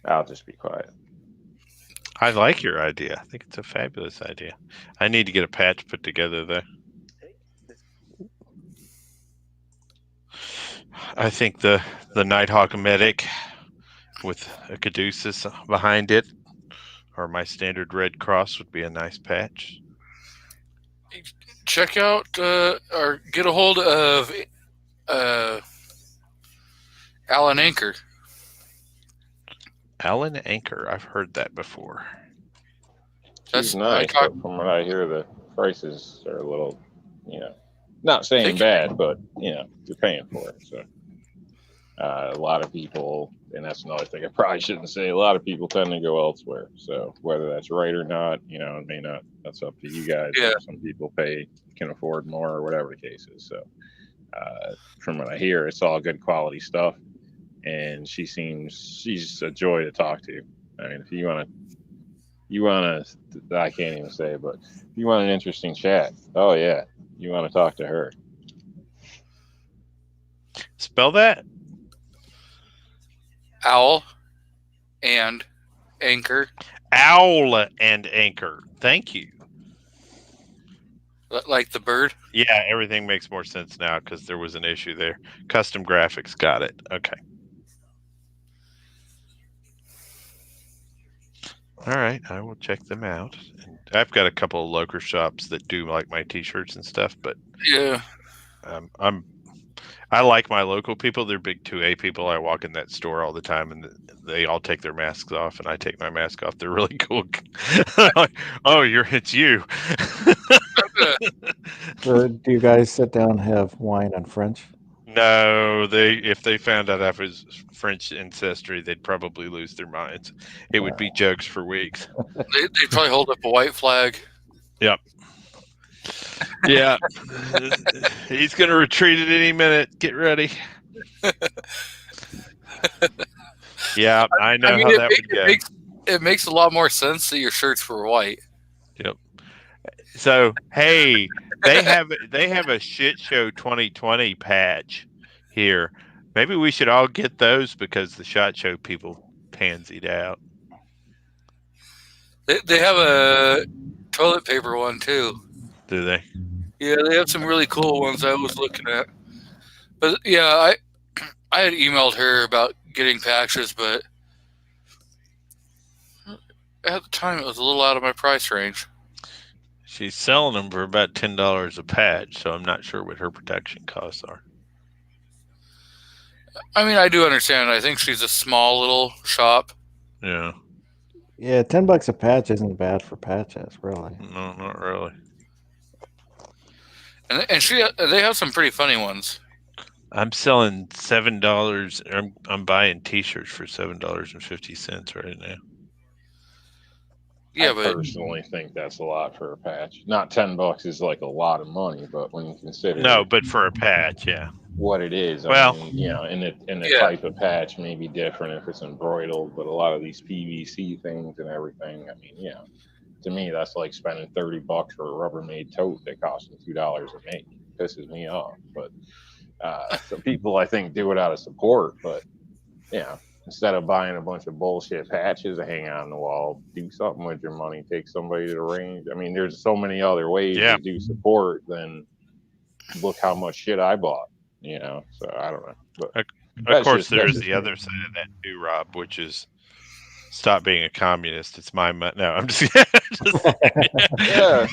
I'll just be quiet. I like your idea. I think it's a fabulous idea. I need to get a patch put together though. I think the Nighthawk medic with a caduceus behind it, or my standard Red Cross would be a nice patch. Check out or get a hold of Alan Anchor. Alan Anchor, I've heard that before. She's nice, but from what I hear, the prices are a little, not saying bad, but you're paying for it. So a lot of people, and that's another thing I probably shouldn't say, a lot of people tend to go elsewhere. So whether that's right or not, it may not. That's up to you guys. Yeah. Some people can afford more, or whatever the case is. So from what I hear, it's all good quality stuff, and she's a joy to talk to. I mean, if you want to, I can't even say, but if you want an interesting chat, oh yeah, you want to talk to her. Spell that. Owl and Anchor. Owl and Anchor. Thank you. Like the bird? Yeah, everything makes more sense now because there was an issue there. Custom graphics. Got it. Okay. All right, I will check them out. And I've got a couple of local shops that do like my T-shirts and stuff, but Yeah. I like my local people. They're big 2A people. I walk in that store all the time, and they all take their masks off, and I take my mask off. They're really cool. Oh, it's you. So do you guys sit down and have wine in French? No, if they found out I was French ancestry, they'd probably lose their minds. It would be jokes for weeks. They'd probably hold up a white flag. Yep. Yeah. He's going to retreat at any minute. Get ready. Yeah, I know how that would go. It makes a lot more sense that your shirts were white. Yep. So, hey, they have a shit show 2020 patch here. Maybe we should all get those because the SHOT Show people pansied out. They have a toilet paper one too. Do they? Yeah, they have some really cool ones I was looking at. But yeah, I had emailed her about getting patches, but at the time it was a little out of my price range. She's selling them for about $10 a patch, so I'm not sure what her production costs are. I mean, I do understand. I think she's a small little shop. Yeah. Yeah, $10 a patch isn't bad for patches, really. No, not really. And they have some pretty funny ones. I'm selling $7. I'm buying T-shirts for $7.50 right now. Yeah, I personally think that's a lot for a patch. Not $10 is like a lot of money, but when you consider but for a patch, yeah. what it is. Well- I mean, you know, and the Yeah. type of patch may be different if it's embroidered, but a lot of these PVC things and everything, I mean, yeah, to me that's like spending $30 for a Rubbermaid tote that costs me $2 to make. It pisses me off. But some people I think do it out of support, but yeah. Instead of buying a bunch of bullshit patches to hang on the wall, do something with your money. Take somebody to the range. I mean, there's so many other ways Yeah. to do support than look how much shit I bought. You know, so I don't know. But Of that's course, just- there that's is just the me. other side of that too, Rob, which is stop being a communist. It's my money. No, I'm just kidding. Yeah,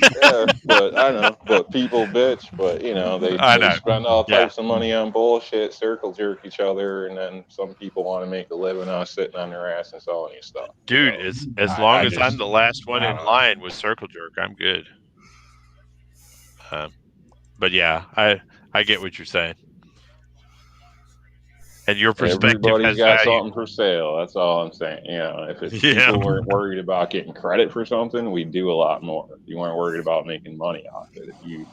but I know. But people bitch. But you know, they I know. spend all Yeah. types of money on bullshit, circle jerk each other, and then some people want to make a living out sitting on their ass and selling you stuff. Dude, So, as long I as just- I'm the last one I in don't know. line with circle jerk, I'm good. But yeah, I get what you're saying, and your perspective Everybody's has got value. something for sale. That's all I'm saying. You know, if it's Yeah. people weren't worried about getting credit for something, we'd do a lot more. If you weren't worried about making money off it, if you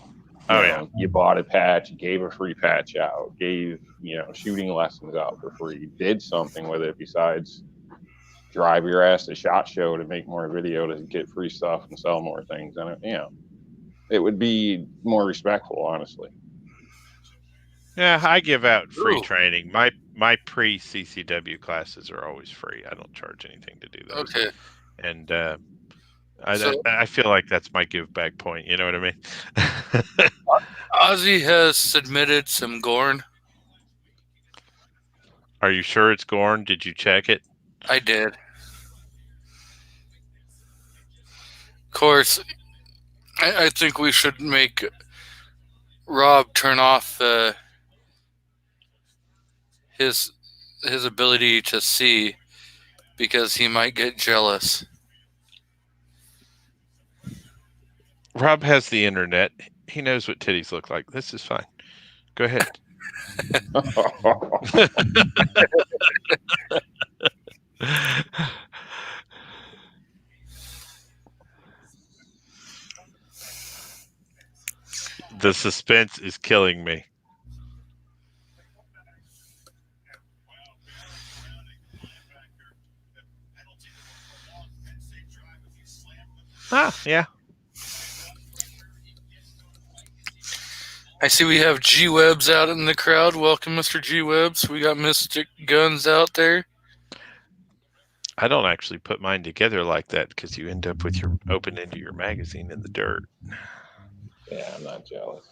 Oh, know, you bought a patch, gave a free patch out, gave, you know, shooting lessons out for free, did something with it besides drive your ass to SHOT Show to make more video to get free stuff and sell more things. And you know, it would be more respectful, honestly. Yeah, I give out free Ooh. training. My pre CCW classes are always free. I don't charge anything to do those. Okay. And So- I feel like that's my give back point. You know what I mean? Ozzy has submitted some Gorn. Are you sure it's Gorn? Did you check it? I did. Of course, I think we should make Rob turn off his ability to see because he might get jealous. Rob has the internet. He knows what titties look like. This is fine. Go ahead. The suspense is killing me. Yeah. I see we have G Webs out in the crowd. Welcome, Mr. G Webs. We got Mystic Guns out there. I don't actually put mine together like that because you end up with your open end of your magazine in the dirt. Yeah, I'm not jealous.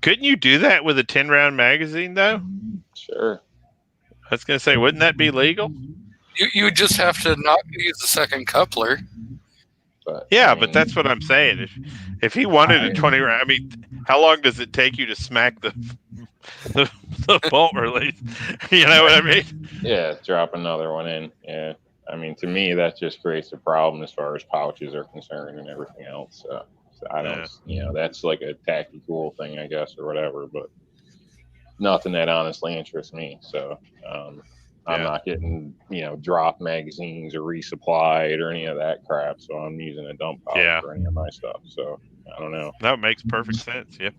Couldn't you do that with a 10-round magazine, though? Sure. I was going to say, wouldn't that be legal? You would just have to not use the second coupler. But Yeah, I mean, but that's what I'm saying. If he wanted a 20 round, I mean, how long does it take you to smack the bolt release? You know what I mean? yeah, drop another one in. Yeah. I mean, to me, that just creates a problem as far as pouches are concerned and everything else. So I don't, Yeah. you know, that's like a tactical thing, I guess, or whatever, but nothing that honestly interests me. So I'm Yeah. not getting, you know, drop magazines or resupplied or any of that crap. So I'm using a dump pouch Yeah. for any of my stuff. So I don't know. That makes perfect sense. Yep.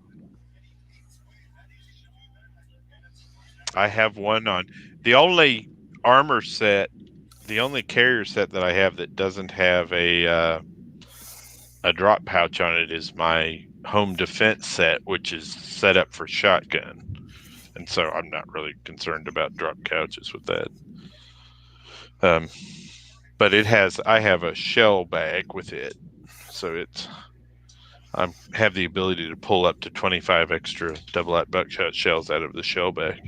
I have one on the only armor set, the only carrier set that I have that doesn't have a drop pouch on it is my home defense set, which is set up for shotgun. And so I'm not really concerned about drop couches with that. But I have a shell bag with it. So I have the ability to pull up to 25 extra double-aught buckshot shells out of the shell bag.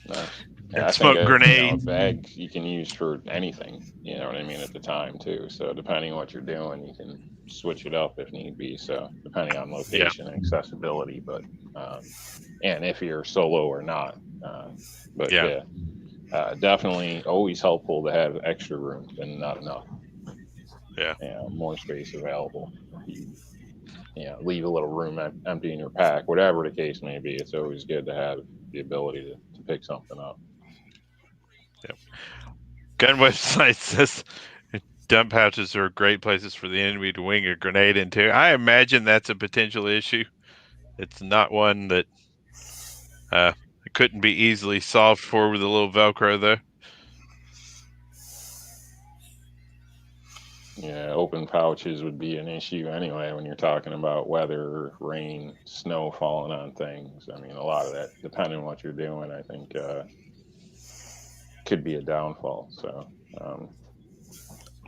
Nice. And Yeah, I smoke think grenades. a bag you can use for anything, you know what I mean, at the time too. So depending on what you're doing, you can switch it up if need be. So depending on location and accessibility, but and if you're solo or not. But definitely always helpful to have extra room than not enough. Yeah. More space available. Leave a little room empty in your pack, whatever the case may be. It's always good to have the ability to pick something up. Yep. Gun website says dump pouches are great places for the enemy to wing a grenade into. I imagine that's a potential issue. It's not one that couldn't be easily solved for with a little Velcro, though. Yeah, open pouches would be an issue anyway when you're talking about weather, rain, snow falling on things. I mean, a lot of that, depending on what you're doing, I think could be a downfall. So,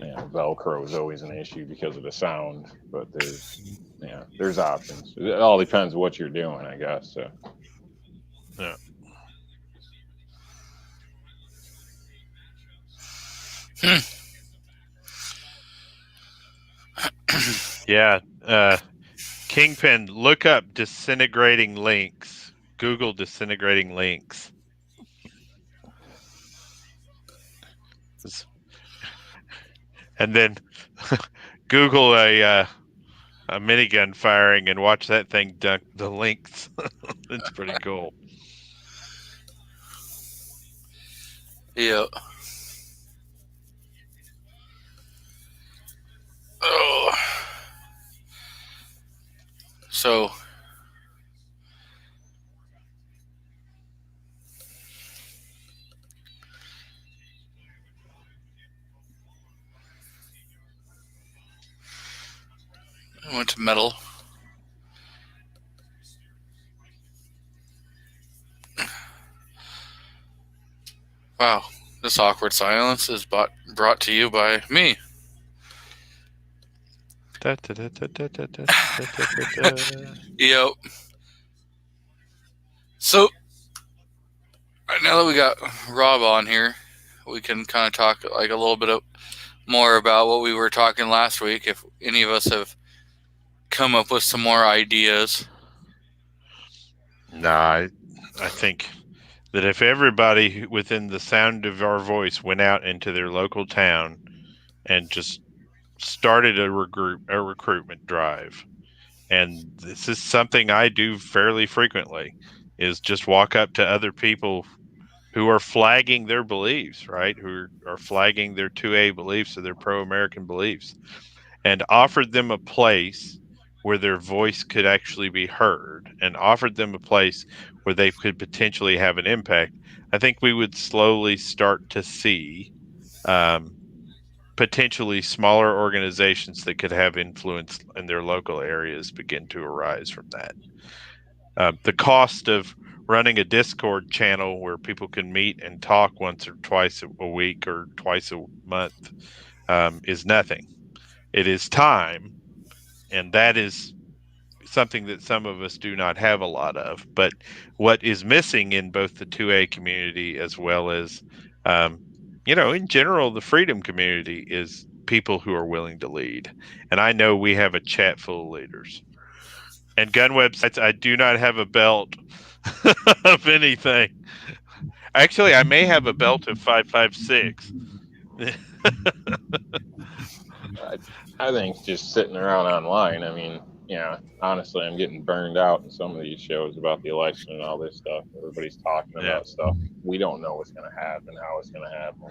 Velcro is always an issue because of the sound, but there's options. It all depends what you're doing, I guess. So. Yeah. Yeah. Kingpin, look up disintegrating links. Google disintegrating links. And then Google a minigun firing and watch that thing dunk the links. It's pretty cool. Yeah. Oh. So. I went to metal. Wow. This awkward silence is brought to you by me. Yep. So, now that we got Rob on here, we can kind of talk like a little bit more about what we were talking last week. If any of us have come up with some more ideas. Nah, I think that if everybody within the sound of our voice went out into their local town and just started a recruitment drive, and this is something I do fairly frequently, is just walk up to other people who are flagging their beliefs, right? Who are flagging their 2A beliefs or their pro-American beliefs, and offered them a place where their voice could actually be heard, and offered them a place where they could potentially have an impact. I think we would slowly start to see potentially smaller organizations that could have influence in their local areas begin to arise from that. The cost of running a Discord channel where people can meet and talk once or twice a week or twice a month is nothing. It is time, and that is something that some of us do not have a lot of. But what is missing in both the 2A community as well as, in general, the freedom community is people who are willing to lead. And I know we have a chat full of leaders. And gun websites, I do not have a belt of anything. Actually, I may have a belt of 5.56. I think just sitting around online. I mean, honestly, I'm getting burned out in some of these shows about the election and all this stuff. Everybody's talking about stuff. We don't know what's going to happen, how it's going to happen.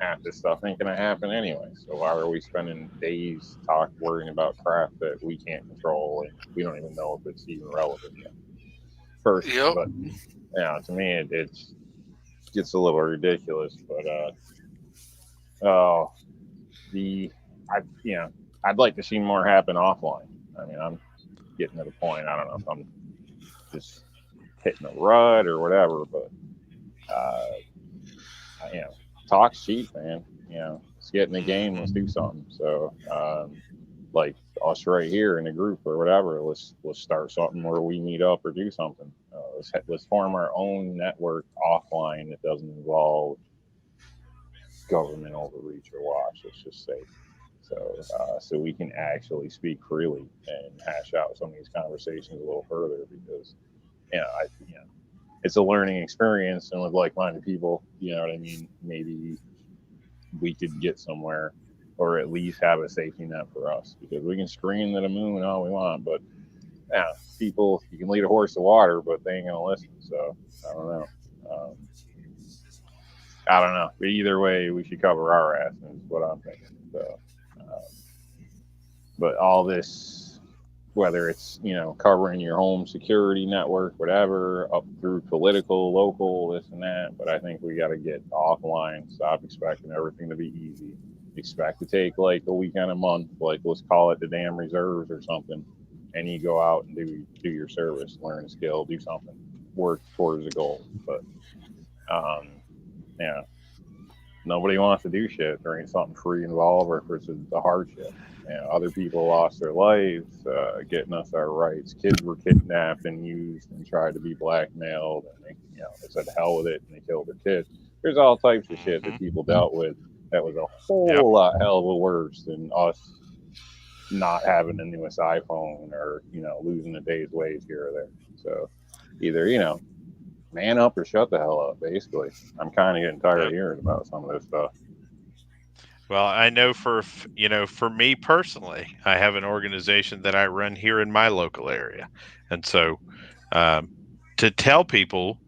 Half this stuff ain't going to happen anyway. So why are we spending days worrying about crap that we can't control and we don't even know if it's even relevant yet? First, Yep. But to me, it gets a little ridiculous. But I'd like to see more happen offline. I mean, I'm getting to the point. I don't know if I'm just hitting a rut or whatever, but talk's cheap, man. Let's get in the game. Let's do something. So, like us right here in the group or whatever, let's start something where we meet up or do something. Let's form our own network offline that doesn't involve government overreach or watch. Let's just say. So we can actually speak freely and hash out some of these conversations a little further because, it's a learning experience, and with like-minded people, you know what I mean. Maybe we could get somewhere, or at least have a safety net for us, because we can scream to the moon all we want, but people, you can lead a horse to water, but they ain't gonna listen. So I don't know. I don't know. But either way, we should cover our ass, is what I'm thinking. So. But all this, whether it's covering your home security network, whatever, up through political, local, this and that. But I think we got to get offline. Stop expecting everything to be easy. Expect to take like a weekend, a month, like let's call it the damn reserves or something, and you go out and do your service, learn a skill, do something, work towards a goal. But yeah, nobody wants to do shit. There ain't something free involved, or if it's a hardship. Other people lost their lives getting us our rights. Kids were kidnapped and used and tried to be blackmailed, and they said hell with it, and they killed their kids. There's all types of shit that people dealt with that was a whole lot hell of a worse than us not having the newest iPhone or losing a day's wage here or there. So either man up or shut the hell up. Basically, I'm kind of getting tired of hearing about some of this stuff. Well, I know for me personally, I have an organization that I run here in my local area. And so to tell people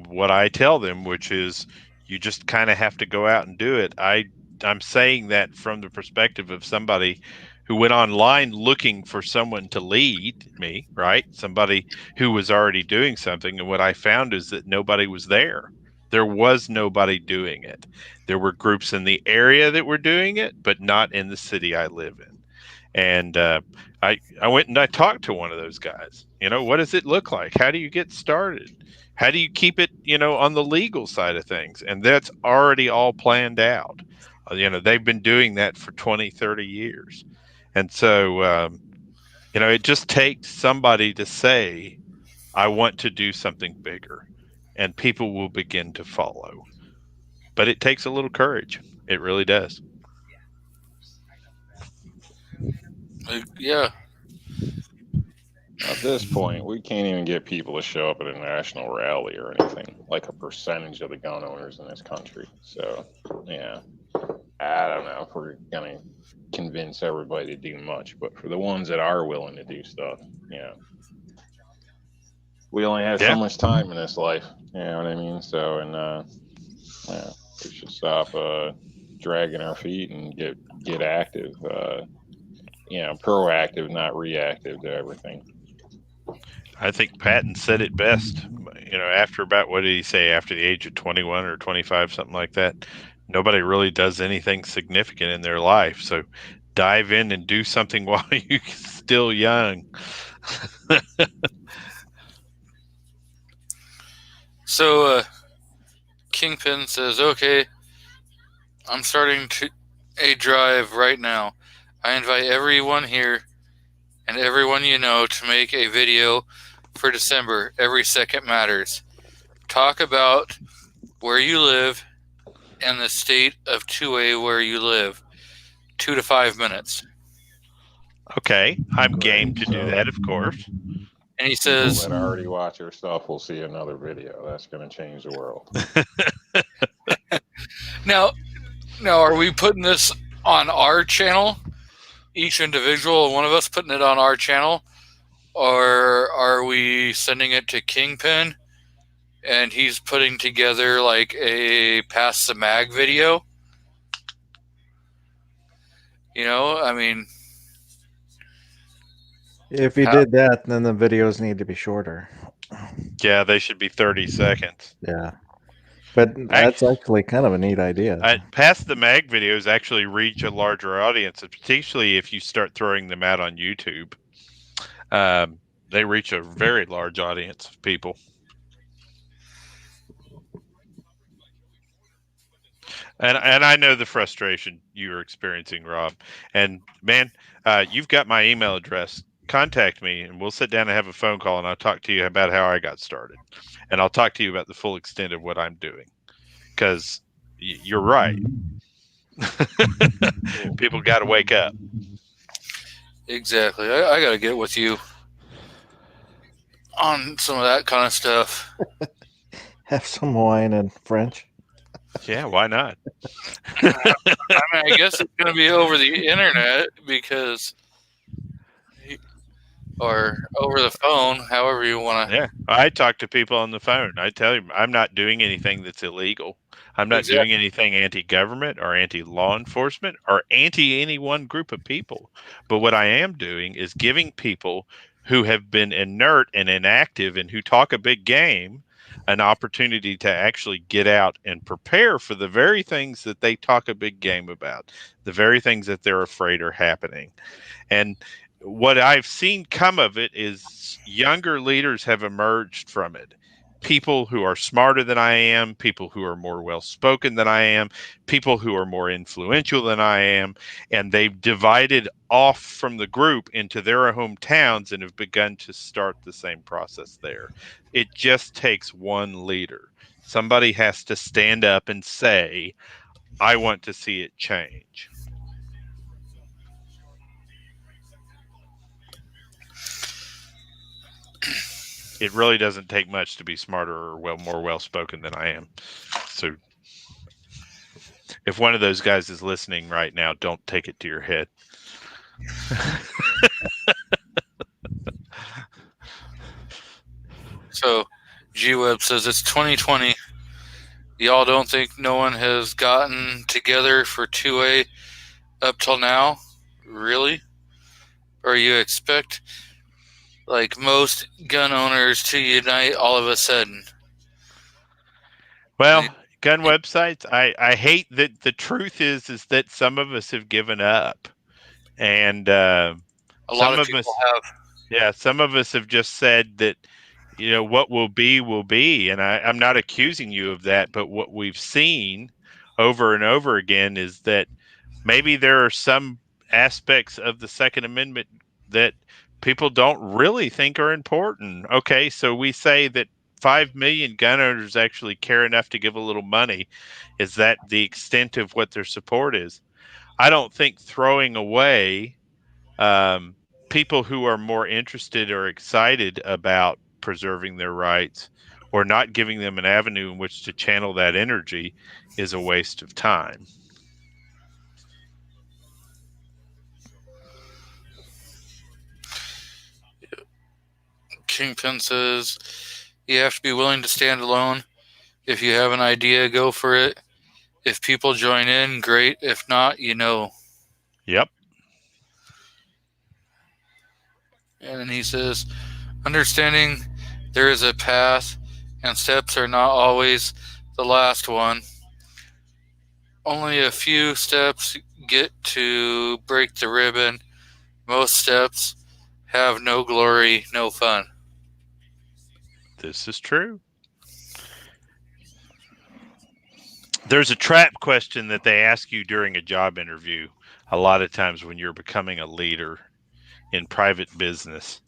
what I tell them, which is you just kind of have to go out and do it. I'm saying that from the perspective of somebody who went online looking for someone to lead me, right? Somebody who was already doing something. And what I found is that nobody was there. There was nobody doing it. There were groups in the area that were doing it, but not in the city I live in. And I went and I talked to one of those guys. What does it look like? How do you get started? How do you keep it, on the legal side of things? And that's already all planned out. They've been doing that for 20, 30 years. And so, it just takes somebody to say, I want to do something bigger, and people will begin to follow. But it takes a little courage. It really does. Yeah. At this point, we can't even get people to show up at a national rally or anything, like a percentage of the gun owners in this country. So, yeah, I don't know if we're going to convince everybody to do much, but for the ones that are willing to do stuff, we only have so much time in this life. You know what I mean? So, and we should stop dragging our feet and get active. Proactive, not reactive to everything. I think Patton said it best. After about, what did he say? After the age of 21 or 25, something like that, nobody really does anything significant in their life. So dive in and do something while you're still young. So Kingpin says, okay, I'm starting a drive right now. I invite everyone here and everyone to make a video for December. Every second matters. Talk about where you live and the state of 2A where you live. 2 to 5 minutes. Okay, I'm game to do that, of course. And he says, people that already watch your stuff will see another video. That's going to change the world. Now, are we putting this on our channel? Each individual, one of us putting it on our channel? Or are we sending it to Kingpin and he's putting together like a Pass the Mag video? I mean... If you did that, then the videos need to be shorter. Yeah, they should be 30 seconds. Yeah. But that's actually kind of a neat idea. Pass the Mag videos actually reach a larger audience, particularly if you start throwing them out on YouTube. They reach a very large audience of people. And I know the frustration you're experiencing, Rob. And man, you've got my email address. Contact me and we'll sit down and have a phone call and I'll talk to you about how I got started. And I'll talk to you about the full extent of what I'm doing. Because you're right. People got to wake up. Exactly. I got to get with you on some of that kind of stuff. Have some wine and French. Yeah, why not? I guess it's going to be over the internet because or over the phone, however you want to. Yeah, I talk to people on the phone. I tell you, I'm not doing anything that's illegal. I'm not Exactly. doing anything anti-government or anti-law enforcement or anti any one group of people. But what I am doing is giving people who have been inert and inactive and who talk a big game an opportunity to actually get out and prepare for the very things that they talk a big game about, the very things that they're afraid are happening. And what I've seen come of it is younger leaders have emerged from it. People who are smarter than I am, people who are more well spoken than I am, people who are more influential than I am, and they've divided off from the group into their hometowns and have begun to start the same process there. It just takes one leader. Somebody has to stand up and say, I want to see it change. It really doesn't take much to be smarter or more well spoken than I am. So if one of those guys is listening right now, don't take it to your head. So, G-Web says it's 2020. Y'all don't think no one has gotten together for 2A up till now? Really? Or you expect, like most gun owners, to unite all of a sudden? Well, gun websites, I hate that the truth is that some of us have given up. And A lot some of of people us, have. yeah, some of us have just said that, what will be, will be. And I'm not accusing you of that, but what we've seen over and over again is that maybe there are some aspects of the Second Amendment that people don't really think are important. Okay, so we say that 5 million gun owners actually care enough to give a little money. Is that the extent of what their support is? I don't think throwing away um, people who are more interested or excited about preserving their rights or not giving them an avenue in which to channel that energy is a waste of time. Kingpin says you have to be willing to stand alone. If you have an idea, go for it. If people join in, great. If not, Yep. And then he says, understanding there is a path and steps are not always the last one. Only a few steps get to break the ribbon. Most steps have no glory, no fun. This is true. There's a trap question that they ask you during a job interview a lot of times when you're becoming a leader in private business.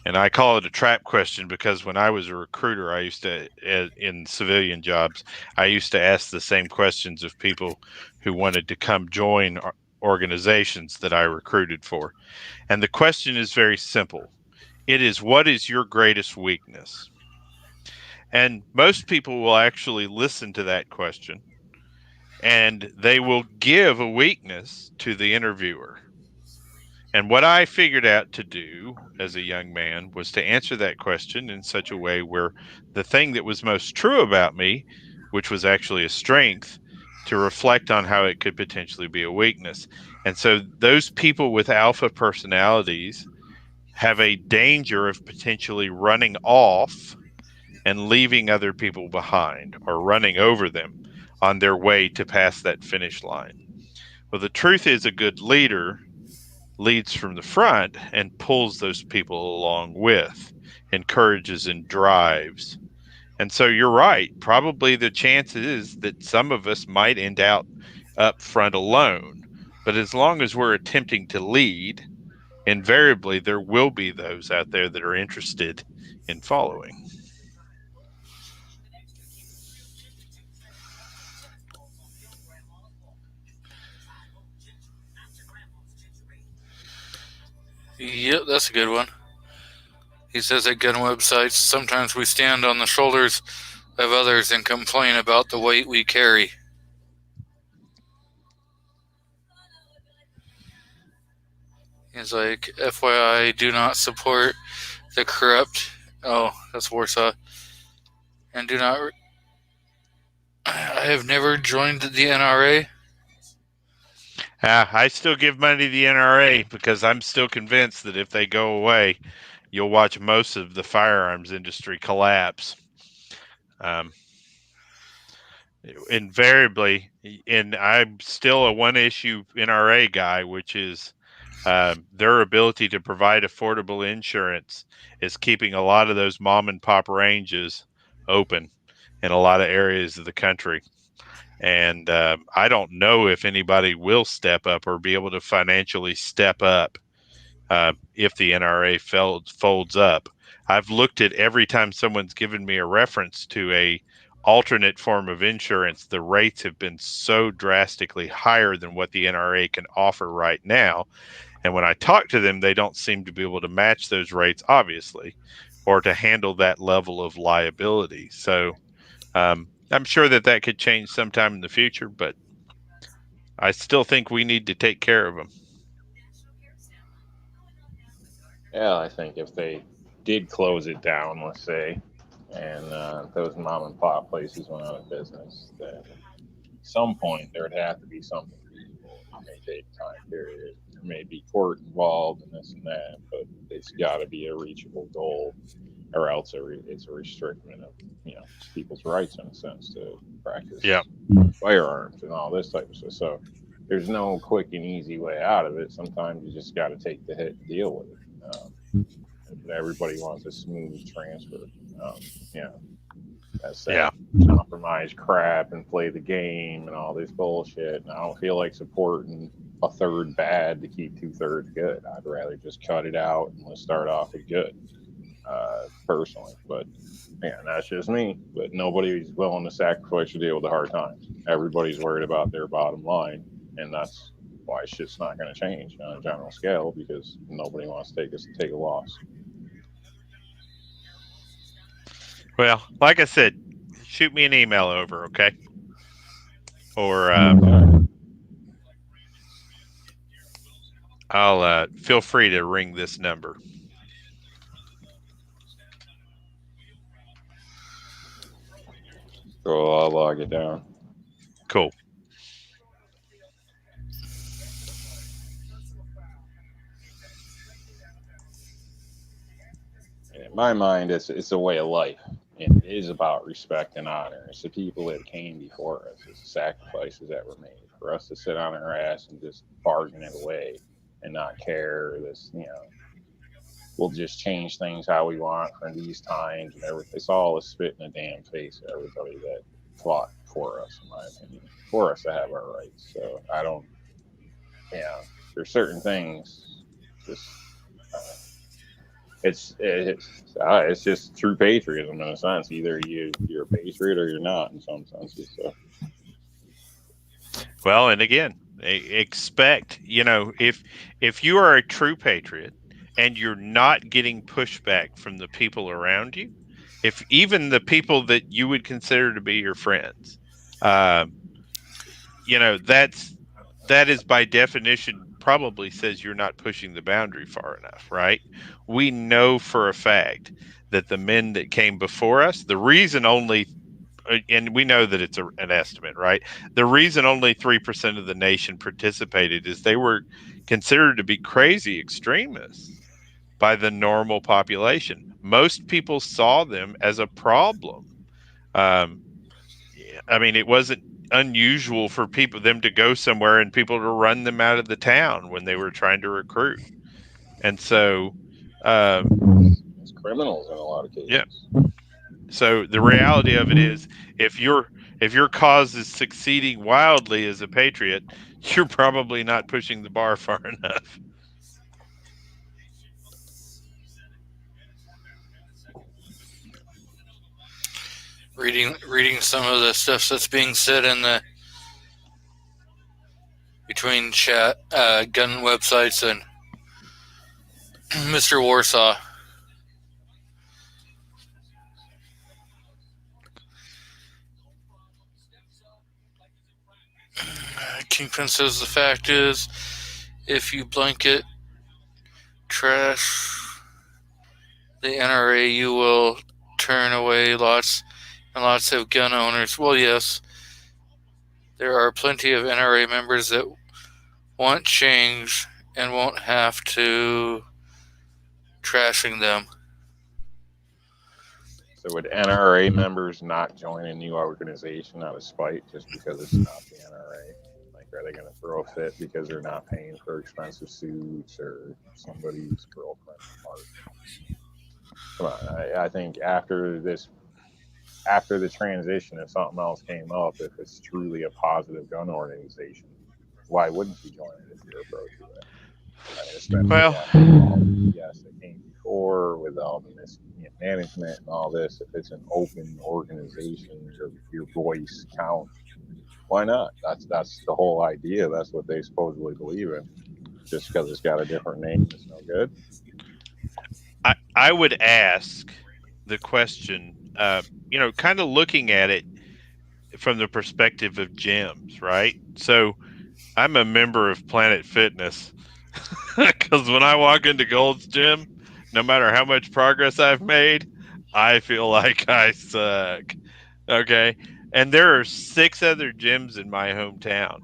And I call it a trap question because when I was a recruiter, I used to, in civilian jobs, I used to ask the same questions of people who wanted to come join organizations that I recruited for. And the question is very simple. It is, what is your greatest weakness? And most people will actually listen to that question and they will give a weakness to the interviewer. And what I figured out to do as a young man was to answer that question in such a way where the thing that was most true about me, which was actually a strength, to reflect on how it could potentially be a weakness. And so those people with alpha personalities have a danger of potentially running off and leaving other people behind or running over them on their way to pass that finish line. Well, the truth is, a good leader leads from the front and pulls those people along with, encourages and drives. And so you're right. Probably the chance is that some of us might end up front alone. But as long as we're attempting to lead, invariably there will be those out there that are interested in following. Yep, that's a good one. He says at gun websites, sometimes we stand on the shoulders of others and complain about the weight we carry. He's like, FYI, do not support the corrupt. Oh, that's Warsaw. And do not. I have never joined the NRA. I still give money to the NRA because I'm still convinced that if they go away, you'll watch most of the firearms industry collapse. Invariably, and I'm still a one-issue NRA guy, which is their ability to provide affordable insurance is keeping a lot of those mom and pop ranges open in a lot of areas of the country. And I don't know if anybody will step up or be able to financially step up if the NRA folds up. I've looked at every time someone's given me a reference to a alternate form of insurance, the rates have been so drastically higher than what the NRA can offer right now. And when I talk to them, they don't seem to be able to match those rates, obviously, or to handle that level of liability. So I'm sure that could change sometime in the future, but I still think we need to take care of them. Yeah, I think if they did close it down, let's say, and those mom and pop places went out of business, then at some point there would have to be something reasonable. It may take a time period. There may be court involved and this and that, but it's got to be a reachable goal, or else it's a restriction of people's rights in a sense to practice firearms and all this type of stuff. So there's no quick and easy way out of it. Sometimes you just got to take the hit and deal with it. Everybody wants a smooth transfer. That's that compromise crap and play the game and all this bullshit. And I don't feel like supporting a third bad to keep 2/3 good. I'd rather just cut it out and let's start off with good, personally. But man, that's just me. But nobody's willing to sacrifice to deal with the hard times. Everybody's worried about their bottom line, and that's why shit's not going to change on a general scale, because nobody wants to take a loss. Well, like I said, shoot me an email over, okay? Or I'll feel free to ring this number. So I'll log it down. Cool. In my mind, it's a way of life. It is about respect and honor. It's the people that came before us. It's the sacrifices that were made for us to sit on our ass and just bargain it away and not care. We'll just change things how we want for these times and everything. It's all a spit in the damn face of everybody that fought for us, in my opinion, for us to have our rights. So I don't. There's certain things just. It's just true patriotism in a sense. Either you're a patriot or you're not in some senses. So. Well, and again, expect, if you are a true patriot and you're not getting pushback from the people around you, if even the people that you would consider to be your friends, that is by definition probably says you're not pushing the boundary far enough, right? We know for a fact that the men that came before us, the reason only, and we know that it's an estimate, right? The reason only 3% of the nation participated is they were considered to be crazy extremists by the normal population. Most people saw them as a problem. It wasn't unusual for them to go somewhere and people to run them out of the town when they were trying to recruit. And so it's criminals in a lot of cases. Yeah. So the reality of it is, if your cause is succeeding wildly as a patriot, you're probably not pushing the bar far enough. Reading some of the stuff that's being said in the between chat gun websites and Mr. Warsaw. Kingpin says the fact is, if you blanket trash the NRA, you will turn away lots and lots of gun owners. Well, yes, there are plenty of NRA members that want change and won't have to trashing them. So would NRA members not join a new organization out of spite just because it's not the NRA? Like, are they going to throw a fit because they're not paying for expensive suits or somebody's girlfriend's party? Come on, I think after the transition, if something else came up, if it's truly a positive gun organization, why wouldn't you join it if you're pro to it? I mean, especially Well, after all the BS that came before with all the mismanagement and all this. If it's an open organization, your voice counts. Why not? That's the whole idea. That's what they supposedly believe in. Just because it's got a different name, it's no good. I would ask the question, kind of looking at it from the perspective of gyms, right? So I'm a member of Planet Fitness because when I walk into Gold's Gym, no matter how much progress I've made, I feel like I suck. Okay. And there are 6 other gyms in my hometown,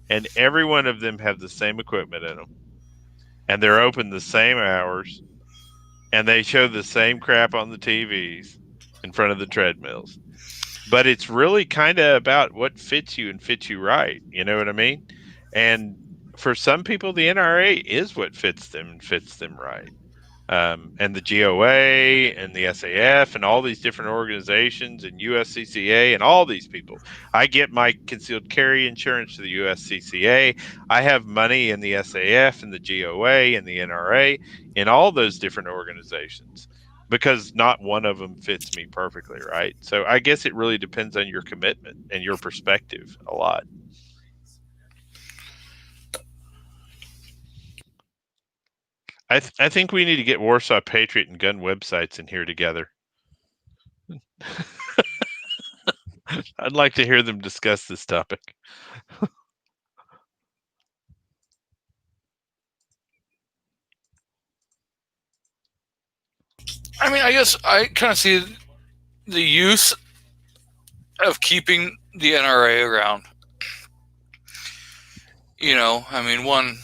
and every one of them have the same equipment in them, and they're open the same hours, and they show the same crap on the TVs in front of the treadmills. But it's really kind of about what fits you and fits you right. You know what I mean? And for some people, the NRA is what fits them and fits them right. And the GOA and the SAF and all these different organizations and USCCA and all these people. I get my concealed carry insurance to the USCCA. I have money in the SAF and the GOA and the NRA in all those different organizations because not one of them fits me perfectly, right? So I guess it really depends on your commitment and your perspective a lot. I think we need to get Warsaw Patriot and gun websites in here together. I'd like to hear them discuss this topic. I mean, I guess I kind of see the use of keeping the NRA around. I mean, one,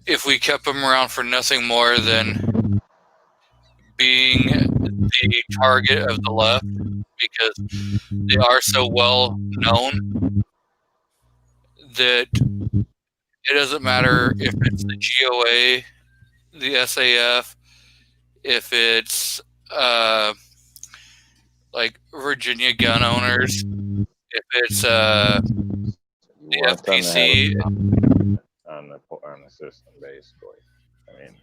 if we kept them around for nothing more than being the target of the left, because they are so well known that it doesn't matter if it's the GOA, the SAF, if it's like Virginia gun owners, if it's You the want them to have FPC. on the system, basically. I mean,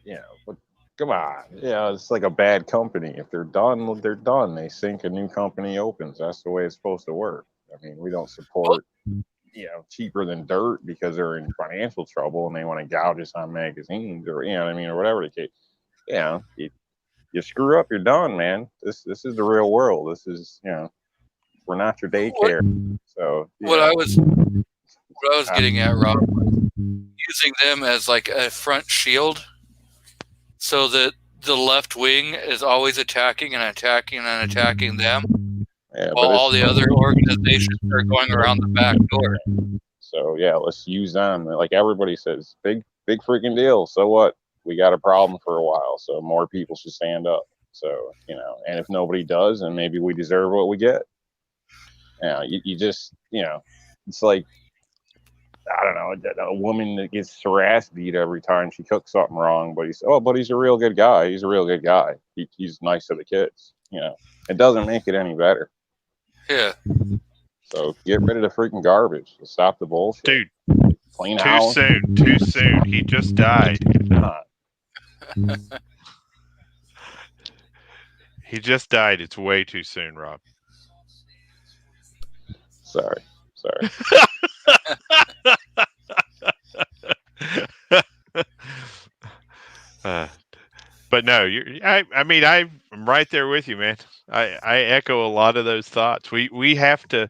but come on, it's like a bad company. If they're done, they're done. They sink, a new company opens. That's the way it's supposed to work. I mean, we don't support, cheaper than dirt because they're in financial trouble and they want to gouge us on magazines or, or whatever the case. You screw up, you're done, man. This is the real world. This is, we're not your daycare. So What I was getting at, Rob, using them as like a front shield, so that the left wing is always attacking and attacking and attacking them, while all the other organizations are going around the back door. So let's use them. Like everybody says, big freaking deal. So what? We got a problem for a while, so more people should stand up. So and if nobody does, then maybe we deserve what we get. You just it's like, I don't know, a woman that gets her ass beat every time she cooks something wrong, but he's a real good guy. He's a real good guy. He's nice to the kids. It doesn't make it any better. Yeah. So get rid of the freaking garbage. Stop the bullshit. Dude, clean too house. Too soon. He just died. He just died. It's way too soon, Rob. Sorry. But no, I'm right there with you, man. I echo a lot of those thoughts. We have to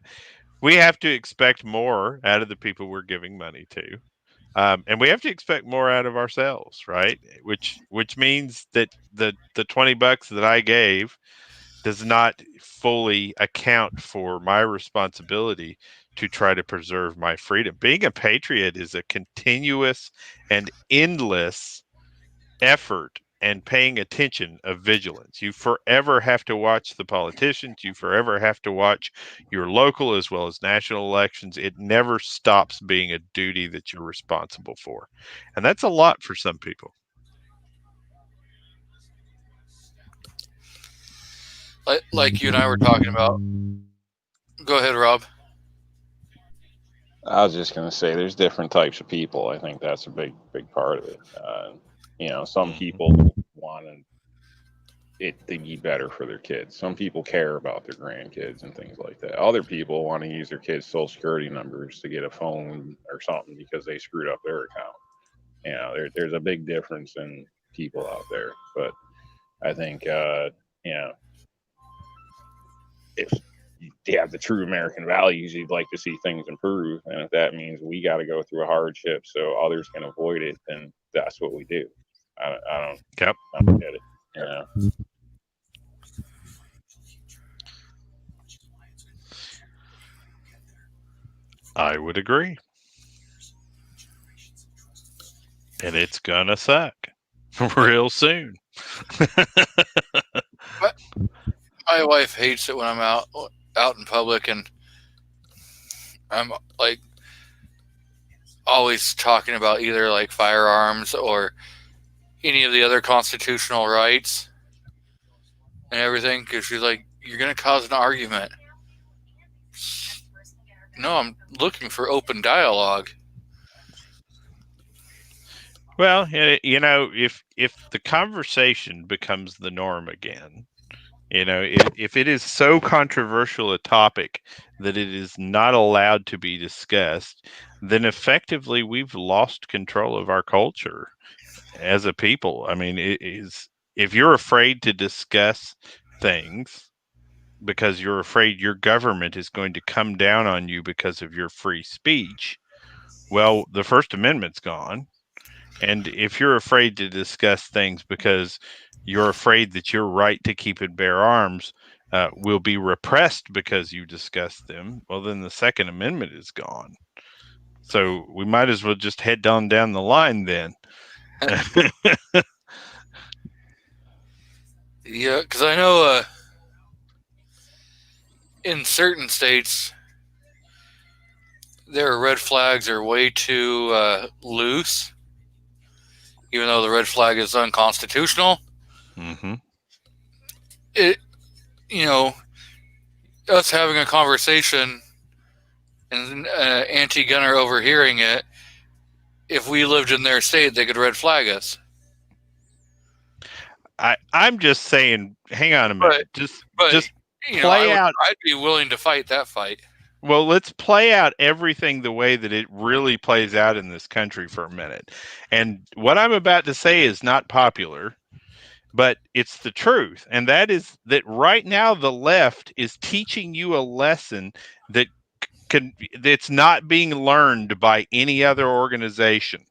expect more out of the people we're giving money to. And we have to expect more out of ourselves, right? Which means that the $20 that I gave does not fully account for my responsibility to try to preserve my freedom. Being a patriot is a continuous and endless effort and paying attention of vigilance. You forever have to watch the politicians. You forever have to watch your local as well as national elections. It never stops being a duty that you're responsible for. And that's a lot for some people. Like you and I were talking about. Go ahead, Rob. I was just going to say, there's different types of people. I think that's a big part of it. Some people want it to be better for their kids. Some people care about their grandkids and things like that. Other people want to use their kids' social security numbers to get a phone or something because they screwed up their account. There's a big difference in people out there. But I think, if you have the true American values, you'd like to see things improve. And if that means we got to go through a hardship so others can avoid it, then that's what we do. I don't get it. I would agree. And it's gonna suck real soon. My wife hates it when I'm out in public and I'm like always talking about either like firearms or any of the other constitutional rights and everything because she's like, you're going to cause an argument. No, I'm looking for open dialogue. Well, if the conversation becomes the norm again, if it is so controversial a topic that it is not allowed to be discussed, then effectively we've lost control of our culture as a people. I mean, if you're afraid to discuss things because you're afraid your government is going to come down on you because of your free speech, well, the First Amendment's gone. And if you're afraid to discuss things because you're afraid that your right to keep and bear arms will be repressed because you discuss them, well, then the Second Amendment is gone. So we might as well just head down the line then. Yeah, because I know in certain states, their red flags are way too loose, even though the red flag is unconstitutional. Mm-hmm. It, us having a conversation and an anti-gunner overhearing it, if we lived in their state, they could red flag us. I'm just saying, hang on a minute. Just play out. I'd be willing to fight that fight. Well, let's play out everything the way that it really plays out in this country for a minute. And what I'm about to say is not popular, but it's the truth. And that is that right now the left is teaching you a lesson that's not being learned by any other organization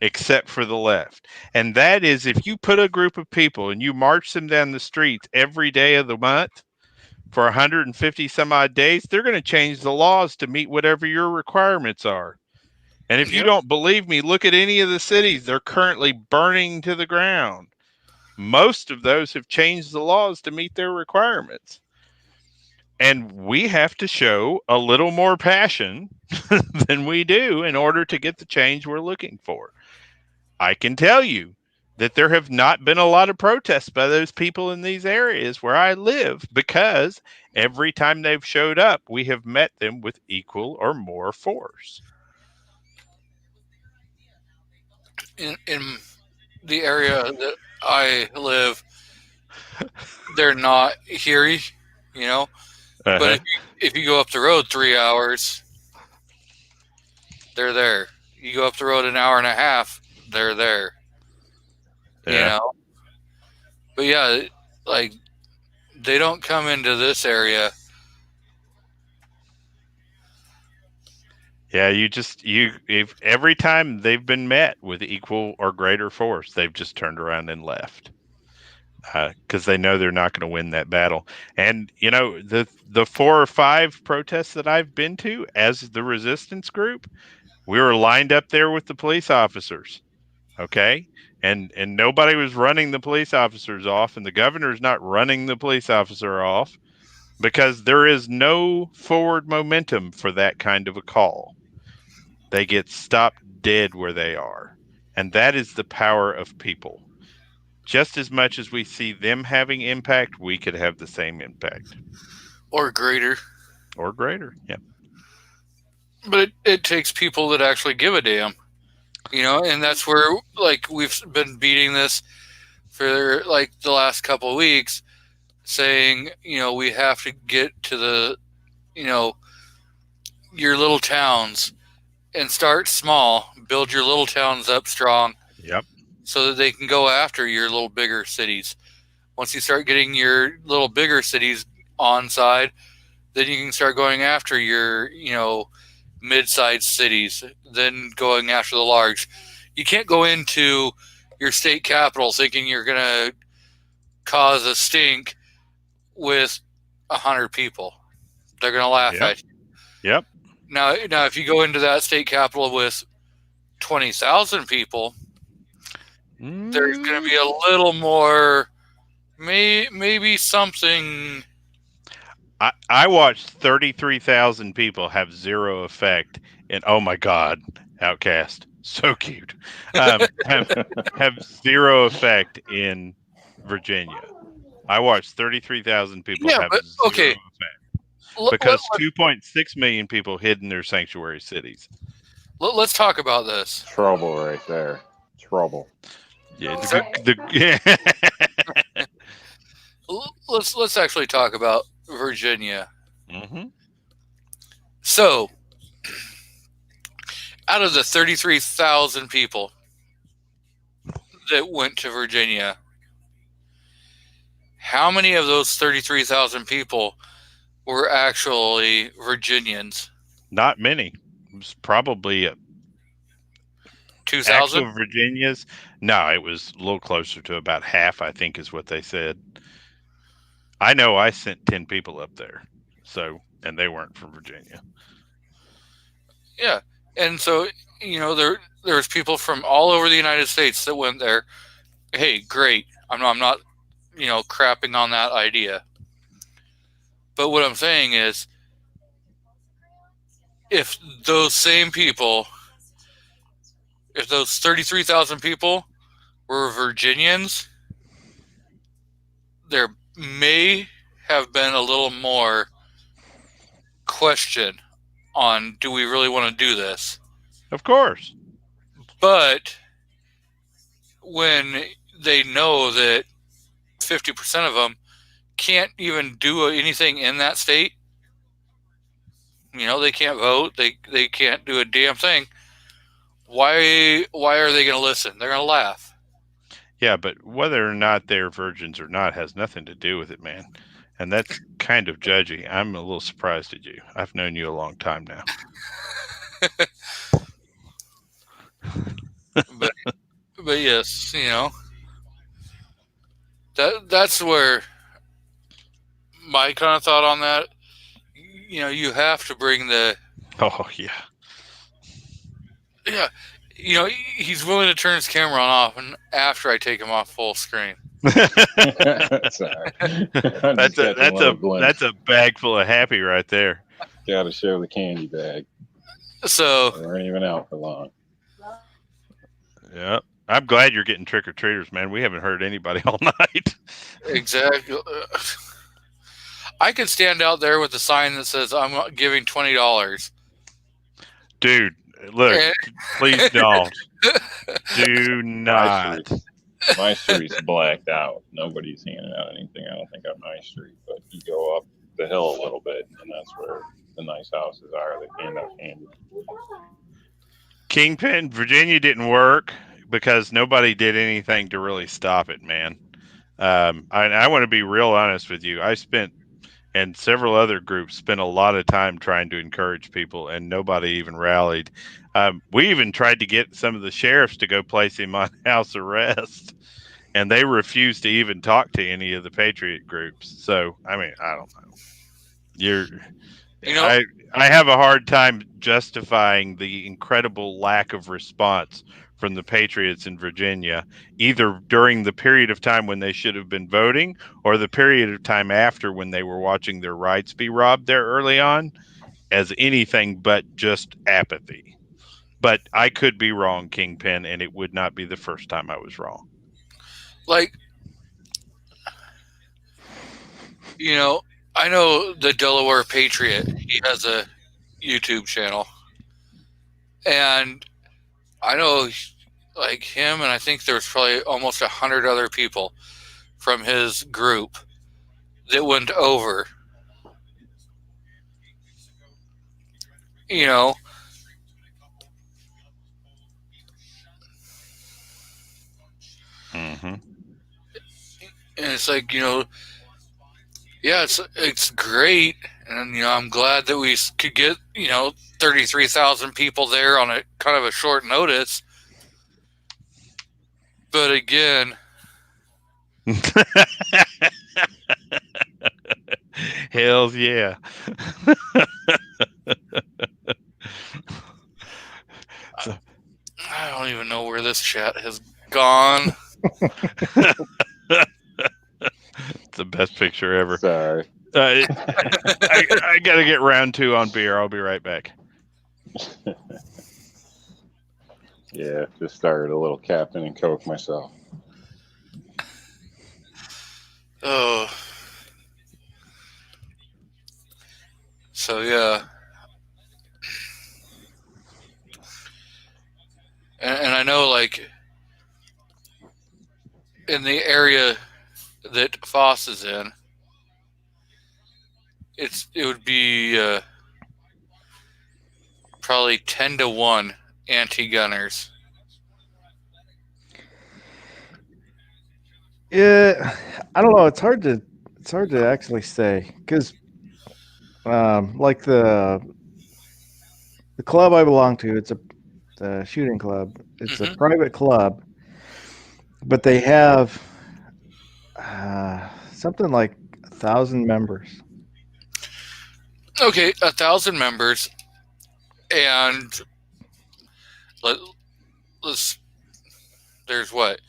except for the left. And that is, if you put a group of people and you march them down the streets every day of the month for 150 some odd days, they're going to change the laws to meet whatever your requirements are. And if you don't believe me, look at any of the cities they're currently burning to the ground. Most of those have changed the laws to meet their requirements. And we have to show a little more passion than we do in order to get the change we're looking for. I can tell you that there have not been a lot of protests by those people in these areas where I live because every time they've showed up, we have met them with equal or more force. In the area that I live, they're not here, But if you go up the road 3 hours, they're there. You go up the road an hour and a half, they're there. But yeah, like they don't come into this area Yeah, if every time they've been met with equal or greater force, they've just turned around and left because they know they're not going to win that battle. And the 4 or 5 protests that I've been to as the resistance group, we were lined up there with the police officers. Okay, and nobody was running the police officers off, and the governor's not running the police officer off because there is no forward momentum for that kind of a call. They get stopped dead where they are. And that is the power of people. Just as much as we see them having impact, we could have the same impact. Or greater. Or greater, yeah. But it takes people that actually give a damn. And that's where, like, we've been beating this for, like, the last couple of weeks, saying, we have to get to the, your little towns and start small, build your little towns up strong. Yep. So that they can go after your little bigger cities. Once you start getting your little bigger cities on side, then you can start going after your, mid-sized cities, then going after the large. You can't go into your state capital thinking you're going to cause a stink with 100 people. They're going to laugh at you. Yep. Now, if you go into that state capital with 20,000 people, there's going to be a little more, maybe something. I watched 33,000 people have zero effect, and oh my God, Outcast, so cute, have zero effect in Virginia. I watched 33,000 people have zero effect because 2.6 million people hid in their sanctuary cities. Let's talk about this. Trouble right there. Trouble. Yeah. Let's actually talk about Virginia. Mm-hmm. So, out of the 33,000 people that went to Virginia, how many of those 33,000 people were actually Virginians? Not many. It was probably 2,000? Actual Virginias? No, it was a little closer to about half, I think is what they said. I know I sent 10 people up there, and they weren't from Virginia. Yeah, and so, there was people from all over the United States that went there. Hey, great. I'm not, crapping on that idea. But what I'm saying is, if those 33,000 people were Virginians, there may have been a little more question on, do we really want to do this? Of course. But when they know that 50% of them can't even do anything in that state, they can't vote, they can't do a damn thing, why are they going to listen? They're going to laugh. Yeah, but whether or not they're virgins or not has nothing to do with it, man. And that's kind of judgy. I'm a little surprised at you. I've known you a long time now. but yes, that's where my kind of thought on that. You have to bring the. Oh yeah. Yeah, he's willing to turn his camera on off, and after I take him off full screen. Sorry. That's a bag full of happy right there. Got to show the candy bag. So we weren't even out for long. Yeah, I'm glad you're getting trick or treaters, man. We haven't heard anybody all night. Exactly. I could stand out there with a sign that says I'm giving $20. Dude, look, please don't. Do not. My street's blacked out. Nobody's handing out anything, I don't think, on my street. But you go up the hill a little bit, and that's where the nice houses are. They hand out candy. Kingpin, Virginia didn't work because nobody did anything to really stop it, man. I want to be real honest with you. I spent and several other groups spent a lot of time trying to encourage people, and nobody even rallied. We even tried to get some of the sheriffs to go place him on house arrest, and they refused to even talk to any of the patriot groups. So, I mean, I don't know. You know, I have a hard time justifying the incredible lack of response from the patriots in Virginia, either during the period of time when they should have been voting or the period of time after when they were watching their rights be robbed there early on, as anything but just apathy. But I could be wrong, Kingpin, and it would not be the first time I was wrong. like, you know, I know the Delaware Patriot. He has a YouTube channel, and I know like him, and I think there's probably almost 100 other people from his group that went over. You know, Mm-hmm. and it's like, yeah, it's great, and I'm glad that we could get 33,000 people there on a kind of a short notice. But again, Hells yeah. I don't even know where this chat has gone. It's the best picture ever. Sorry. I got to get round 2 on beer. I'll be right back. Yeah, just started a little Captain and Coke myself. Oh. So, yeah. And I know, like, in the area that Foss is in, it would be probably 10-1 anti-gunners. Yeah, I don't know. It's hard to actually say because, like the club I belong to, it's the shooting club. It's a private club, but they have something like 1,000 members. Okay, 1,000 members, and let's. There's what?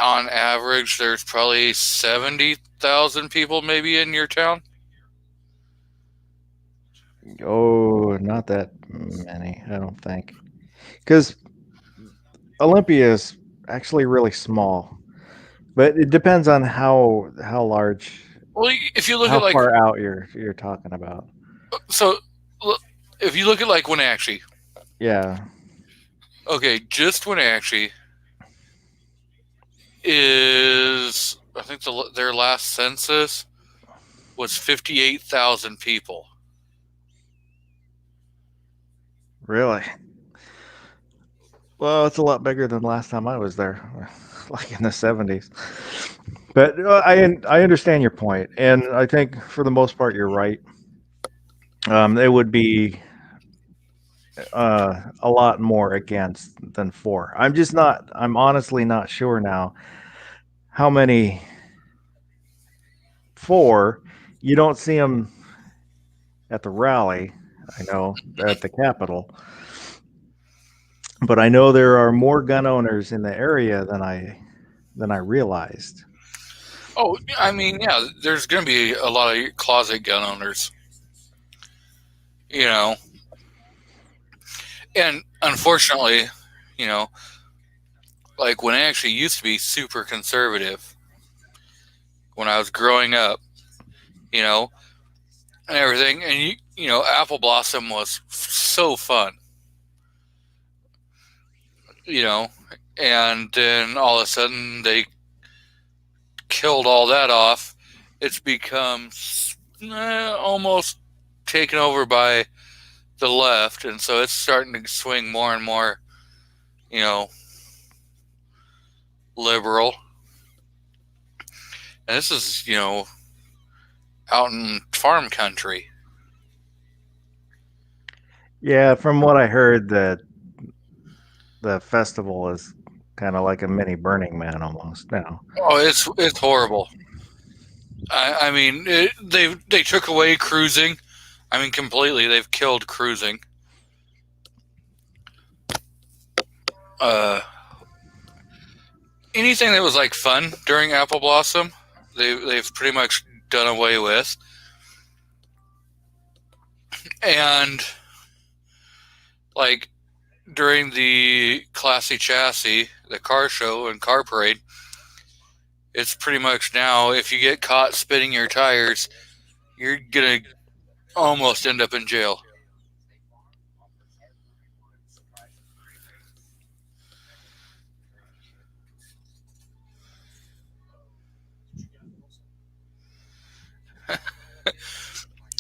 On average, there's probably 70,000 people maybe in your town. Oh, not that many, I don't think, because Olympia is actually really small, but it depends on how large, Well, if you look how at like far out you're talking about. so, if you look at like Wenatchee, Yeah. okay, just Wenatchee is, I think their last census was 58,000 people. Really? Well, it's a lot bigger than last time I was there, like in the 70s. But I understand your point, and I think for the most part you're right. It would be a lot more against than for. I'm honestly not sure now how many for. You don't see them at the rally. I know at the Capitol, but I know there are more gun owners in the area than I realized. Oh, I mean, yeah, there's going to be a lot of closet gun owners, and unfortunately, like when it actually used to be super conservative when I was growing up, and everything, and Apple Blossom was so fun, and then all of a sudden they killed all that off. It's become almost taken over by the left, and so it's starting to swing more and more, liberal. And this is, out in farm country. Yeah, from what I heard, that the festival is kind of like a mini Burning Man almost now. Oh, it's horrible. I mean, they took away cruising. I mean, completely. They've killed cruising. Anything that was like fun during Apple Blossom, they've pretty much done away with. And like during the Classy Chassis, the car show and car parade, it's pretty much now if you get caught spinning your tires, you're gonna almost end up in jail.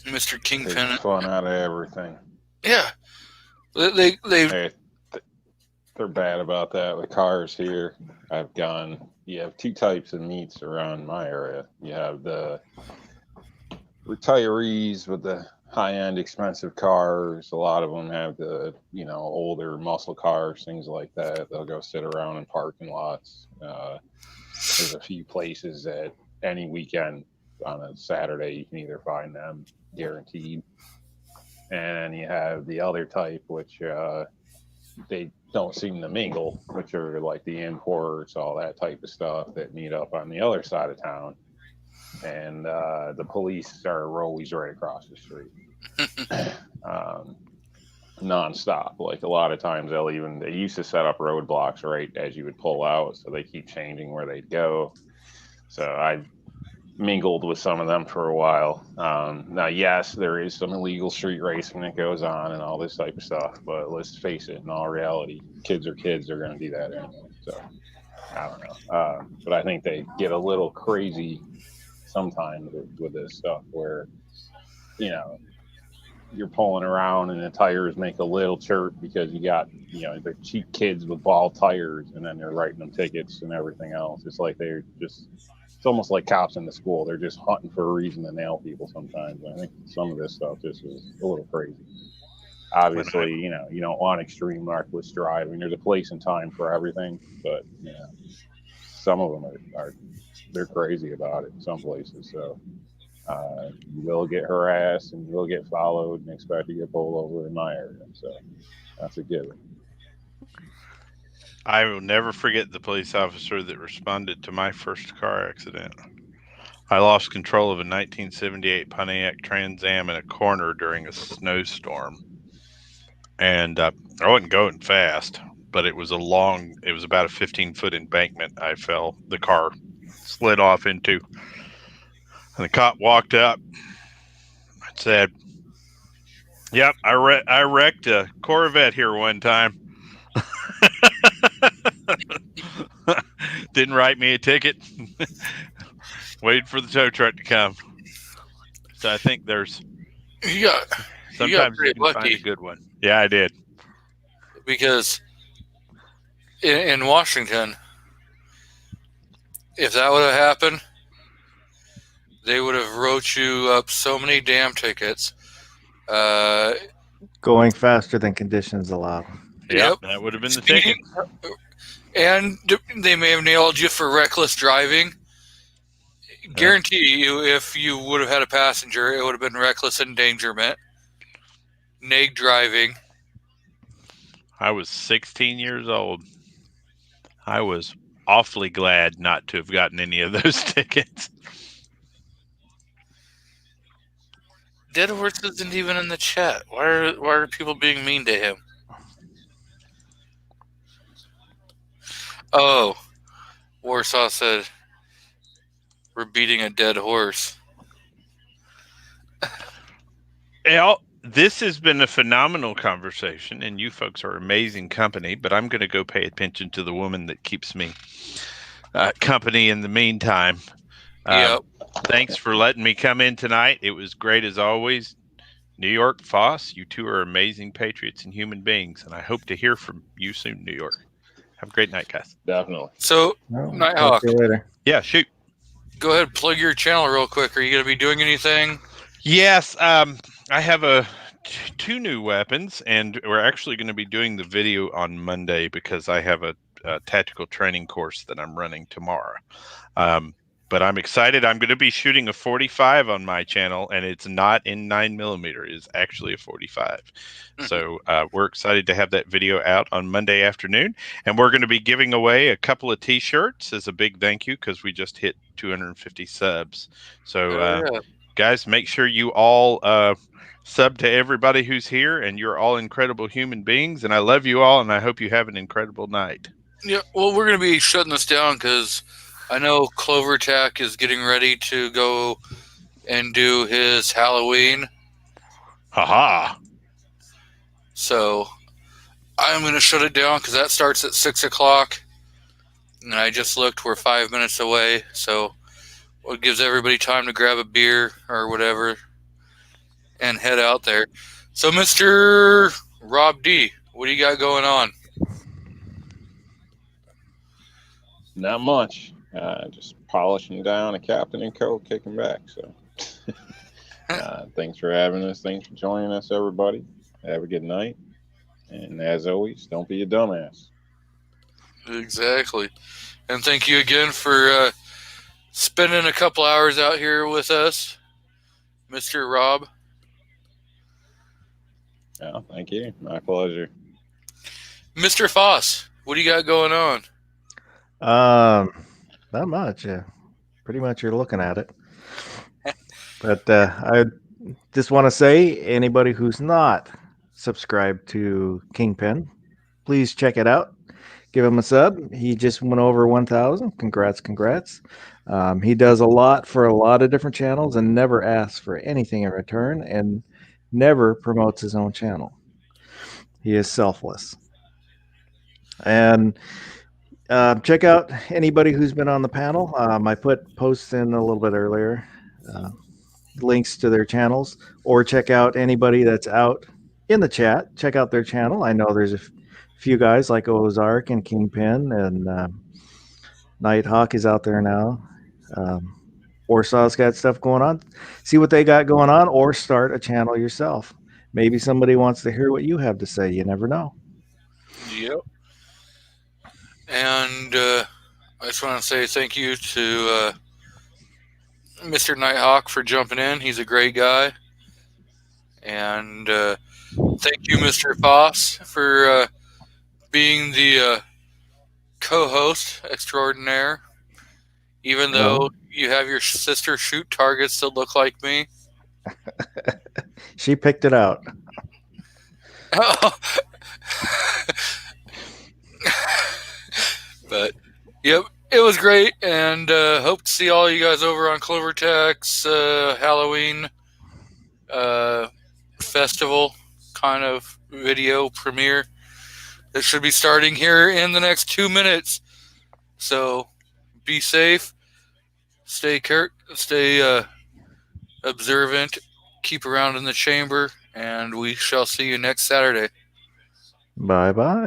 Mr. Kingpin. Take fun out of everything. Yeah. They're bad about that. The cars here, you have two types of meets around my area. You have the retirees with the high-end expensive cars. A lot of them have the, older muscle cars, things like that. They'll go sit around in parking lots. There's a few places that any weekend on a Saturday, you can either find them guaranteed. And you have the other type, which they don't seem to mingle, which are like the imports, all that type of stuff that meet up on the other side of town. And the police are always right across the street, nonstop. Like a lot of times they used to set up roadblocks right as you would pull out, so they keep changing where they'd go. So I mingled with some of them for a while. Now, yes, there is some illegal street racing that goes on and all this type of stuff, but let's face it, in all reality, kids are kids. They're going to do that anyway. So I don't know. But I think they get a little crazy sometimes with this stuff where, you're pulling around and the tires make a little chirp because you got, the cheap kids with ball tires, and then they're writing them tickets and everything else. It's like it's almost like cops in the school. They're just hunting for a reason to nail people sometimes. I think some of this stuff just is a little crazy. Obviously, you don't want extreme reckless driving. There's a place and time for everything, but some of them they're crazy about it in some places. So you will get harassed and you will get followed and expect to get pulled over in my area. So that's a given. I will never forget the police officer that responded to my first car accident. I lost control of a 1978 Pontiac Trans Am in a corner during a snowstorm. And I wasn't going fast, but it was about a 15-foot embankment I the car slid off into. And the cop walked up and said, "Yep, I wrecked a Corvette here one time." Didn't write me a ticket. Waited for the tow truck to come. So I think there's sometimes you can find a good one. Yeah, I did. Because in Washington, if that would have happened, they would have wrote you up so many damn tickets. Going faster than conditions allow. Yep, that would have been the ticket. And they may have nailed you for reckless driving. Guarantee you, if you would have had a passenger, it would have been reckless endangerment, neg driving. I was 16 years old. I was awfully glad not to have gotten any of those tickets. Dead Horse isn't even in the chat. Why are people being mean to him? Oh, Warsaw said we're beating a dead horse. This has been a phenomenal conversation, and you folks are amazing company, but I'm going to go pay attention to the woman that keeps me company in the meantime. Yep. Thanks for letting me come in tonight. It was great as always. New York, Foss, you two are amazing patriots and human beings, and I hope to hear from you soon, New York. Have a great night, guys. Definitely. So, Nighthawk. Talk to you later. Yeah, shoot. go ahead, plug your channel real quick. Are you going to be doing anything? Yes, I have two new weapons, and we're actually going to be doing the video on Monday because I have a tactical training course that I'm running tomorrow. But I'm excited. I'm going to be shooting a 45 on my channel, and it's not in 9mm. It's actually a 45. So we're excited to have that video out on Monday afternoon, and we're going to be giving away a couple of T-shirts as a big thank you because we just hit 250 subs. So Yeah. guys, make sure you all sub to everybody who's here, and you're all incredible human beings, and I love you all, and I hope you have an incredible night. Yeah, well, we're going to be shutting this down because I know CloverTac is getting ready to go and do his Halloween. Haha. So I'm going to shut it down because that starts at 6 o'clock. And I just looked, we're 5 minutes away. So it gives everybody time to grab a beer or whatever and head out there. So, Mr. Rob D, what do you got going on? Not much. Just polishing down a Captain and Co. kicking back. So, thanks for having us. Thanks for joining us, everybody. Have a good night. And as always, don't be a dumbass. Exactly. And thank you again for spending a couple hours out here with us, Mr. Rob. Yeah, thank you. My pleasure. Mr. Foss, what do you got going on? Not much. Pretty much you're looking at it. But I just want to say, anybody who's not subscribed to Kingpin, please check it out. Give him a sub. He just went over 1,000. Congrats. He does a lot for a lot of different channels and never asks for anything in return and never promotes his own channel. He is selfless. And check out anybody who's been on the panel. I put posts in a little bit earlier, links to their channels, or check out anybody that's out in the chat. Check out their channel. I know there's a few guys like Ozark and Kingpin, and Nighthawk is out there now. Warsaw's got stuff going on. See what they got going on, or start a channel yourself. Maybe somebody wants to hear what you have to say. You never know. Yep. And I just want to say thank you to Mr. Nighthawk for jumping in. He's a great guy. And thank you, Mr. Foss, for being the co-host extraordinaire. Even though you have your sister shoot targets that look like me. She picked it out. But, yep, it was great. And hope to see all you guys over on CloverTech's Halloween festival kind of video premiere. That should be starting here in the next 2 minutes. So be safe, stay observant, keep around in the chamber, and we shall see you next Saturday. Bye-bye.